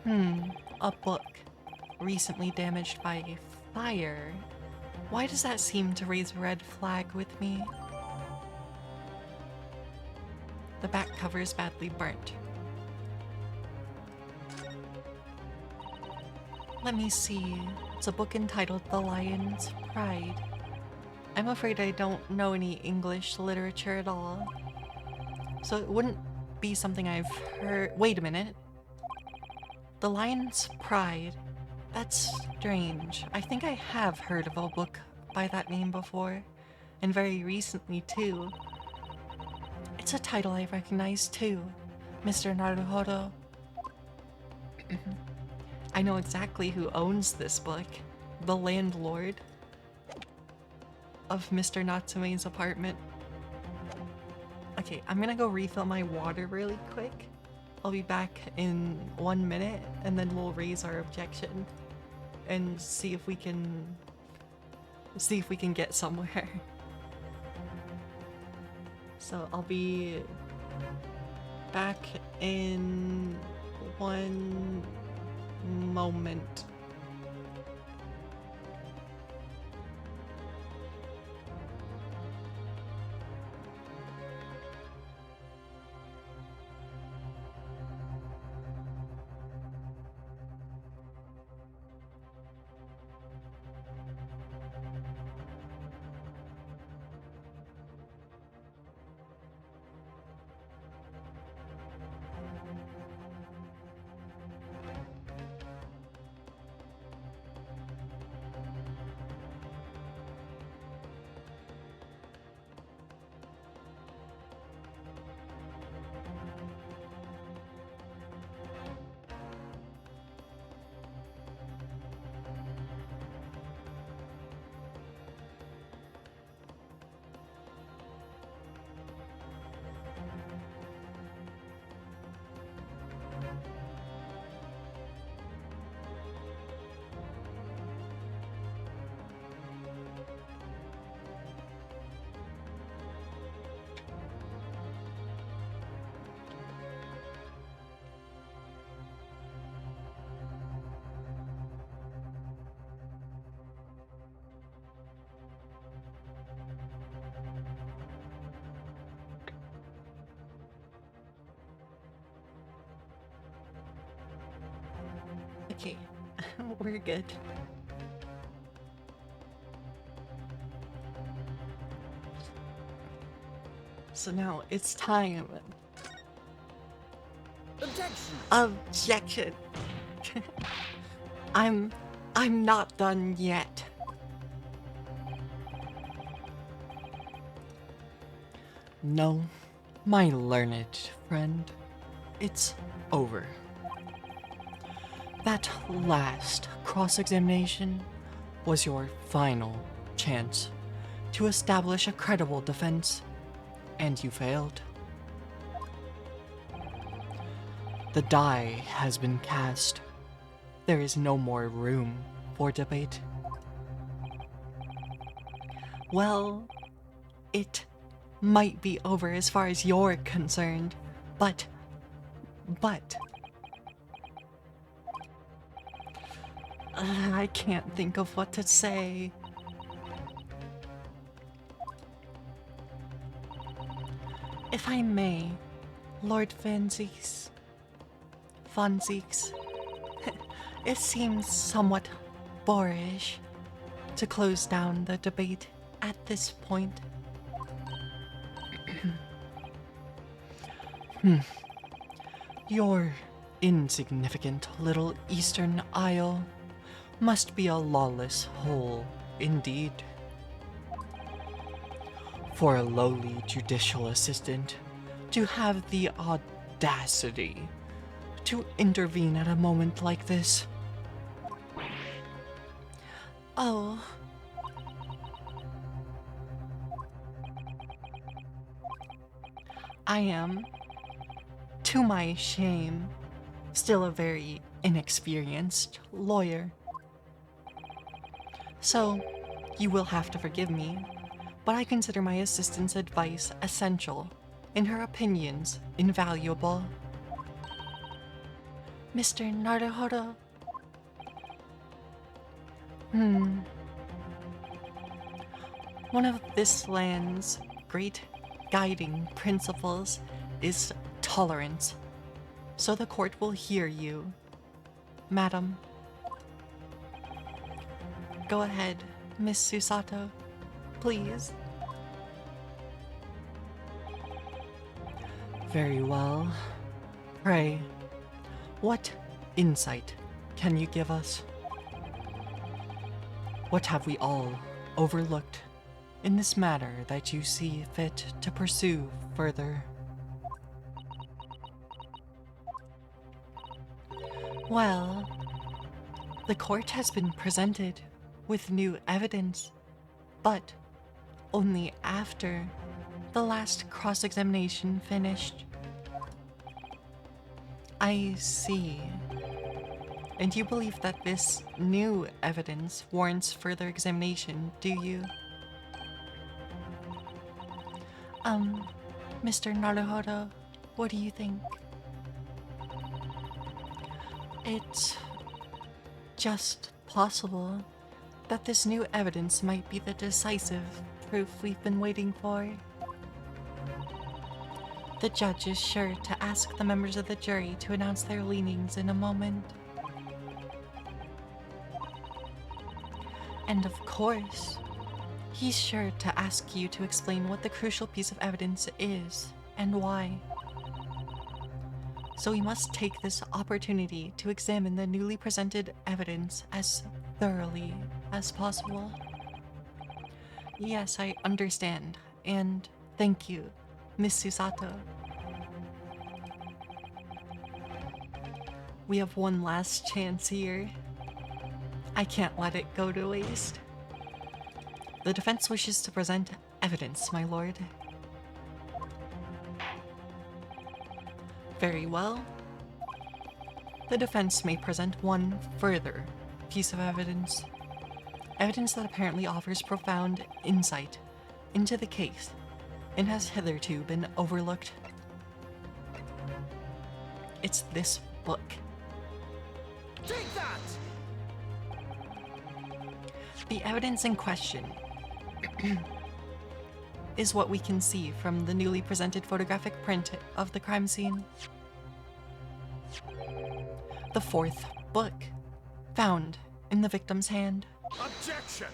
A book recently damaged by fire. Why does that seem to raise a red flag with me? The back cover is badly burnt. Let me see. It's a book entitled The Lion's Pride. I'm afraid I don't know any English literature at all. So it wouldn't be something I've heard. Wait a minute. The Lion's Pride. That's strange. I think I have heard of a book by that name before. And very recently too. It's a title I recognize too, Mr. Naruhodo. I know exactly who owns this book. The landlord of Mr. Natsume's apartment. Okay, I'm gonna go refill my water really quick. I'll be back in 1 minute and then we'll raise our objection and see if we can get somewhere. So I'll be back in 1 moment. Okay, we're good. So now it's time. Objection! Objection. I'm not done yet. No, my learned friend, it's over. That last cross-examination was your final chance to establish a credible defense, and you failed. The die has been cast. There is no more room for debate. Well, it might be over as far as you're concerned, but I can't think of what to say. If I may, Lord Van Zieks, it seems somewhat boorish to close down the debate at this point. Your insignificant little Eastern Isle must be a lawless hole indeed. For a lowly judicial assistant to have the audacity to intervene at a moment like this. Oh. I am, to my shame, still a very inexperienced lawyer. So, you will have to forgive me, but I consider my assistant's advice essential and her opinions invaluable. Mr. Naruhodo. One of this land's great guiding principles is tolerance, so the court will hear you, madam. Go ahead, Miss Susato, please. Very well. Pray, what insight can you give us? What have we all overlooked in this matter that you see fit to pursue further? Well, the court has been presented with new evidence, but only after the last cross-examination finished. I see. And you believe that this new evidence warrants further examination, do you? Mr. Naruhodo, what do you think? It's just possible that this new evidence might be the decisive proof we've been waiting for. The judge is sure to ask the members of the jury to announce their leanings in a moment. And of course, he's sure to ask you to explain what the crucial piece of evidence is and why. So we must take this opportunity to examine the newly presented evidence as thoroughly as possible. Yes, I understand, and thank you, Miss Susato. We have one last chance here. I can't let it go to waste. The defense wishes to present evidence, my lord. Very well. The defense may present one further piece of evidence. Evidence that apparently offers profound insight into the case and has hitherto been overlooked. It's this book. Take that! The evidence in question is what we can see from the newly presented photographic print of the crime scene. The fourth book found in the victim's hand. Objection!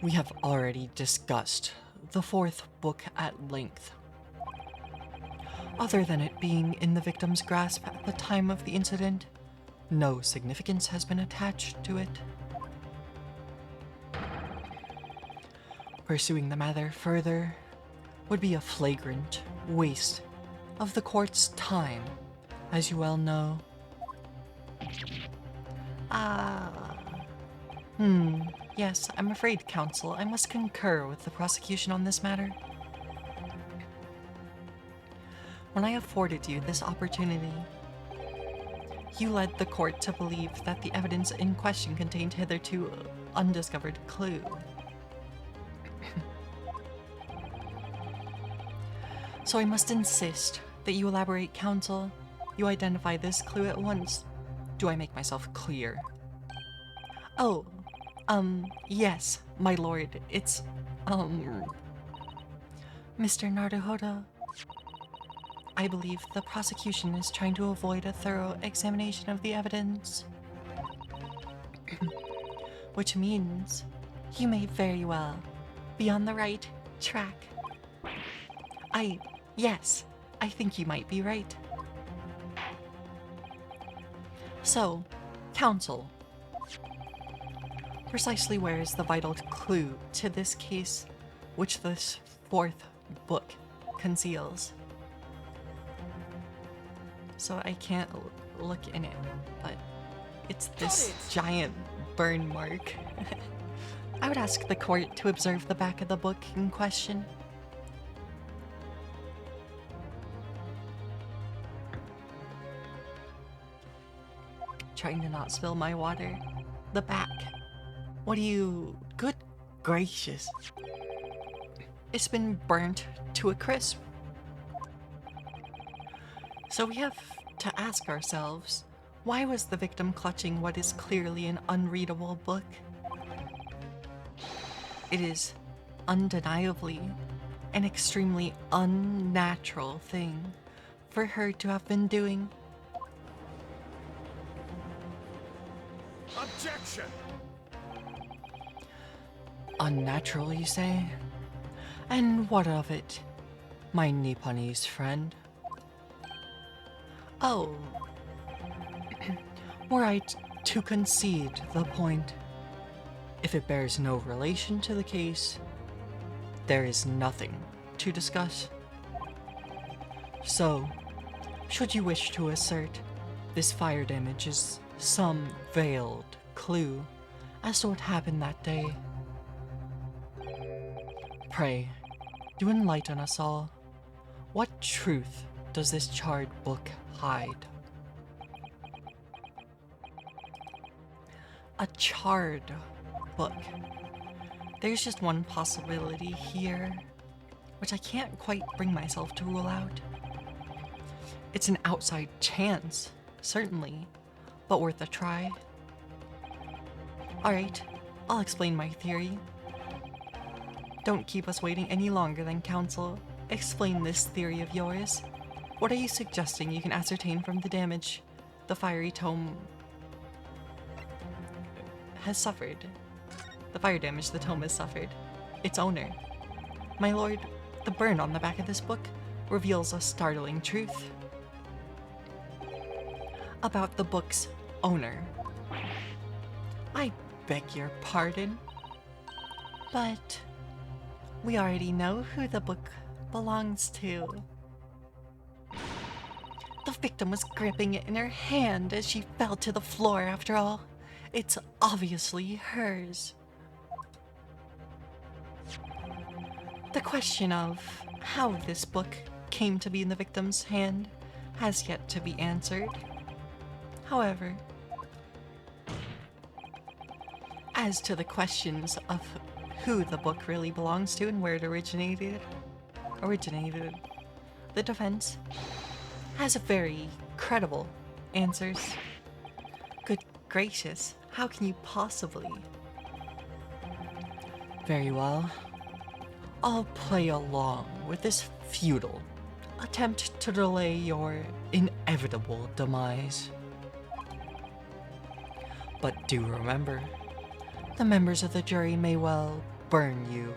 We have already discussed the fourth book at length. Other than it being in the victim's grasp at the time of the incident, no significance has been attached to it. Pursuing the matter further would be a flagrant waste of the court's time, as you well know. Yes, I'm afraid, counsel, I must concur with the prosecution on this matter. When I afforded you this opportunity, you led the court to believe that the evidence in question contained hitherto undiscovered clue. So I must insist that you elaborate, counsel. You identify this clue at once. Do I make myself clear? Oh, yes, my lord. It's, Mr. Naruhodo. I believe the prosecution is trying to avoid a thorough examination of the evidence. Which means you may very well be on the right track. Yes, I think you might be right. So, counsel, precisely where is the vital clue to this case which this fourth book conceals? So I can't look in it, but it's this giant burn mark. I would ask the court to observe the back of the book in question. Trying to not spill my water. The back. What do you... Good gracious. It's been burnt to a crisp. So we have to ask ourselves, why was the victim clutching what is clearly an unreadable book? It is undeniably an extremely unnatural thing for her to have been doing. Objection! Unnatural, you say? And what of it, my Nipponese friend? Oh, were I to concede the point, if it bears no relation to the case, there is nothing to discuss. So, should you wish to assert this fire damage is some veiled clue as to what happened that day, pray, do enlighten us all. What truth does this charred book hide? A charred book. There's just one possibility here, which I can't quite bring myself to rule out. It's an outside chance, certainly, but worth a try. Alright, I'll explain my theory. Don't keep us waiting any longer then, counsel. Explain this theory of yours. What are you suggesting you can ascertain from the damage the fiery tome has suffered? The fire damage the tome has suffered. Its owner. My lord, the burn on the back of this book reveals a startling truth about the book's owner. I beg your pardon, but we already know who the book belongs to. The victim was gripping it in her hand as she fell to the floor after all. It's obviously hers. The question of how this book came to be in the victim's hand has yet to be answered. However, as to the questions of who the book really belongs to and where it originated, the defense has very credible answers. Good gracious, how can you possibly? Very well. I'll play along with this futile, attempt to delay your inevitable demise. But do remember, the members of the jury may well burn you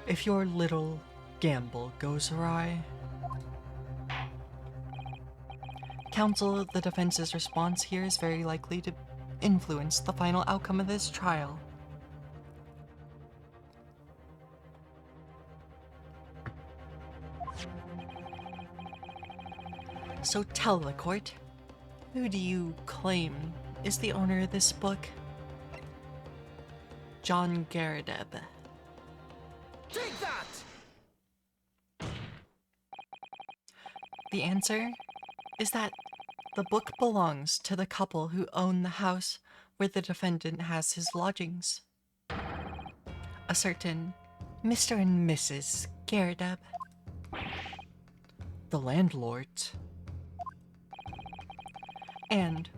if your little gamble goes awry. Counsel, the defense's response here is very likely to influence the final outcome of this trial. So tell the court, who do you claim is the owner of this book? John Garadeb. Take that! The answer is that the book belongs to the couple who own the house where the defendant has his lodgings. A certain Mr. and Mrs. Garadeb. The landlords. And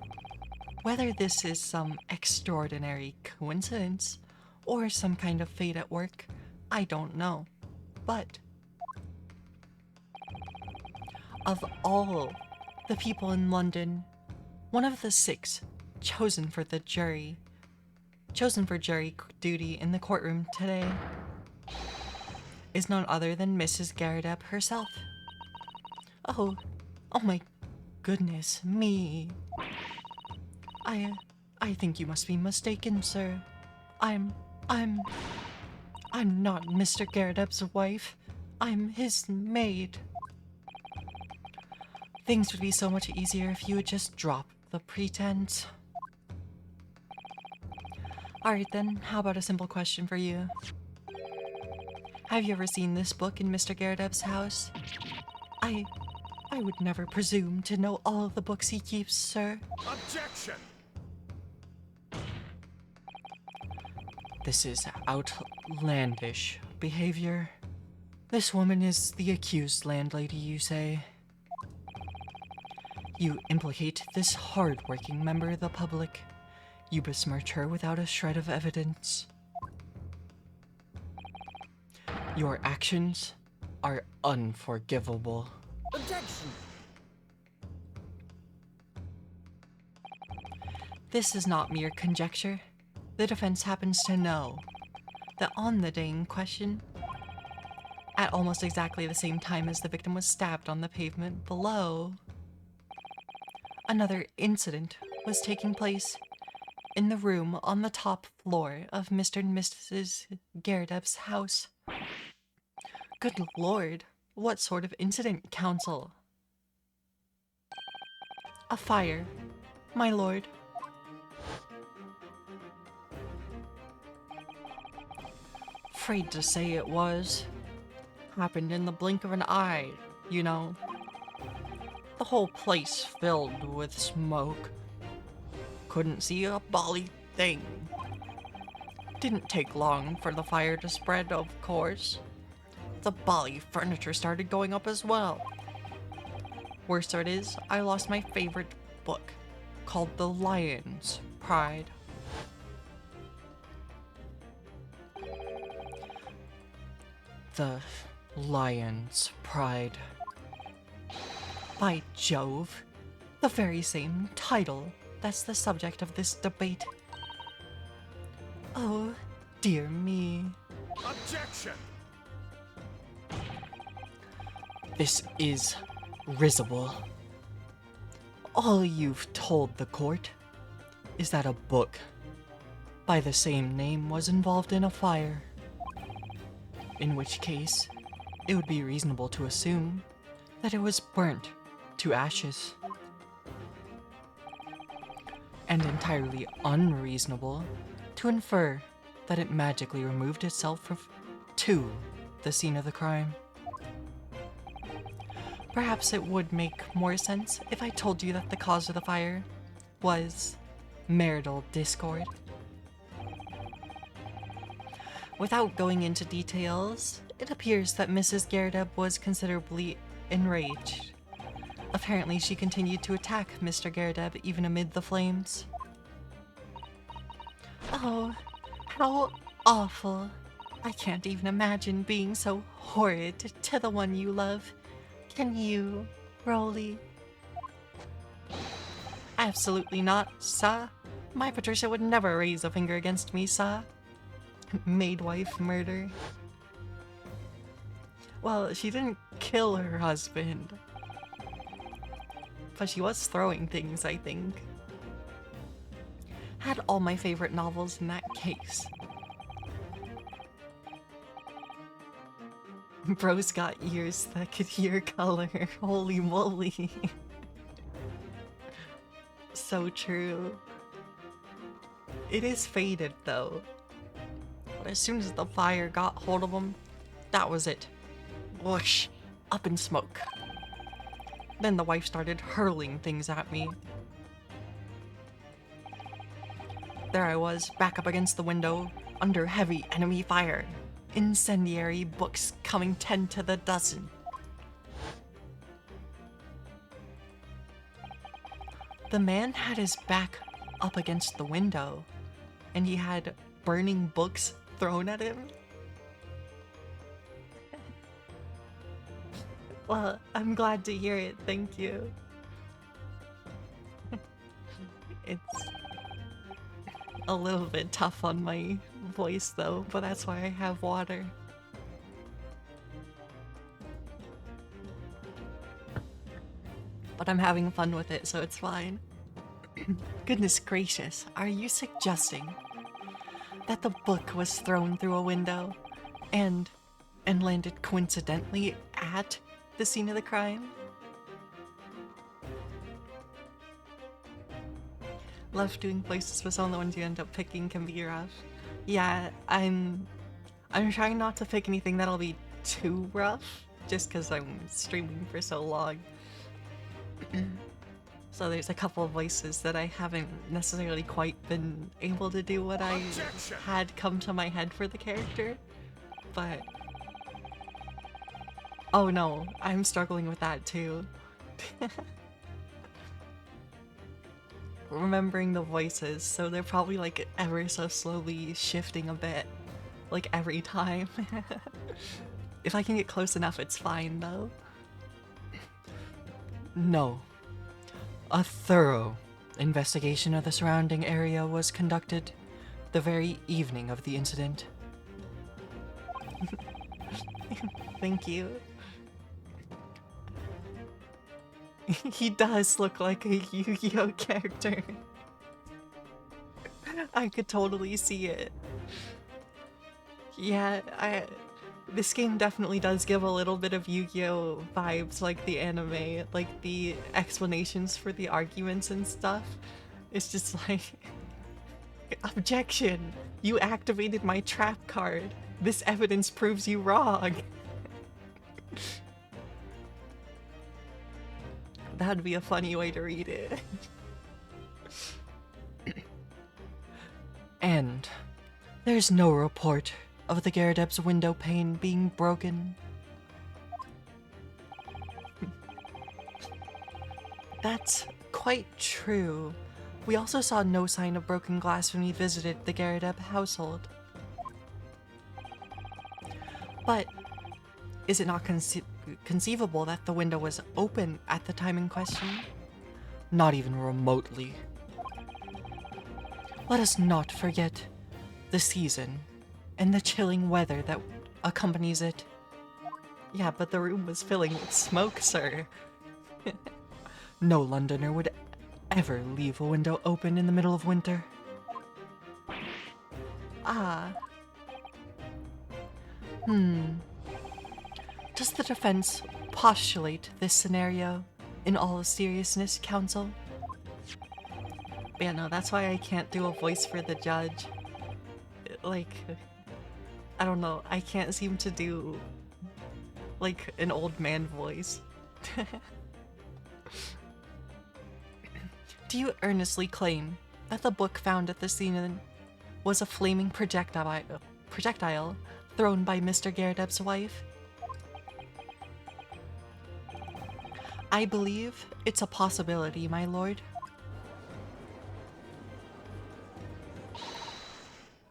whether this is some extraordinary coincidence or some kind of fate at work, I don't know. But of all the people in London, one of the 6 chosen for jury duty in the courtroom today is none other than Mrs. Garadeb herself. Oh my goodness me. I think you must be mistaken, sir. I'm not Mr. Garadeb's wife. I'm his maid. Things would be so much easier if you would just drop the pretense. Alright then, how about a simple question for you? Have you ever seen this book in Mr. Garadeb's house? I would never presume to know all of the books he keeps, sir. Objection! This is outlandish behavior. This woman is the accused landlady, you say? You implicate this hard-working member of the public. You besmirch her without a shred of evidence. Your actions are unforgivable. Objection! This is not mere conjecture. The defense happens to know that on the day in question, at almost exactly the same time as the victim was stabbed on the pavement below, another incident was taking place in the room on the top floor of Mr. and Mrs. Garadeb's house. Good lord, what sort of incident, counsel? A fire, my lord. Afraid to say it was. Happened in the blink of an eye, you know. The whole place filled with smoke. Couldn't see a bally thing. Didn't take long for the fire to spread, of course. The bally furniture started going up as well. Worst of it is, I lost my favorite book, called The Lion's Pride. The Lion's Pride. By Jove, the very same title that's the subject of this debate. Oh, dear me. Objection! This is risible. All you've told the court is that a book by the same name was involved in a fire. In which case, it would be reasonable to assume that it was burnt to ashes. And entirely unreasonable to infer that it magically removed itself to the scene of the crime. Perhaps it would make more sense if I told you that the cause of the fire was marital discord. Without going into details, it appears that Mrs. Garadeb was considerably enraged. Apparently, she continued to attack Mr. Garadeb even amid the flames. Oh, how awful. I can't even imagine being so horrid to the one you love. Can you, Broly? Absolutely not, sir. My Patricia would never raise a finger against me, sir. Maid wife murder. Well, she didn't kill her husband. But she was throwing things, I think. Had all my favorite novels in that case. Bro's got ears that could hear color. Holy moly. So true. It is faded though. But as soon as the fire got hold of him, that was it. Whoosh! Up in smoke. Then the wife started hurling things at me. There I was, back up against the window, under heavy enemy fire. Incendiary books coming 10 to the dozen. The man had his back up against the window, and he had burning books thrown at him. Well, I'm glad to hear it, thank you. It's a little bit tough on my voice though, but that's why I have water. But I'm having fun with it, so it's fine. Goodness gracious, are you suggesting that the book was thrown through a window and landed coincidentally at the scene of the crime? Love doing voices, but some of the ones you end up picking can be rough. Yeah, I'm trying not to pick anything that'll be too rough, just because I'm streaming for so long. So there's a couple of voices that I haven't necessarily quite been able to do what I had come to my head for the character, but... Oh no, I'm struggling with that too. Remembering the voices, so they're probably like ever so slowly shifting a bit, like every time. If I can get close enough, it's fine though. No. A thorough investigation of the surrounding area was conducted the very evening of the incident. Thank you. He does look like a Yu-Gi-Oh character. I could totally see it. Yeah, this game definitely does give a little bit of Yu-Gi-Oh vibes, like the anime, like the explanations for the arguments and stuff. It's just like, objection! You activated my trap card. This evidence proves you wrong. That'd be a funny way to read it. And there's no report of the Gyarados window pane being broken. That's quite true. We also saw no sign of broken glass when we visited the Gyarados household. But is it not conceivable that the window was open at the time in question? Not even remotely. Let us not forget the season and the chilling weather that accompanies it. Yeah, but the room was filling with smoke, sir. No Londoner would ever leave a window open in the middle of winter. Ah. Does the defense postulate this scenario in all seriousness, counsel? But yeah, no, that's why I can't do a voice for the judge. Like, I don't know, I can't seem to do, like, an old man voice. Do you earnestly claim that the book found at the scene was a flaming projectile thrown by Mr. Gyarados' wife? I believe it's a possibility, my lord.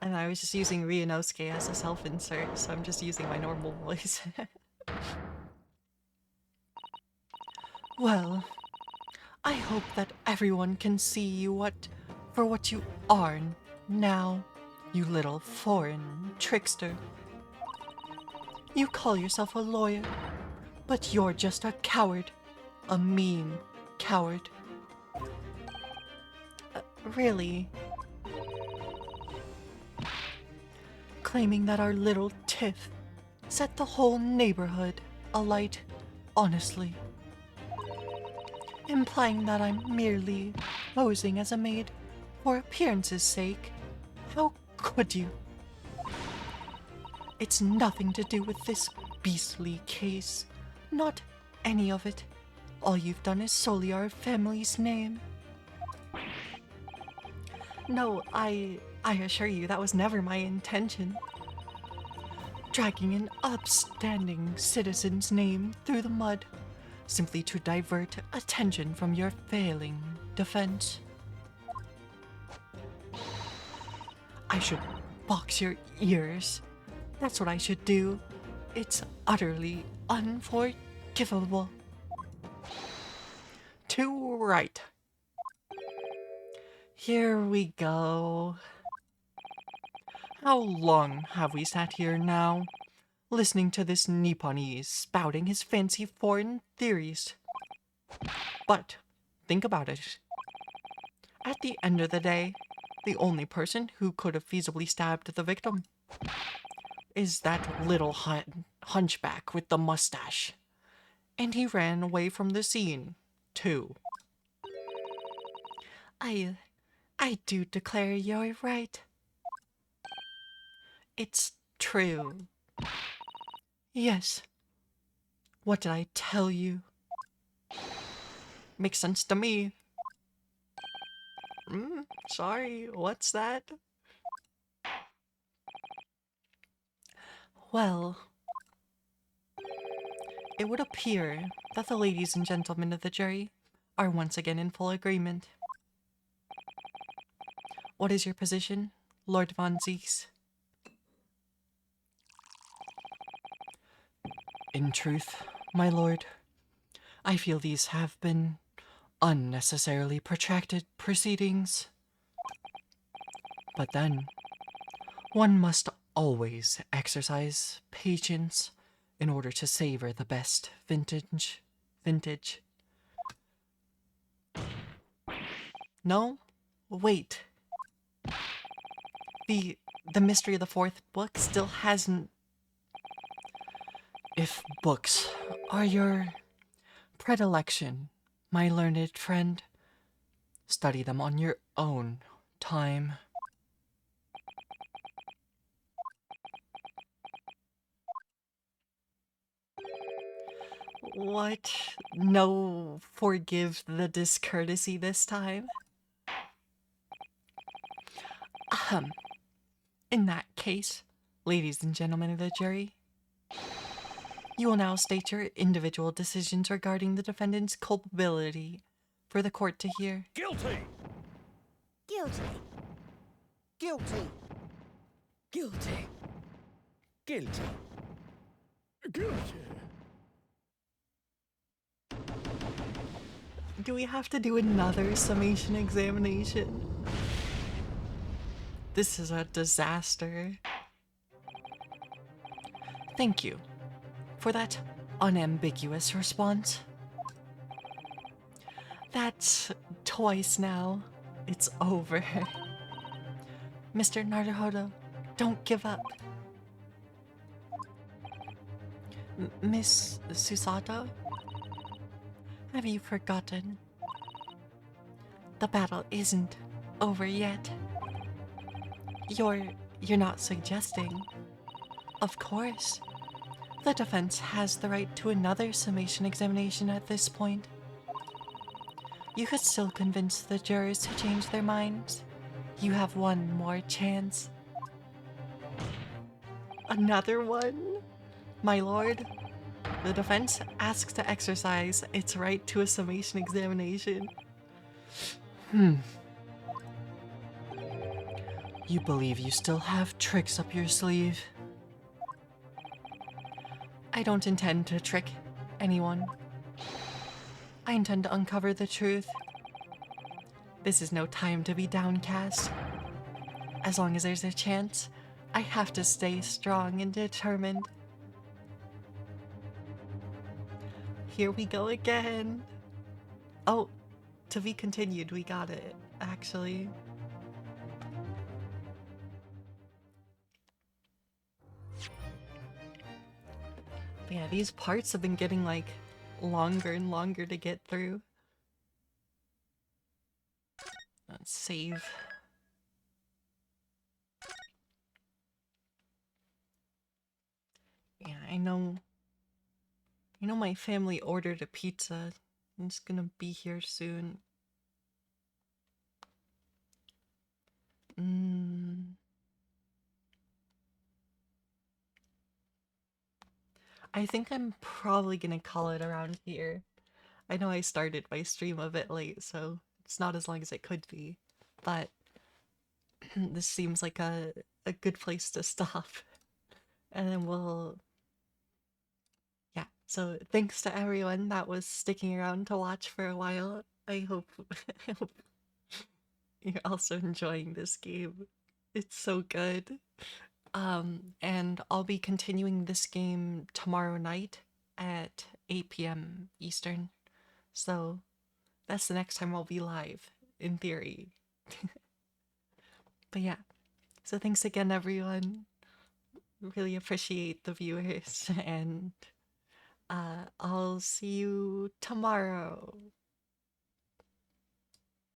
And I was just using Ryunosuke as a self-insert, so I'm just using my normal voice. Well, I hope that everyone can see you for what you are now, you little foreign trickster. You call yourself a lawyer, but you're just a coward. A mean coward. Really? Claiming that our little tiff set the whole neighborhood alight, honestly. Implying that I'm merely posing as a maid for appearance's sake. How could you? It's nothing to do with this beastly case. Not any of it. All you've done is sully our family's name. No, I assure you that was never my intention. Dragging an upstanding citizen's name through the mud, simply to divert attention from your failing defense. I should box your ears. That's what I should do. It's utterly unforgivable. Too right. Here we go. How long have we sat here now, listening to this Nipponese spouting his fancy foreign theories? But think about it. At the end of the day, the only person who could have feasibly stabbed the victim is that little hunchback with the mustache. And he ran away from the scene, too. I do declare you're right. It's true. Yes. What did I tell you? Makes sense to me. Sorry, what's that? Well, it would appear that the ladies and gentlemen of the jury are once again in full agreement. What is your position, Lord Von Zieks? In truth, my lord, I feel these have been unnecessarily protracted proceedings. But then, one must always exercise patience in order to savor the best vintage. No? Wait. The mystery of the fourth book still hasn't... If books are your predilection, my learned friend, study them on your own time. What? No, forgive the discourtesy this time? In that case, ladies and gentlemen of the jury, you will now state your individual decisions regarding the defendant's culpability for the court to hear. Guilty! Guilty. Guilty. Guilty. Guilty. Guilty. Do we have to do another summation examination? This is a disaster. Thank you for that unambiguous response. That's twice now. It's over. Mr. Naruhodo, don't give up. Miss Susato? Have you forgotten? The battle isn't over yet. You're not suggesting? Of course. The defense has the right to another summation examination at this point. You could still convince the jurors to change their minds. You have one more chance. Another one? My lord, the defense asks to exercise its right to a summation examination. You believe you still have tricks up your sleeve? I don't intend to trick anyone. I intend to uncover the truth. This is no time to be downcast. As long as there's a chance, I have to stay strong and determined. Here we go again. Oh, to be continued, we got it, actually. But yeah, these parts have been getting like longer and longer to get through. Let's save. Yeah, I know my family ordered a pizza. It's gonna be here soon. I think I'm probably gonna call it around here. I know I started my stream a bit late, so it's not as long as it could be. But this seems like a good place to stop. And then yeah. So thanks to everyone that was sticking around to watch for a while. I hope, I hope you're also enjoying this game. It's so good. And I'll be continuing this game tomorrow night at 8 p.m. Eastern. So that's the next time I'll be live, in theory. But yeah, so thanks again, everyone. Really appreciate the viewers, and I'll see you tomorrow.